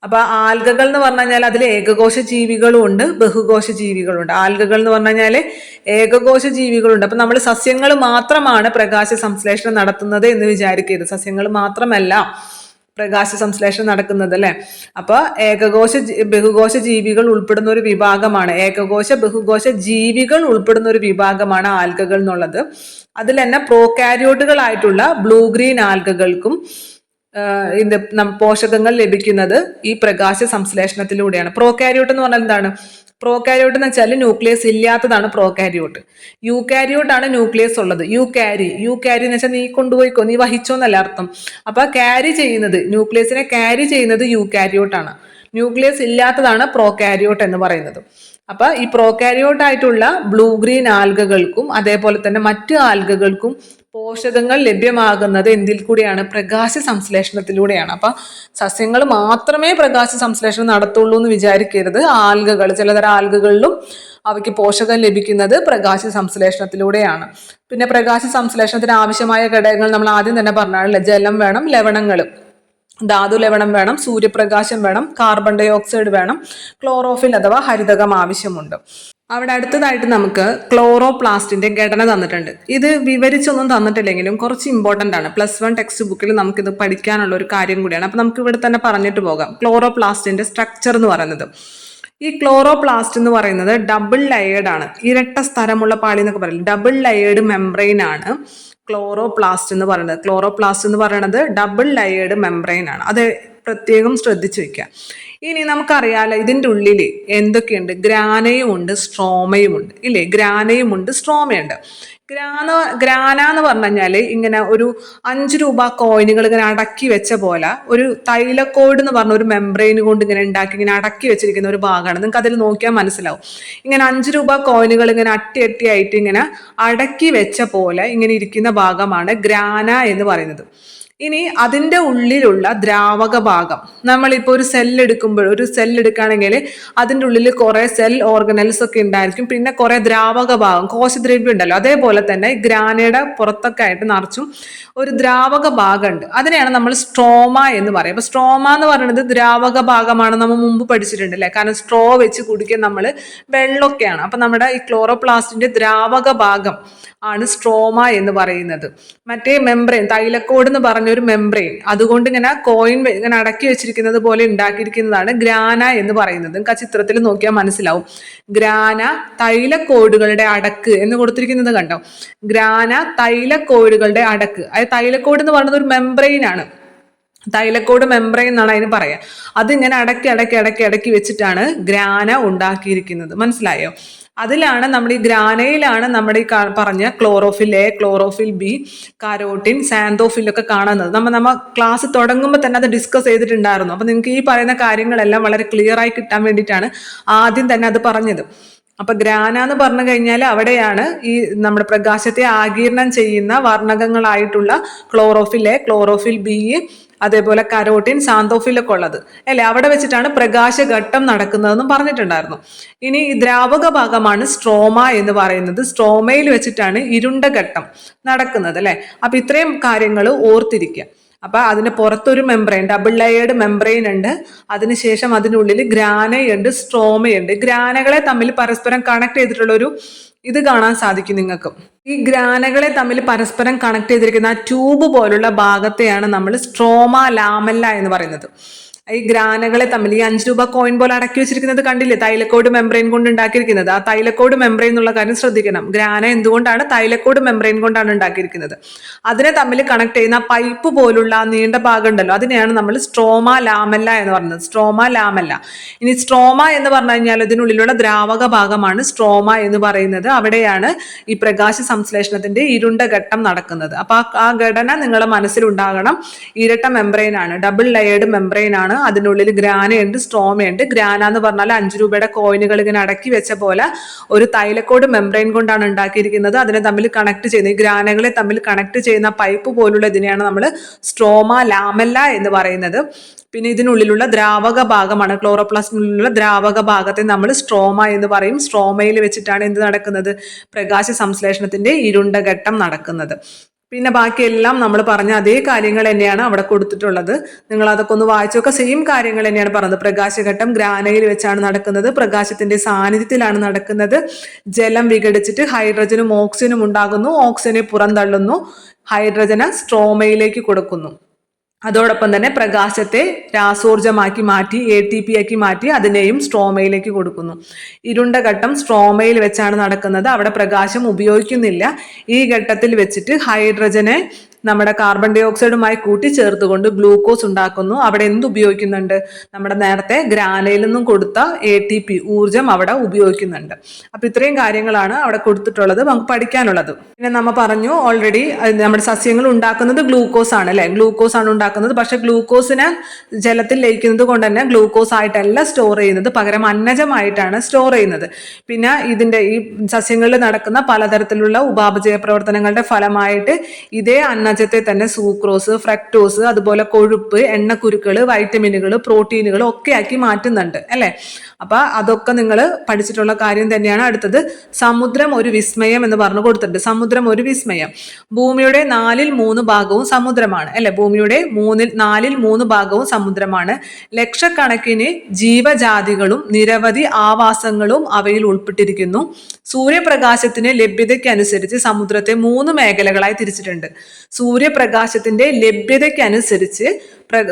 അപ്പൊ ആൽഗകൾ എന്ന് പറഞ്ഞു കഴിഞ്ഞാൽ അതിൽ ഏകകോശ ജീവികളും ഉണ്ട്, ബഹുകോശ ജീവികളുണ്ട്. ആൽഗകൾ എന്ന് പറഞ്ഞു കഴിഞ്ഞാൽ ഏകകോശ ജീവികളുണ്ട്. അപ്പൊ നമ്മൾ സസ്യങ്ങൾ മാത്രമാണ് പ്രകാശ സംശ്ലേഷണം നടത്തുന്നത് എന്ന് വിചാരിക്കരുത്. സസ്യങ്ങൾ മാത്രമല്ല പ്രകാശ സംശ്ലേഷണം നടക്കുന്നത് അല്ലെ. അപ്പൊ ബഹുകോശ ജീവികൾ ഉൾപ്പെടുന്ന ഒരു വിഭാഗമാണ്, ബഹുകോശ ജീവികൾ ഉൾപ്പെടുന്ന ഒരു വിഭാഗമാണ് ആൽഗകൾ എന്നുള്ളത്. അതിൽ തന്നെ പ്രോകാരിയോട്ടുകളായിട്ടുള്ള ബ്ലൂ ഗ്രീൻ ആൽഗകൾക്കും പോഷകങ്ങൾ ലഭിക്കുന്നത് ഈ പ്രകാശ സംശ്ലേഷണത്തിലൂടെയാണ്. പ്രോകാരിയോട്ട് എന്ന് പറഞ്ഞാൽ എന്താണ്? പ്രോകാരിയോട്ട് എന്ന് വെച്ചാൽ ന്യൂക്ലിയസ് ഇല്ലാത്തതാണ് പ്രോകാരിയോട്ട്. യൂകാരിയോട്ട് ആണ് ന്യൂക്ലിയസ് ഉള്ളത്. യു ക്യാരി എന്ന് വെച്ചാൽ നീ കൊണ്ടുപോയിക്കോ, നീ വഹിച്ചോ എന്നല്ല അർത്ഥം. അപ്പൊ ന്യൂക്ലിയസിനെ ക്യാരി ചെയ്യുന്നത് യൂകാരിയോട്ടാണ്. ന്യൂക്ലിയസ് ഇല്ലാത്തതാണ് പ്രോകാരിയോട്ട് എന്ന് പറയുന്നത്. അപ്പൊ ഈ പ്രോകാരിയോട്ട് ആയിട്ടുള്ള ബ്ലൂ ഗ്രീൻ ആൽഗകൾക്കും അതേപോലെ തന്നെ മറ്റു ആൽഗകൾക്കും പോഷകങ്ങൾ ലഭ്യമാകുന്നത് എന്തിൽ കൂടിയാണ്? പ്രകാശ സംശ്ലേഷണത്തിലൂടെയാണ്. അപ്പൊ സസ്യങ്ങൾ മാത്രമേ പ്രകാശ സംശ്ലേഷണം നടത്തുള്ളൂ എന്ന് വിചാരിക്കരുത്. ചിലതരം ആൽഗകളിലും അവയ്ക്ക് പോഷകം ലഭിക്കുന്നത് പ്രകാശ സംശ്ലേഷണത്തിലൂടെയാണ്. പിന്നെ പ്രകാശ സംശ്ലേഷണത്തിന് ആവശ്യമായ ഘടകങ്ങൾ നമ്മൾ ആദ്യം തന്നെ പറഞ്ഞാണല്ലോ. ജലം വേണം, ലവണങ്ങൾ, ധാതു ലവണം വേണം, സൂര്യപ്രകാശം വേണം, കാർബൺ ഡൈ ഓക്സൈഡ് വേണം, ക്ലോറോഫിൽ അഥവാ ഹരിതകം ആവശ്യമുണ്ട്. അവിടെ അടുത്തതായിട്ട് നമുക്ക് ക്ലോറോപ്ലാസ്റ്റിന്റെ ഘടന തന്നിട്ടുണ്ട്. ഇത് വിവരിച്ചൊന്നും തന്നിട്ടില്ലെങ്കിലും കുറച്ച് ഇമ്പോർട്ടൻ്റ് ആണ്. +1 ടെക്സ്റ്റ് ബുക്കിൽ നമുക്കിത് പഠിക്കാനുള്ള ഒരു കാര്യം കൂടിയാണ്. അപ്പൊ നമുക്ക് ഇവിടെ തന്നെ പറഞ്ഞിട്ട് പോകാം. ക്ലോറോപ്ലാസ്റ്റിന്റെ സ്ട്രക്ചർ എന്ന് പറയുന്നത്, ഈ ക്ലോറോപ്ലാസ്റ്റ് എന്ന് പറയുന്നത് ഡബിൾ ലെയേർഡ് ആണ്. ഇരട്ട സ്ഥലമുള്ള പാളി എന്നൊക്കെ പറയുന്നത് ഡബിൾ ലെയേർഡ് മെംബ്രെയിൻ ആണ് ക്ലോറോപ്ലാസ്റ്റ് എന്ന് പറയുന്നത്. ഡബിൾ ലെയേർഡ് മെംബ്രെയിൻ ആണ്. അത് പ്രത്യേകം ശ്രദ്ധിച്ചു വെക്കുക. ഇനി നമുക്കറിയാലോ ഇതിൻ്റെ ഉള്ളിൽ എന്തൊക്കെയുണ്ട്? ഗ്രാനയും ഉണ്ട്, സ്ട്രോമയും ഉണ്ട് ഇല്ലേ? ഗ്രാനയുമുണ്ട്, സ്ട്രോമയുണ്ട്. ഗ്രാന എന്ന് പറഞ്ഞു കഴിഞ്ഞാൽ ഇങ്ങനെ ഒരു 5 രൂപ കോയിനുകൾ ഇങ്ങനെ അടക്കി വെച്ച പോലെ ഒരു തൈലക്കോഡ് എന്ന് പറഞ്ഞ ഒരു മെംബ്രെയിൻ കൊണ്ട് ഇങ്ങനെ ഇങ്ങനെ അടക്കി വെച്ചിരിക്കുന്ന ഒരു ഭാഗമാണ്. നിങ്ങൾക്ക് അതിൽ നോക്കിയാൽ മനസ്സിലാവും. ഇങ്ങനെ 5 രൂപ കോയിനുകൾ ഇങ്ങനെ അട്ടിയായിട്ട് ഇങ്ങനെ അടക്കി വെച്ച പോലെ ഇങ്ങനെ ഇരിക്കുന്ന ഭാഗമാണ് ഗ്രാന എന്ന് പറയുന്നത്. ഇനി അതിൻ്റെ ഉള്ളിലുള്ള ദ്രാവക ഭാഗം, നമ്മളിപ്പോൾ ഒരു സെല്ലെടുക്കുകയാണെങ്കിൽ അതിൻ്റെ ഉള്ളിൽ കുറേ സെൽ ഓർഗനൽസ് ഒക്കെ ഉണ്ടായിരിക്കും. പിന്നെ കുറേ ദ്രാവക ഭാഗം, കോശദ്രവ്യം ഉണ്ടല്ലോ. അതേപോലെ തന്നെ ഗ്രാനയുടെ പുറത്തൊക്കെ ആയിട്ട് നിറച്ചും ഒരു ദ്രാവക ഭാഗമുണ്ട്. അതിനെയാണ് നമ്മൾ സ്ട്രോമ എന്ന് പറയുക. അപ്പോൾ സ്ട്രോമ എന്ന് പറയുന്നത് ദ്രാവക ഭാഗമാണ്. നമ്മൾ മുമ്പ് പഠിച്ചിട്ടുണ്ട് അല്ലേ? കാരണം സ്ട്രോ വെച്ച് കുടിക്കാൻ നമ്മൾ വെള്ളമൊക്കെയാണ്. അപ്പം നമ്മുടെ ഈ ക്ലോറോപ്ലാസ്റ്റിന്റെ ദ്രാവക ഭാഗം ആണ് സ്ട്രോമ എന്ന് പറയുന്നത്. മറ്റേ മെംബ്രെയിൻ, തൈലക്കോഡ് എന്ന് പറഞ്ഞൊരു മെംബ്രെയിൻ, അതുകൊണ്ട് ഇങ്ങനെ കോയിൻ ഇങ്ങനെ അടക്കി വെച്ചിരിക്കുന്നത് പോലെ ഉണ്ടാക്കിയിരിക്കുന്നതാണ് ഗ്രാന എന്ന് പറയുന്നത്. നിങ്ങൾക്ക് ആ ചിത്രത്തിൽ നോക്കിയാൽ മനസ്സിലാവും. ഗ്രാന തൈലക്കോടുകളുടെ അടക്ക് എന്ന് കൊടുത്തിരിക്കുന്നത് കണ്ടോ? ഗ്രാന തൈലക്കോടുകളുടെ അടക്ക്. അത് തൈലക്കോഡ് എന്ന് പറയുന്നത് ഒരു മെംബ്രെയിൻ ആണ്. തൈലക്കോഡ് മെംബ്രെയിൻ എന്നാണ് അതിന് പറയാ. അതിങ്ങനെ അടക്കി വെച്ചിട്ടാണ് ഗ്രാന ഉണ്ടാക്കിയിരിക്കുന്നത്. മനസ്സിലായോ? അതിലാണ് നമ്മൾ ഈ ഗ്രാനയിലാണ് നമ്മുടെ ഈ പറഞ്ഞ chlorophyll A, chlorophyll B, carotene, xanthophyll ഒക്കെ കാണുന്നത്. നമ്മ ക്ലാസ് തുടങ്ങുമ്പോൾ തന്നെ അത് ഡിസ്കസ് ചെയ്തിട്ടുണ്ടായിരുന്നു. അപ്പൊ നിങ്ങൾക്ക് ഈ പറയുന്ന കാര്യങ്ങളെല്ലാം വളരെ ക്ലിയർ ആയി കിട്ടാൻ വേണ്ടിയിട്ടാണ് ആദ്യം തന്നെ അത് പറഞ്ഞത്. അപ്പൊ ഗ്രാന എന്ന് പറഞ്ഞു കഴിഞ്ഞാൽ അവിടെയാണ് ഈ നമ്മുടെ പ്രകാശത്തെ ആഗിരണം ചെയ്യുന്ന വർണ്ണകങ്ങളായിട്ടുള്ള ക്ലോറോഫിൽ എ, ക്ലോറോഫിൽ ബി, അതേപോലെ കരോട്ടിൻ, സാന്തോഫിലൊക്കെ ഉള്ളത് അല്ലെ. അവിടെ വെച്ചിട്ടാണ് പ്രകാശഘട്ടം നടക്കുന്നതെന്നും പറഞ്ഞിട്ടുണ്ടായിരുന്നു. ഇനി ഈ ദ്രാവക ഭാഗമാണ് സ്ട്രോമ എന്ന് പറയുന്നത്. സ്ട്രോമയിൽ വെച്ചിട്ടാണ് ഇരുണ്ട ഘട്ടം നടക്കുന്നത് അല്ലെ. അപ്പൊ ഇത്രയും കാര്യങ്ങൾ ഓർത്തിരിക്കുക. അപ്പൊ അതിന് പുറത്തൊരു മെംബ്രെയിൻ, ഡബിൾ ലെയേർഡ് മെംബ്രെയിൻ ഉണ്ട്. അതിനുശേഷം അതിനുള്ളിൽ ഗ്രാനയുണ്ട്, സ്ട്രോമയുണ്ട്. ഗ്രാനകളെ തമ്മിൽ പരസ്പരം കണക്ട് ചെയ്തിട്ടുള്ള ഒരു ഇത് കാണാൻ സാധിക്കും നിങ്ങൾക്ക്. ഈ ഗ്രാനകളെ തമ്മിൽ പരസ്പരം കണക്ട് ചെയ്തിരിക്കുന്ന ആ ട്യൂബ് പോലുള്ള ഭാഗത്തെയാണ് നമ്മൾ സ്ട്രോമ ലാമെല്ല എന്ന് പറയുന്നത്. ഈ ഗ്രാനകളെ തമ്മിൽ ഈ 5 രൂപ കോയിൻ പോലെ അടക്കി വെച്ചിരിക്കുന്നത് കണ്ടില്ലേ, തൈലക്കോട് മെംബ്രെയിൻ കൊണ്ട് ഉണ്ടാക്കിയിരിക്കുന്നത്. ആ തൈലക്കോട് മെംബ്രെയിൻ എന്നുള്ള കാര്യം ശ്രദ്ധിക്കണം. ഗ്രാന എന്തുകൊണ്ടാണ് തൈലക്കോട് മെംബ്രെയിൻ കൊണ്ടാണ് ഉണ്ടാക്കിയിരിക്കുന്നത്. അതിനെ തമ്മിൽ കണക്ട് ചെയ്യുന്ന പൈപ്പ് പോലുള്ള ആ നീണ്ട ഭാഗം ഉണ്ടല്ലോ, അതിനെയാണ് നമ്മൾ സ്ട്രോമ ലാമെല്ല എന്ന് പറയുന്നത്. Stroma lamella. ഇനി സ്ട്രോമ എന്ന് പറഞ്ഞു കഴിഞ്ഞാൽ ഇതിനുള്ളിലുള്ള ദ്രാവക ഭാഗമാണ് സ്ട്രോമ എന്ന് പറയുന്നത്. അവിടെയാണ് ഈ പ്രകാശ സംശ്ലേഷണത്തിന്റെ ഇരുണ്ട ഘട്ടം നടക്കുന്നത്. അപ്പൊ ആ ഘടന നിങ്ങളുടെ മനസ്സിലുണ്ടാകണം. ഇരട്ട മെംബ്രെയിൻ ആണ്, ഡബിൾ ലെയേർഡ് മെംബ്രെയിൻ ആണ്. അതിനുള്ളിൽ ഗ്രാനയുണ്ട്, സ്ട്രോമയുണ്ട്. ഗ്രാന എന്ന് പറഞ്ഞാൽ 5 രൂപയുടെ കോയിനുകൾ ഇങ്ങനെ അടക്കി വെച്ച പോലെ ഒരു തൈലക്കോട് മെംബ്രെയിൻ കൊണ്ടാണ് ഉണ്ടാക്കിയിരിക്കുന്നത്. അതിനെ തമ്മിൽ കണക്ട് ചെയ്യുന്ന ഈ ഗ്രാനകളെ തമ്മിൽ കണക്ട് ചെയ്യുന്ന പൈപ്പ് പോലുള്ള ഇതിനെയാണ് നമ്മൾ സ്ട്രോമ ലാമെല്ല എന്ന് പറയുന്നത്. പിന്നെ ഇതിനുള്ളിലുള്ള ദ്രാവക ഭാഗമാണ്, ക്ലോറോപ്ലാസ്റ്റിനുള്ള ദ്രാവക ഭാഗത്തെ നമ്മൾ സ്ട്രോമ എന്ന് പറയും. സ്ട്രോമയിൽ വെച്ചിട്ടാണ് എന്ത് നടക്കുന്നത്, പ്രകാശ സംശ്ലേഷണത്തിന്റെ ഇരുണ്ട ഘട്ടം നടക്കുന്നത്. പിന്നെ ബാക്കിയെല്ലാം നമ്മൾ പറഞ്ഞ അതേ കാര്യങ്ങൾ തന്നെയാണ് അവിടെ കൊടുത്തിട്ടുള്ളത്. നിങ്ങൾ അതൊക്കെ ഒന്ന് വായിച്ചൊക്കെ സെയിം കാര്യങ്ങൾ തന്നെയാണ് പറഞ്ഞത്. പ്രകാശഘട്ടം ഗ്രാനയിൽ വെച്ചാണ് നടക്കുന്നത്, പ്രകാശത്തിന്റെ സാന്നിധ്യത്തിലാണ് നടക്കുന്നത്. ജലം വിഘടിച്ചിട്ട് ഹൈഡ്രജനും ഓക്സിജനും ഉണ്ടാകുന്നു, ഓക്സിജനെ പുറന്തള്ളുന്നു, ഹൈഡ്രജന് സ്ട്രോമയിലേക്ക് കൊടുക്കുന്നു. അതോടൊപ്പം തന്നെ പ്രകാശത്തെ രാസോർജമാക്കി മാറ്റി ATP ആക്കി മാറ്റി അതിനെയും സ്ട്രോമയിലേക്ക് കൊടുക്കുന്നു. ഇരുണ്ട ഘട്ടം സ്ട്രോമയിൽ വെച്ചാണ് നടക്കുന്നത്. അവിടെ പ്രകാശം ഉപയോഗിക്കുന്നില്ല. ഈ ഘട്ടത്തിൽ വെച്ചിട്ട് ഹൈഡ്രജനെ നമ്മുടെ കാർബൺ ഡൈ ഓക്സൈഡുമായി കൂട്ടി ചേർത്തുകൊണ്ട് ഗ്ലൂക്കോസ് ഉണ്ടാക്കുന്നു. അവിടെ എന്ത് ഉപയോഗിക്കുന്നുണ്ട്, നമ്മുടെ നേരത്തെ ഗ്രാനയിൽ നിന്നും കൊടുത്ത ATP ഊർജം അവിടെ ഉപയോഗിക്കുന്നുണ്ട്. അപ്പൊ ഇത്രയും കാര്യങ്ങളാണ് അവിടെ കൊടുത്തിട്ടുള്ളത്, നമുക്ക് പഠിക്കാനുള്ളത്. പിന്നെ നമ്മൾ പറഞ്ഞു ഓൾറെഡി നമ്മുടെ സസ്യങ്ങൾ ഉണ്ടാക്കുന്നത് ഗ്ലൂക്കോസ് ആണ് അല്ലെ, ഗ്ലൂക്കോസ് ആണ് ഉണ്ടാക്കുന്നത്. പക്ഷെ ഗ്ലൂക്കോസിനെ ജലത്തിൽ ലയിക്കുന്നത് കൊണ്ട് തന്നെ ഗ്ലൂക്കോസ് ആയിട്ടല്ല സ്റ്റോർ ചെയ്യുന്നത്, പകരം അന്നജമായിട്ടാണ് സ്റ്റോർ ചെയ്യുന്നത്. പിന്നെ ഇതിന്റെ ഈ സസ്യങ്ങളിൽ നടക്കുന്ന പലതരത്തിലുള്ള ഉപാപചയ പ്രവർത്തനങ്ങളുടെ ഫലമായിട്ട് ഇതേ അന്നജത്തെ തന്നെ സൂക്രോസ്, ഫ്രക്ടോസ്, അതുപോലെ കൊഴുപ്പ്, എണ്ണക്കുരുക്കൾ, വൈറ്റമിനുകൾ, പ്രോട്ടീനുകൾ ഒക്കെ ആക്കി മാറ്റുന്നുണ്ട് അല്ലെ. അപ്പൊ അതൊക്കെ നിങ്ങൾ പഠിച്ചിട്ടുള്ള കാര്യം തന്നെയാണ്. അടുത്തത് സമുദ്രം ഒരു വിസ്മയം എന്ന് പറഞ്ഞു കൊടുത്തിട്ടുണ്ട്. സമുദ്രം ഒരു വിസ്മയം. ഭൂമിയുടെ 4/3 ഭാഗവും സമുദ്രമാണ് അല്ലെ. ഭൂമിയുടെ 4/3 ഭാഗവും സമുദ്രമാണ്. ലക്ഷക്കണക്കിന് ജീവജാതികളും നിരവധി ആവാസങ്ങളും അവയിൽ ഉൾപ്പെട്ടിരിക്കുന്നു. സൂര്യപ്രകാശത്തിന് ലഭ്യതയ്ക്കനുസരിച്ച് സമുദ്രത്തെ 3 മേഖലകളായി തിരിച്ചിട്ടുണ്ട്. സൂര്യപ്രകാശത്തിന്റെ ലഭ്യതയ്ക്കനുസരിച്ച്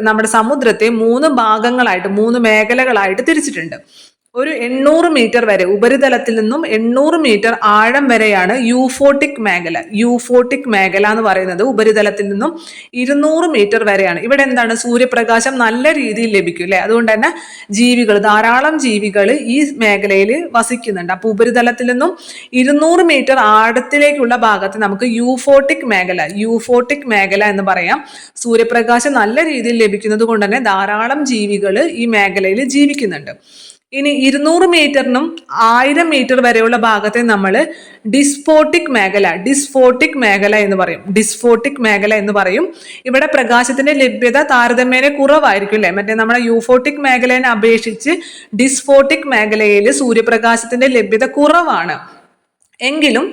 നമ്മുടെ സമുദ്രത്തെ 3 ഭാഗങ്ങളായിട്ട് 3 മേഖലകളായിട്ട് തിരിച്ചിട്ടുണ്ട്. ഒരു 800 മീറ്റർ വരെ ഉപരിതലത്തിൽ നിന്നും 800 മീറ്റർ ആഴം വരെയാണ് യൂഫോട്ടിക് മേഖല. യൂഫോട്ടിക് മേഖല എന്ന് പറയുന്നത് ഉപരിതലത്തിൽ നിന്നും 200 മീറ്റർ വരെയാണ്. ഇവിടെ എന്താണ്, സൂര്യപ്രകാശം നല്ല രീതിയിൽ ലഭിക്കും അല്ലെ. അതുകൊണ്ട് തന്നെ ജീവികൾ, ധാരാളം ജീവികൾ ഈ മേഖലയിൽ വസിക്കുന്നുണ്ട്. അപ്പൊ ഉപരിതലത്തിൽ നിന്നും 200 മീറ്റർ ആഴത്തിലേക്കുള്ള ഭാഗത്ത് നമുക്ക് യൂഫോട്ടിക് മേഖല എന്ന് പറയാം. സൂര്യപ്രകാശം നല്ല രീതിയിൽ ലഭിക്കുന്നത് കൊണ്ട് തന്നെ ധാരാളം ജീവികൾ ഈ മേഖലയിൽ ജീവിക്കുന്നുണ്ട്. ഇനി 200 മീറ്ററിനും 1000 മീറ്റർ വരെയുള്ള ഭാഗത്തെ നമ്മൾ ഡിസ്ഫോട്ടിക് മേഖല എന്ന് പറയും. ഇവിടെ പ്രകാശത്തിന്റെ ലഭ്യത താരതമ്യേന കുറവായിരിക്കും അല്ലെ. മറ്റേ നമ്മുടെ യൂഫോട്ടിക് മേഖലയെ അപേക്ഷിച്ച് ഡിസ്ഫോട്ടിക് മേഖലയിൽ സൂര്യപ്രകാശത്തിന്റെ ലഭ്യത കുറവാണ്. എങ്കിലും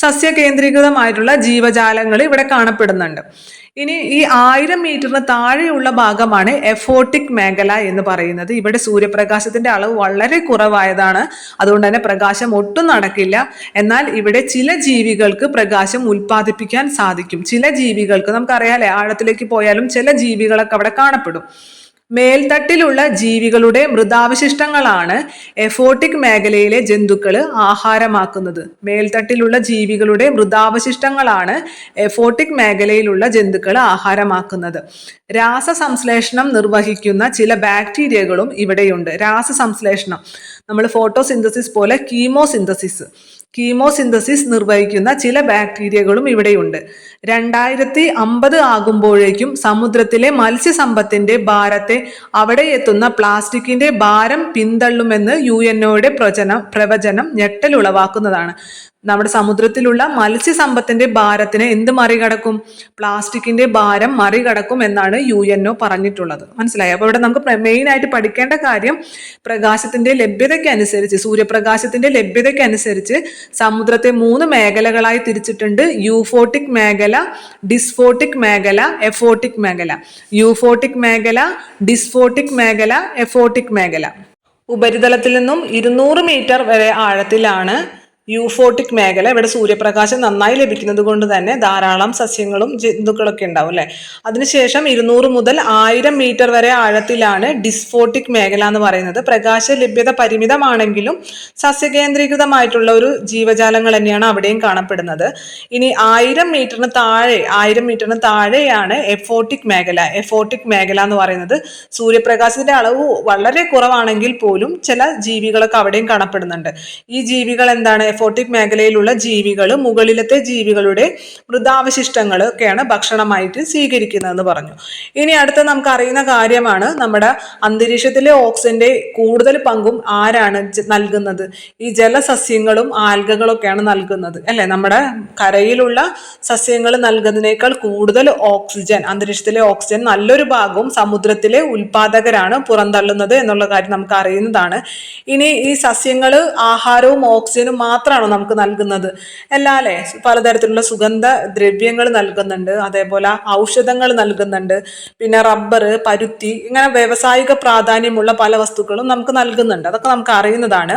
സസ്യകേന്ദ്രീകൃതമായിട്ടുള്ള ജീവജാലങ്ങൾ ഇവിടെ കാണപ്പെടുന്നുണ്ട്. ഇനി ഈ 1000 മീറ്ററിന് താഴെയുള്ള ഭാഗമാണ് എഫോട്ടിക് മേഖല എന്ന് പറയുന്നത്. ഇവിടെ സൂര്യപ്രകാശത്തിന്റെ അളവ് വളരെ കുറവായതാണ്, അതുകൊണ്ട് തന്നെ പ്രകാശം ഒട്ടും നടക്കില്ല. എന്നാൽ ഇവിടെ ചില ജീവികൾക്ക് പ്രകാശം ഉൽപ്പാദിപ്പിക്കാൻ സാധിക്കും. ചില ജീവികൾക്ക്, നമുക്കറിയാലേ ആഴത്തിലേക്ക് പോയാലും ചില ജീവികളൊക്കെ അവിടെ കാണപ്പെടും. മേൽത്തട്ടിലുള്ള ജീവികളുടെ മൃതാവശിഷ്ടങ്ങളാണ് എഫോട്ടിക് മേഖലയിലെ ജന്തുക്കൾ ആഹാരമാക്കുന്നത്. മേൽത്തട്ടിലുള്ള ജീവികളുടെ മൃതാവശിഷ്ടങ്ങളാണ് എഫോട്ടിക് മേഖലയിലുള്ള ജന്തുക്കൾ ആഹാരമാക്കുന്നത്. രാസസംശ്ലേഷണം നിർവഹിക്കുന്ന ചില ബാക്ടീരിയകളും ഇവിടെയുണ്ട്. രാസസംശ്ലേഷണം നമ്മൾ ഫോട്ടോസിന്തസിസ് പോലെ കീമോസിന്തസിസ് നിർവഹിക്കുന്ന ചില ബാക്ടീരിയകളും ഇവിടെയുണ്ട്. 2050 ആകുമ്പോഴേക്കും സമുദ്രത്തിലെ മത്സ്യസമ്പത്തിന്റെ ഭാരത്തെ അവിടെ എത്തുന്ന പ്ലാസ്റ്റിക്കിന്റെ ഭാരം പിന്തള്ളുമെന്ന് UNOയുടെ പ്രവചനം ഞെട്ടലുളവാക്കുന്നതാണ്. നമ്മുടെ സമുദ്രത്തിലുള്ള മത്സ്യസമ്പത്തിന്റെ ഭാരത്തിനെ എന്ത് മറികടക്കും, പ്ലാസ്റ്റിക്കിന്റെ ഭാരം മറികടക്കും എന്നാണ് UNO പറഞ്ഞിട്ടുള്ളത്. മനസ്സിലായി. അപ്പൊ ഇവിടെ നമുക്ക് മെയിൻ ആയിട്ട് പഠിക്കേണ്ട കാര്യം പ്രകാശത്തിന്റെ ലഭ്യതയ്ക്കനുസരിച്ച്, സൂര്യപ്രകാശത്തിന്റെ ലഭ്യതയ്ക്കനുസരിച്ച് സമുദ്രത്തെ 3 മേഖലകളായി തിരിച്ചിട്ടുണ്ട്. യൂഫോട്ടിക് മേഖല, ഡിസ്ഫോട്ടിക് മേഖല, എഫോട്ടിക് മേഖല. യൂഫോട്ടിക് മേഖല, ഡിസ്ഫോട്ടിക് മേഖല, എഫോട്ടിക് മേഖല. ഉപരിതലത്തിൽ നിന്നും 200 മീറ്റർ വരെ ആഴത്തിലാണ് യൂഫോട്ടിക് മേഖല. ഇവിടെ സൂര്യപ്രകാശം നന്നായി ലഭിക്കുന്നത് കൊണ്ട് തന്നെ ധാരാളം സസ്യങ്ങളും ജന്തുക്കളൊക്കെ ഉണ്ടാവും അല്ലെ. അതിനുശേഷം 200 മുതൽ 1000 മീറ്റർ വരെ ആഴത്തിലാണ് ഡിസ്ഫോട്ടിക് മേഖല എന്ന് പറയുന്നത്. പ്രകാശ ലഭ്യത പരിമിതമാണെങ്കിലും സസ്യകേന്ദ്രീകൃതമായിട്ടുള്ള ഒരു ജീവജാലങ്ങൾ തന്നെയാണ് അവിടെയും കാണപ്പെടുന്നത്. ഇനി 1000 മീറ്ററിന് താഴെയാണ് എഫോട്ടിക് മേഖല. എഫോട്ടിക് മേഖല എന്ന് പറയുന്നത് സൂര്യപ്രകാശത്തിന്റെ അളവ് വളരെ കുറവാണെങ്കിൽ പോലും ചില ജീവികളൊക്കെ അവിടെയും കാണപ്പെടുന്നുണ്ട്. ഈ ജീവികൾ എന്താണ്? എഫോട്ടിക് മേഖലയിലുള്ള ജീവികൾ മുകളിലത്തെ ജീവികളുടെ മൃതാവശിഷ്ടങ്ങൾ ഒക്കെയാണ് ഭക്ഷണമായിട്ട് സ്വീകരിക്കുന്നതെന്ന് പറഞ്ഞു. ഇനി അടുത്ത നമുക്ക് അറിയുന്ന കാര്യമാണ്, നമ്മുടെ അന്തരീക്ഷത്തിലെ ഓക്സിജന്റെ കൂടുതൽ പങ്കും ആരാണ് നൽകുന്നത്? ഈ ജലസസ്യങ്ങളും ആൽഗകളൊക്കെയാണ് നൽകുന്നത് അല്ലെ. നമ്മുടെ കരയിലുള്ള സസ്യങ്ങൾ നൽകുന്നതിനേക്കാൾ കൂടുതൽ ഓക്സിജൻ, അന്തരീക്ഷത്തിലെ ഓക്സിജൻ നല്ലൊരു ഭാഗവും സമുദ്രത്തിലെ ഉൽപാദകരാണ് പുറന്തള്ളുന്നത് എന്നുള്ള കാര്യം നമുക്ക് അറിയുന്നതാണ്. ഇനി ഈ സസ്യങ്ങൾ ആഹാരവും ഓക്സിജനും മാത്രമാണോ നമുക്ക് നൽകുന്നത്? അല്ല അല്ലെ. പലതരത്തിലുള്ള സുഗന്ധ ദ്രവ്യങ്ങൾ നൽകുന്നുണ്ട്, അതേപോലെ ഔഷധങ്ങൾ നൽകുന്നുണ്ട്, പിന്നെ റബ്ബർ, പരുത്തി, ഇങ്ങനെ വ്യാവസായിക പ്രാധാന്യമുള്ള പല വസ്തുക്കളും നമുക്ക് നൽകുന്നുണ്ട്. അതൊക്കെ നമുക്ക് അറിയുന്നതാണ്.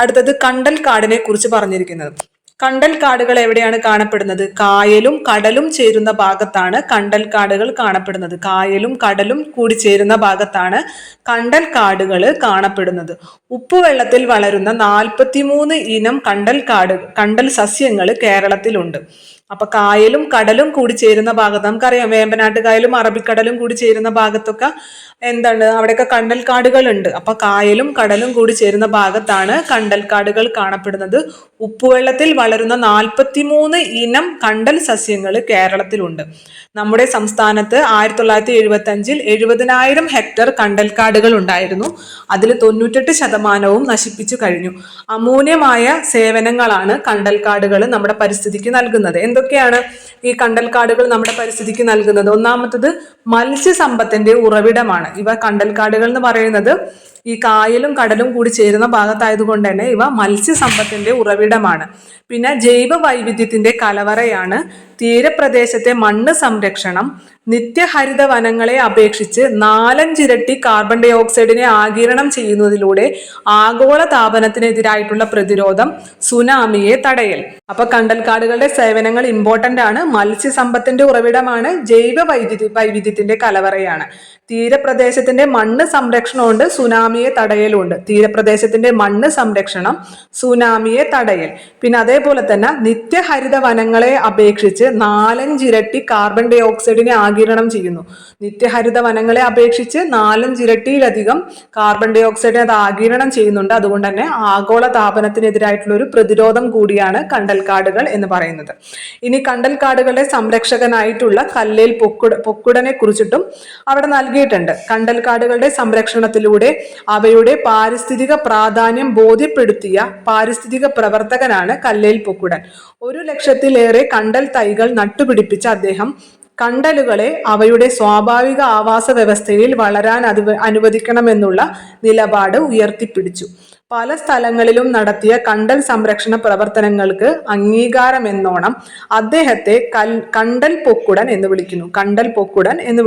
അടുത്തത് കണ്ടൽ കാടിനെ കുറിച്ച് പറഞ്ഞിരിക്കുന്നത്. കണ്ടൽ കാടുകൾ എവിടെയാണ് കാണപ്പെടുന്നത്? കായലും കടലും ചേരുന്ന ഭാഗത്താണ് കണ്ടൽ കാടുകൾ കാണപ്പെടുന്നത്. കായലും കടലും കൂടി ചേരുന്ന ഭാഗത്താണ് കണ്ടൽ കാടുകൾ കാണപ്പെടുന്നത്. ഉപ്പുവെള്ളത്തിൽ വളരുന്ന 43 ഇനം കണ്ടൽ സസ്യങ്ങൾ കേരളത്തിലുണ്ട്. അപ്പൊ കായലും കടലും കൂടി ചേരുന്ന ഭാഗത്ത് നമുക്കറിയാം, വേമ്പനാട്ട് കായലും അറബിക്കടലും കൂടി ചേരുന്ന ഭാഗത്തൊക്കെ എന്താണ്, അവിടെയൊക്കെ കണ്ടൽ കാടുകൾ ഉണ്ട്. അപ്പൊ കായലും കടലും കൂടി ചേരുന്ന ഭാഗത്താണ് കണ്ടൽ കാടുകൾ കാണപ്പെടുന്നത്. ഉപ്പുവെള്ളത്തിൽ വളരുന്ന 43 ഇനം കണ്ടൽ സസ്യങ്ങൾ കേരളത്തിലുണ്ട്. നമ്മുടെ സംസ്ഥാനത്ത് 1975 70,000 ഹെക്ടർ കണ്ടൽക്കാടുകൾ ഉണ്ടായിരുന്നു. അതിൽ 98% നശിപ്പിച്ചു കഴിഞ്ഞു. അമൂല്യമായ സേവനങ്ങളാണ് കണ്ടൽക്കാടുകൾ നമ്മുടെ പരിസ്ഥിതിക്ക് നൽകുന്നത്. എന്തൊക്കെയാണ് ഈ കണ്ടൽക്കാടുകൾ നമ്മുടെ പരിസ്ഥിതിക്ക് നൽകുന്നത്? ഒന്നാമത്തത് മത്സ്യസമ്പത്തിന്റെ ഉറവിടമാണ്. ഇവ കണ്ടൽക്കാടുകൾ എന്ന് പറയുന്നത് ഈ കായലും കടലും കൂടി ചേരുന്ന ഭാഗത്തായതുകൊണ്ട് തന്നെ ഇവ മത്സ്യസമ്പത്തിന്റെ ഉറവിടമാണ്. പിന്നെ ജൈവ വൈവിധ്യത്തിന്റെ കലവറയാണ്. തീരപ്രദേശത്തെ മണ്ണ് സംരക്ഷണം നിത്യഹരിത വനങ്ങളെ അപേക്ഷിച്ച് 4-5 ഇരട്ടി കാർബൺ ഡൈ ഓക്സൈഡിനെ ആഗിരണം ചെയ്യുന്നതിലൂടെ ആഗോള താപനത്തിനെതിരായിട്ടുള്ള പ്രതിരോധം, സുനാമിയെ തടയൽ. അപ്പൊ കണ്ടൽക്കാടുകളുടെ സേവനങ്ങൾ ഇമ്പോർട്ടന്റ് ആണ്. മത്സ്യസമ്പത്തിന്റെ ഉറവിടമാണ്, ജൈവ വൈവിധ്യത്തിന്റെ കലവറയാണ്. തീരപ്രദേശത്തിന്റെ മണ്ണ് സംരക്ഷണമുണ്ട്, സുനാമിയെ തടയലുണ്ട്. തീരപ്രദേശത്തിന്റെ മണ്ണ് സംരക്ഷണം, സുനാമിയെ തടയൽ. പിന്നെ അതേപോലെ തന്നെ നിത്യഹരിത വനങ്ങളെ അപേക്ഷിച്ച് 4-5 ഇരട്ടി കാർബൺ ഡൈ ഓക്സൈഡിനെ ആഗിരണം ചെയ്യുന്നു. നിത്യഹരിത വനങ്ങളെ അപേക്ഷിച്ച് 4-5 ഇരട്ടിയിലധികം കാർബൺ ഡൈ ഓക്സൈഡിനെ അത് ആഗിരണം ചെയ്യുന്നുണ്ട്. അതുകൊണ്ട് തന്നെ ആഗോള താപനത്തിനെതിരായിട്ടുള്ള ഒരു പ്രതിരോധം കൂടിയാണ് കണ്ടൽക്കാടുകൾ എന്ന് പറയുന്നത്. ഇനി കണ്ടൽക്കാടുകളുടെ സംരക്ഷകനായിട്ടുള്ള കല്ലേൽ പൊക്കുടനെ കുറിച്ചിട്ടും അവിടെ നൽകിയിട്ടുണ്ട്. കണ്ടൽക്കാടുകളുടെ സംരക്ഷണത്തിലൂടെ അവയുടെ പാരിസ്ഥിതിക പ്രാധാന്യം ബോധ്യപ്പെടുത്തിയ പാരിസ്ഥിതിക പ്രവർത്തകനാണ് കല്ലേൽ പൊക്കുടൻ. 100,000-ലേറെ കണ്ടൽ തൈകൾ നട്ടുപിടിപ്പിച്ച അദ്ദേഹം കണ്ടലുകളെ അവയുടെ സ്വാഭാവിക ആവാസ വ്യവസ്ഥയിൽ വളരാൻ അനുവദിക്കണമെന്നുള്ള നിലപാട് ഉയർത്തിപ്പിടിച്ചു. പല സ്ഥലങ്ങളിലും നടത്തിയ കണ്ടൽ സംരക്ഷണ പ്രവർത്തനങ്ങൾക്ക് അംഗീകാരം എന്നോണം അദ്ദേഹത്തെ കണ്ടൽ പൊക്കുടൻ എന്ന്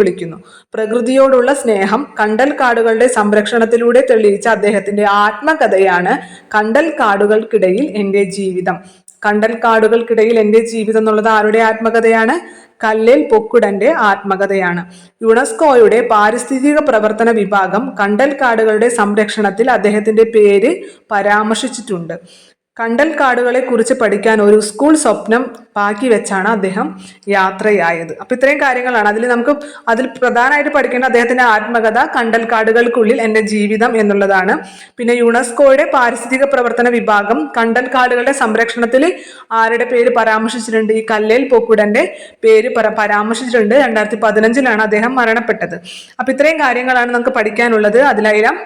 വിളിക്കുന്നു. പ്രകൃതിയോടുള്ള സ്നേഹം കണ്ടൽ കാടുകളുടെ സംരക്ഷണത്തിലൂടെ തെളിയിച്ച അദ്ദേഹത്തിന്റെ ആത്മകഥയാണ് കണ്ടൽ കാടുകൾക്കിടയിൽ എൻ്റെ ജീവിതം. കണ്ടൽ കാടുകൾക്കിടയിൽ എൻ്റെ ജീവിതം എന്നുള്ളത് ആരുടെ ആത്മകഥയാണ്? കല്ലേൽ പൊക്കുടന്റെ ആത്മകഥയാണ്. യുനെസ്കോയുടെ പാരിസ്ഥിതിക പ്രവർത്തന വിഭാഗം കണ്ടൽക്കാടുകളുടെ സംരക്ഷണത്തിൽ അദ്ദേഹത്തിന്റെ പേര് പരാമർശിച്ചിട്ടുണ്ട്. കണ്ടൽക്കാടുകളെ കുറിച്ച് പഠിക്കാൻ ഒരു സ്കൂൾ സ്വപ്നം ബാക്കി വെച്ചാണ് അദ്ദേഹം യാത്രയായത്. അപ്പൊ ഇത്രയും കാര്യങ്ങളാണ് അതിൽ പ്രധാനമായിട്ട് പഠിക്കേണ്ട അദ്ദേഹത്തിന്റെ ആത്മകഥ കണ്ടൽക്കാടുകൾക്കുള്ളിൽ എൻ്റെ ജീവിതം എന്നുള്ളതാണ്. പിന്നെ യുനെസ്കോയുടെ പാരിസ്ഥിതിക പ്രവർത്തന വിഭാഗം കണ്ടൽക്കാടുകളുടെ സംരക്ഷണത്തിൽ ആരുടെ പേര് പരാമർശിച്ചിട്ടുണ്ട്? ഈ കല്ലേൽ പൊക്കുടന്റെ പേര് പരാമർശിച്ചിട്ടുണ്ട്. 2015 അദ്ദേഹം മരണപ്പെട്ടത്. അപ്പൊ ഇത്രയും കാര്യങ്ങളാണ് നമുക്ക് പഠിക്കാനുള്ളത്. അതിലായാലും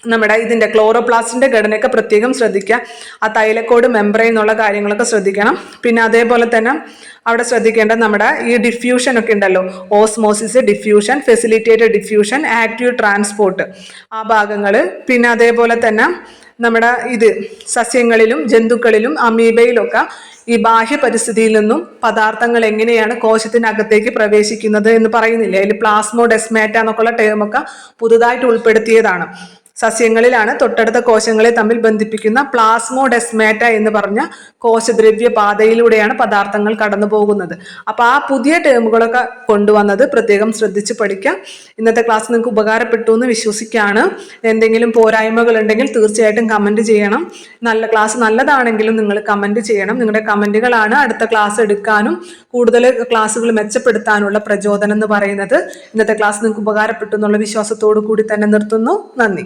നമ്മുടെ ഇതിന്റെ ക്ലോറോപ്ലാസ്റ്റിന്റെ ഘടനയൊക്കെ പ്രത്യേകം ശ്രദ്ധിക്കുക. ആ തൈലക്കോട് മെംബ്രെയിൻ എന്നുള്ള കാര്യങ്ങളൊക്കെ ശ്രദ്ധിക്കണം. പിന്നെ അതേപോലെ തന്നെ അവിടെ ശ്രദ്ധിക്കേണ്ടത് നമ്മുടെ ഈ ഡിഫ്യൂഷൻ ഒക്കെ ഉണ്ടല്ലോ, osmosis, diffusion, facilitated diffusion, active transport, ആ ഭാഗങ്ങൾ. പിന്നെ അതേപോലെ തന്നെ നമ്മുടെ സസ്യങ്ങളിലും ജന്തുക്കളിലും അമീബയിലൊക്കെ ഈ ബാഹ്യ പരിസ്ഥിതിയിൽ നിന്നും പദാർത്ഥങ്ങൾ എങ്ങനെയാണ് കോശത്തിനകത്തേക്ക് പ്രവേശിക്കുന്നത് എന്ന് പറയുന്നില്ലേ, അതിൽ പ്ലാസ്മോഡെസ്മാറ്റ എന്നൊക്കെയുള്ള ടേമൊക്കെ പുതുതായിട്ട് ഉൾപ്പെടുത്തിയതാണ്. സസ്യങ്ങളിലാണ് തൊട്ടടുത്ത കോശങ്ങളെ തമ്മിൽ ബന്ധിപ്പിക്കുന്ന പ്ലാസ്മോഡെസ്മാറ്റ എന്ന് പറഞ്ഞ കോശദ്രവ്യ പാതയിലൂടെയാണ് പദാർത്ഥങ്ങൾ കടന്നു പോകുന്നത്. അപ്പോൾ ആ പുതിയ ടേമുകളൊക്കെ കൊണ്ടുവന്നത് പ്രത്യേകം ശ്രദ്ധിച്ച് പഠിക്കാം. ഇന്നത്തെ ക്ലാസ് നിങ്ങൾക്ക് ഉപകാരപ്പെട്ടു എന്ന് വിശ്വസിക്കുകയാണ്. എന്തെങ്കിലും പോരായ്മകൾ ഉണ്ടെങ്കിൽ തീർച്ചയായിട്ടും കമൻറ്റ് ചെയ്യണം. നല്ല ക്ലാസ് നല്ലതാണെങ്കിലും നിങ്ങൾ കമൻറ്റ് ചെയ്യണം. നിങ്ങളുടെ കമൻറ്റുകളാണ് അടുത്ത ക്ലാസ് എടുക്കാനും കൂടുതൽ ക്ലാസ്സുകൾ മെച്ചപ്പെടുത്താനുള്ള പ്രചോദനം എന്ന് പറയുന്നത്. ഇന്നത്തെ ക്ലാസ് നിങ്ങൾക്ക് ഉപകാരപ്പെട്ടു എന്നുള്ള വിശ്വാസത്തോടു കൂടി തന്നെ നിർത്തുന്നു. നന്ദി.